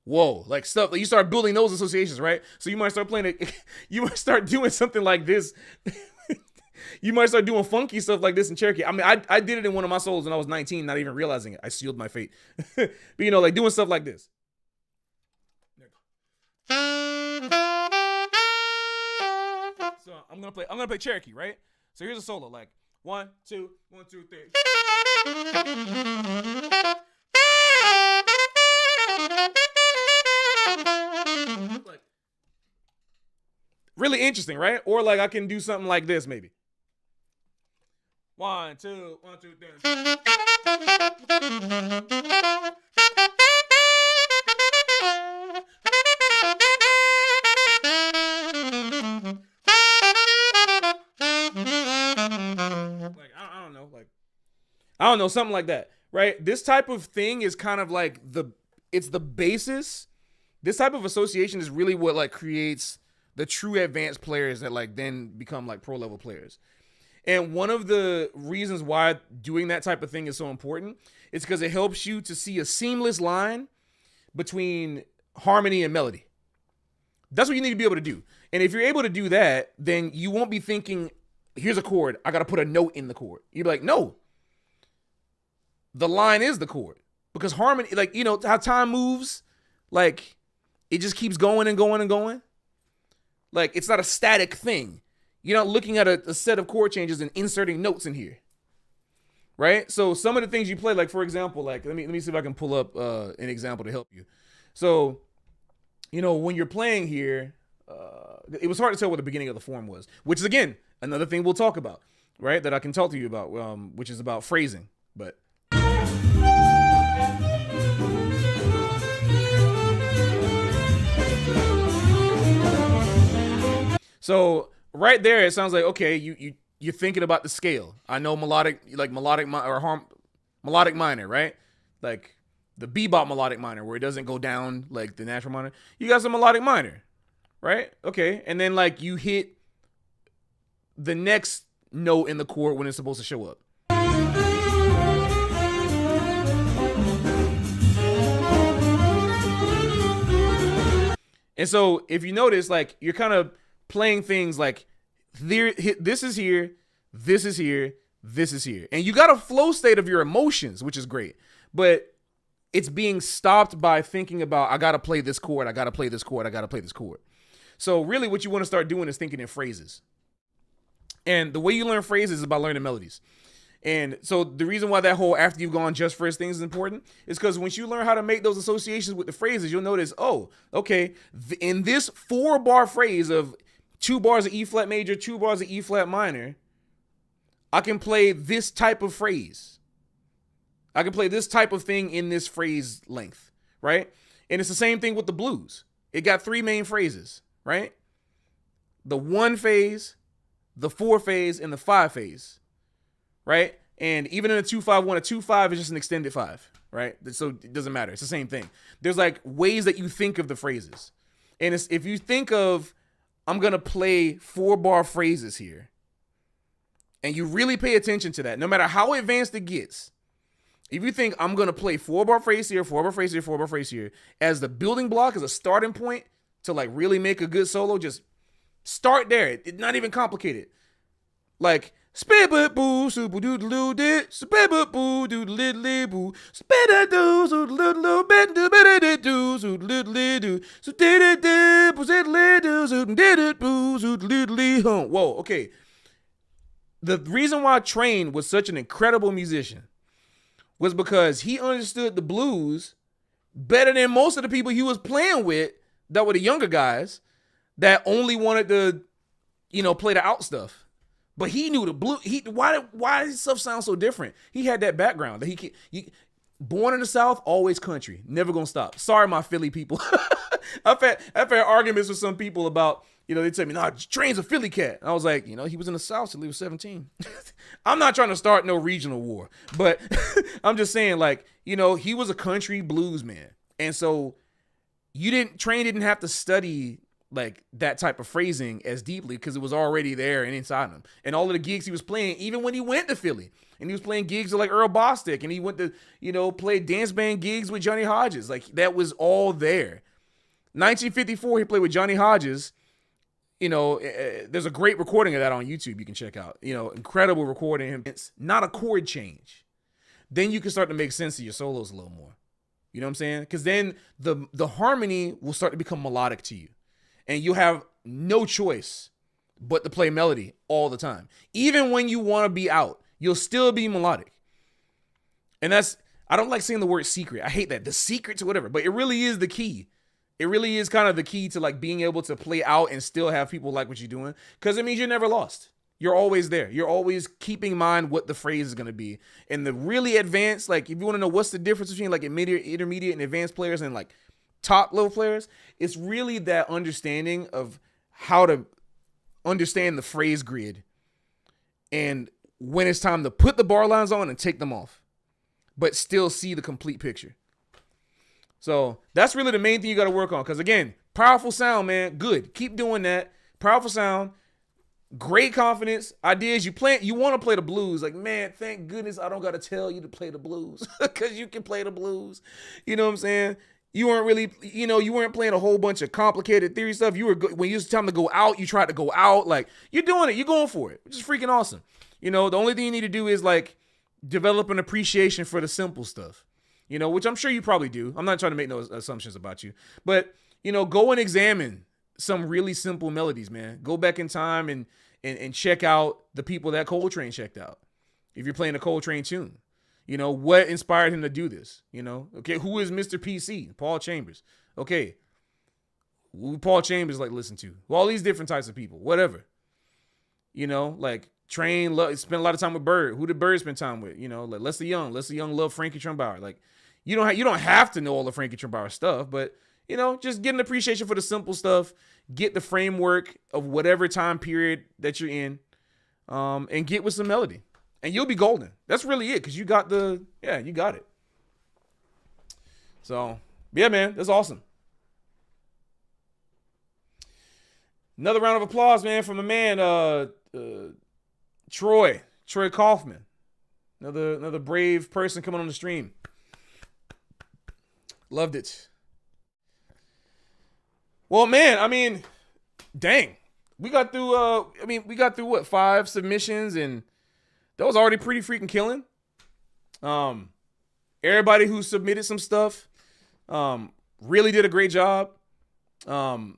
Whoa, like stuff, like you start building those associations, right? So you might start playing it, you might start doing something like this. You might start doing funky stuff like this in Cherokee. I mean, I did it in one of my solos when I was 19, not even realizing it. I sealed my fate. But you know, like doing stuff like this. So I'm gonna play Cherokee, right? So here's a solo, like 1, 2, 1, 2, 3. Like, really interesting, right? Or like I can do something like this, maybe. 1, 2, 1, 2, 3. Like I don't know, something like that, right? This type of thing is kind of like it's the basis. This type of association is really what like creates the true advanced players that like then become like pro level players. And one of the reasons why doing that type of thing is so important is because it helps you to see a seamless line between harmony and melody. That's what you need to be able to do. And if you're able to do that, then you won't be thinking, here's a chord, I got to put a note in the chord. You'll be like, no, the line is the chord. Because harmony, like, you know, how time moves, like, it just keeps going and going and going. Like, it's not a static thing. You're not looking at a set of chord changes and inserting notes in here, right? So some of the things you play, like for example, like let me see if I can pull up an example to help you. So, you know, when you're playing here, it was hard to tell what the beginning of the form was, which is again another thing we'll talk about, right? That I can talk to you about, which is about phrasing, but. So right there, it sounds like, okay, you're thinking about the scale. I know melodic minor, right? Like the bebop melodic minor where it doesn't go down like the natural minor. You got some melodic minor, right? Okay, and then like you hit the next note in the chord when it's supposed to show up. And so if you notice, like you're kind of playing things like this is here, this is here, this is here. And you got a flow state of your emotions, which is great. But it's being stopped by thinking about, I got to play this chord, I got to play this chord, I got to play this chord. So really what you want to start doing is thinking in phrases. And the way you learn phrases is by learning melodies. And so the reason why that whole After You've Gone Just First thing is important is because once you learn how to make those associations with the phrases, you'll notice, oh, okay, in this 4-bar phrase of 2 bars of E flat major, 2 bars of E flat minor, I can play this type of phrase. I can play this type of thing in this phrase length, right? And it's the same thing with the blues. It got 3 main phrases, right? The 1 phase, the 4 phase, and the 5 phase, right? And even in a 2-5-1, a 2-5 is just an extended 5, right? So it doesn't matter. It's the same thing. There's like ways that you think of the phrases. And it's, if you think of, I'm going to play 4-bar phrases here, and you really pay attention to that, no matter how advanced it gets, If you think I'm going to play 4-bar phrase here, 4-bar phrase here, 4-bar phrase here, as the building block, as a starting point to like really make a good solo, just start there. It's not even complicated. Like, spit boo, super doodle doo, spit boo, doodle diddly boo, spit doo, so little bit, do bit do, so little do, so did it do, so did do, so did it boo, so little home. Whoa, okay. The reason why Train was such an incredible musician was because he understood the blues better than most of the people he was playing with that were the younger guys that only wanted to, play the out stuff. But he knew the blue. Why does his stuff sound so different? He had that background that he born in the South, always country, never gonna stop. Sorry, my Philly people. I've had arguments with some people about, they tell me, nah, Train's a Philly cat. And I was like, he was in the South till he was 17. I'm not trying to start no regional war, but I'm just saying, like, he was a country blues man. And so Train didn't have to study like that type of phrasing as deeply because it was already there and inside him. And all of the gigs he was playing, even when he went to Philly, and he was playing gigs with like Earl Bostic, and he went to, play dance band gigs with Johnny Hodges. Like, that was all there. 1954, he played with Johnny Hodges. There's a great recording of that on YouTube you can check out. Incredible recording of him. It's not a chord change. Then you can start to make sense of your solos a little more. You know what I'm saying? Because then the harmony will start to become melodic to you. And you have no choice but to play melody all the time. Even when you want to be out, you'll still be melodic. And I don't like saying the word secret. I hate that. The secret to whatever. But it really is the key. It really is kind of the key to like being able to play out and still have people like what you're doing. Because it means you're never lost. You're always there. You're always keeping in mind what the phrase is going to be. And the really advanced, like if you want to know what's the difference between like intermediate and advanced players and like top level players, it's really that understanding of how to understand the phrase grid and when it's time to put the bar lines on and take them off, but still see the complete picture. So that's really the main thing you got to work on. Because again, powerful sound, man. Good. Keep doing that. Powerful sound. Great confidence. Ideas. You want to play the blues. Like, man, thank goodness I don't got to tell you to play the blues because you can play the blues. You know what I'm saying? You weren't really, you weren't playing a whole bunch of complicated theory stuff. When it was time to go out, you tried to go out. Like, you're doing it. You're going for it, which is freaking awesome. The only thing you need to do is like develop an appreciation for the simple stuff, which I'm sure you probably do. I'm not trying to make no assumptions about you, but, go and examine some really simple melodies, man. Go back in time and check out the people that Coltrane checked out. If you're playing a Coltrane tune. What inspired him to do this? Okay, who is Mr. PC? Paul Chambers. Okay, who Paul Chambers like listen to? Well, all these different types of people, whatever. Like Train spent a lot of time with Bird. Who did Bird spend time with? Like Leslie Young love Frankie Trumbauer. Like you don't have to know all the Frankie Trumbauer stuff, but just get an appreciation for the simple stuff. Get the framework of whatever time period that you're in, and get with some melody. And you'll be golden. That's really it, because you got it. So, yeah, man, that's awesome. Another round of applause, man, from a man, Troy Kaufman. Another brave person coming on the stream. Loved it. Well, man, I mean, dang. We got through what, 5 submissions, and that was already pretty freaking killing. Everybody who submitted some stuff really did a great job. And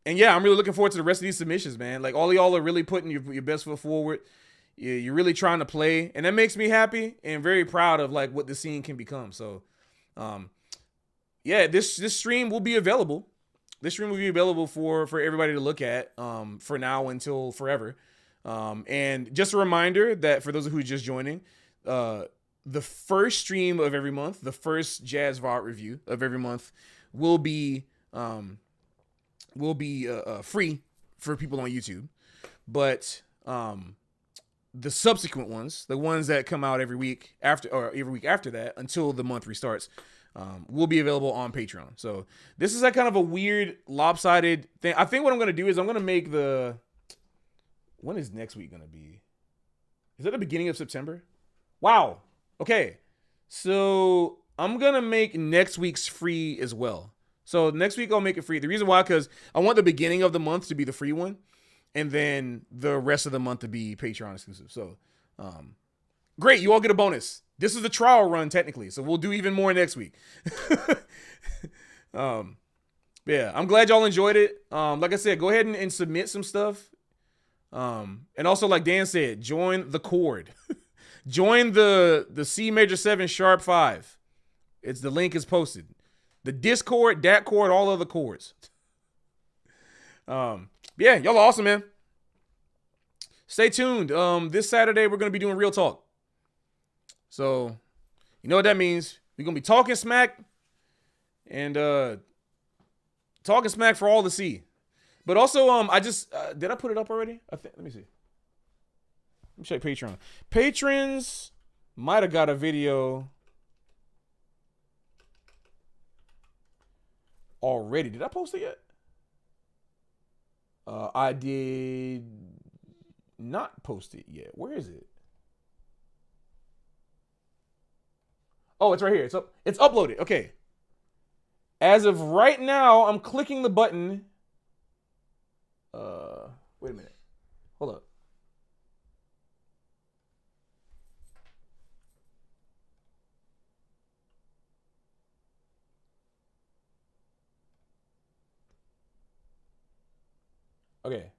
yeah, I'm really looking forward to the rest of these submissions, man. Like, all of y'all are really putting your best foot forward. You're really trying to play, and that makes me happy and very proud of like what the scene can become. So, yeah, this stream will be available. This stream will be available for everybody to look at for now until forever. And just a reminder that for those of who are just joining, the first stream of every month, the first Jazz VOD review of every month will be free for people on YouTube. But the subsequent ones, the ones that come out every week after that until the month restarts, will be available on Patreon. So this is like kind of a weird lopsided thing. I think what I'm going to do is I'm going to make when is next week going to be? Is that the beginning of September? Wow. Okay. So I'm gonna make next week's free as well. So next week I'll make it free. The reason why, because I want the beginning of the month to be the free one, and then the rest of the month to be Patreon exclusive. So, great, you all get a bonus. This is the trial run technically, so we'll do even more next week. Yeah, I'm glad y'all enjoyed it. Like I said, go ahead and submit some stuff. And also, like Dan said, join the chord. Join the C major 7 sharp 5. The link is posted. The Discord, that chord, all other chords. Yeah, y'all are awesome, man. Stay tuned. This Saturday we're gonna be doing real talk. So, you know what that means. We're gonna be talking smack and talking smack for all to see. But also, I just did I put it up already? Let me see. Let me check Patreon. Patrons might have got a video already. Did I post it yet? I did not post it yet. Where is it? Oh, it's right here. It's uploaded. Okay. As of right now, I'm clicking the button. Wait a minute. Hold up. Okay.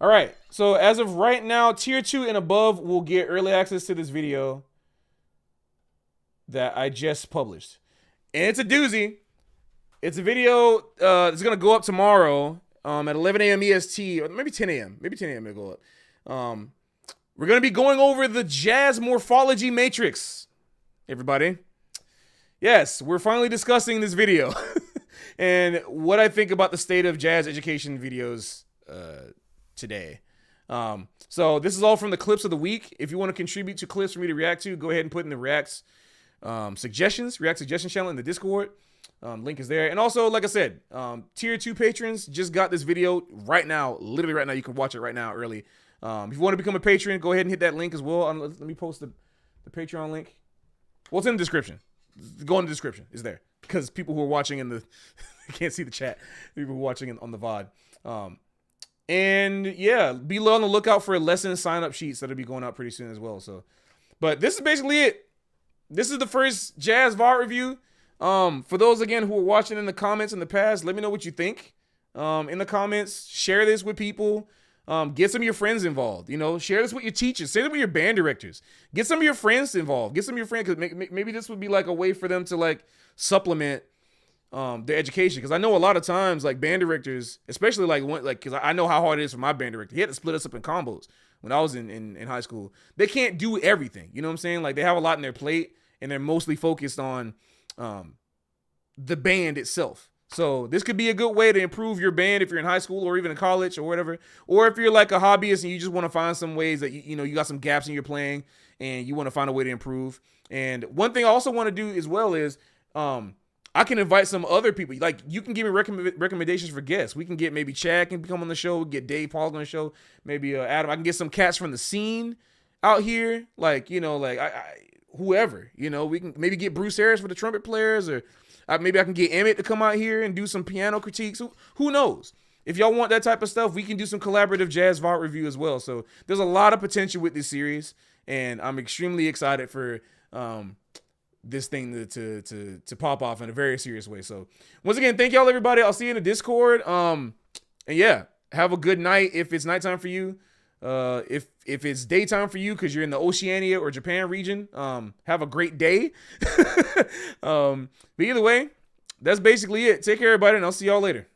All right. So as of right now, tier 2 and above will get early access to this video that I just published. And it's a doozy. It's a video that's going to go up tomorrow at 11 a.m. EST, or maybe 10 a.m. Maybe 10 a.m. it'll go up. We're going to be going over the jazz morphology matrix, everybody. Yes, we're finally discussing this video and what I think about the state of jazz education videos today. So this is all from the clips of the week. If you want to contribute to clips for me to react to, go ahead and put in the React suggestion channel in the Discord. Link is there. And also, like I said, tier 2 patrons just got this video right now. Literally right now. You can watch it right now early. If you want to become a patron, go ahead and hit that link as well. Let me post the Patreon link. Well, it's in the description. Go in the description. It's there. Because people who are watching in the can't see the chat. People who are watching on the VOD. And yeah, be on the lookout for lesson sign-up sheets that'll be going out pretty soon as well. So, but this is basically it. This is the first jazz VOD review. For those again who are watching in the comments in the past, let me know what you think. In the comments, share this with people. Get some of your friends involved. You know, share this with your teachers. Share it with your band directors. Get some of your friends involved. Get some of your friends, because maybe this would be like a way for them to like supplement their education. Because I know a lot of times like band directors, especially because I know how hard it is for my band director. He had to split us up in combos when I was in high school. They can't do everything. You know what I'm saying? Like they have a lot in their plate and they're mostly focused on the band itself. So this could be a good way to improve your band if you're in high school or even in college or whatever. Or if you're like a hobbyist and you just want to find some ways that you got some gaps in your playing and you want to find a way to improve. And one thing I also want to do as well is I can invite some other people. Like you can give me recommendations for guests. We can get maybe Chad can come on the show, get Dave Paul on the show, maybe Adam. I can get some cats from the scene out here. Like, whoever, we can maybe get Bruce Harris for the trumpet players, or maybe I can get Emmett to come out here and do some piano critiques. Who knows? If y'all want that type of stuff, we can do some collaborative jazz VOD review as well. So there's a lot of potential with this series, and I'm extremely excited for this thing to pop off in a very serious way. So once again, thank y'all, everybody. I'll see you in the Discord. And yeah, have a good night if it's nighttime for you. If it's daytime for you because you're in the Oceania or Japan region, have a great day. But either way, that's basically it. Take care, everybody, and I'll see y'all later.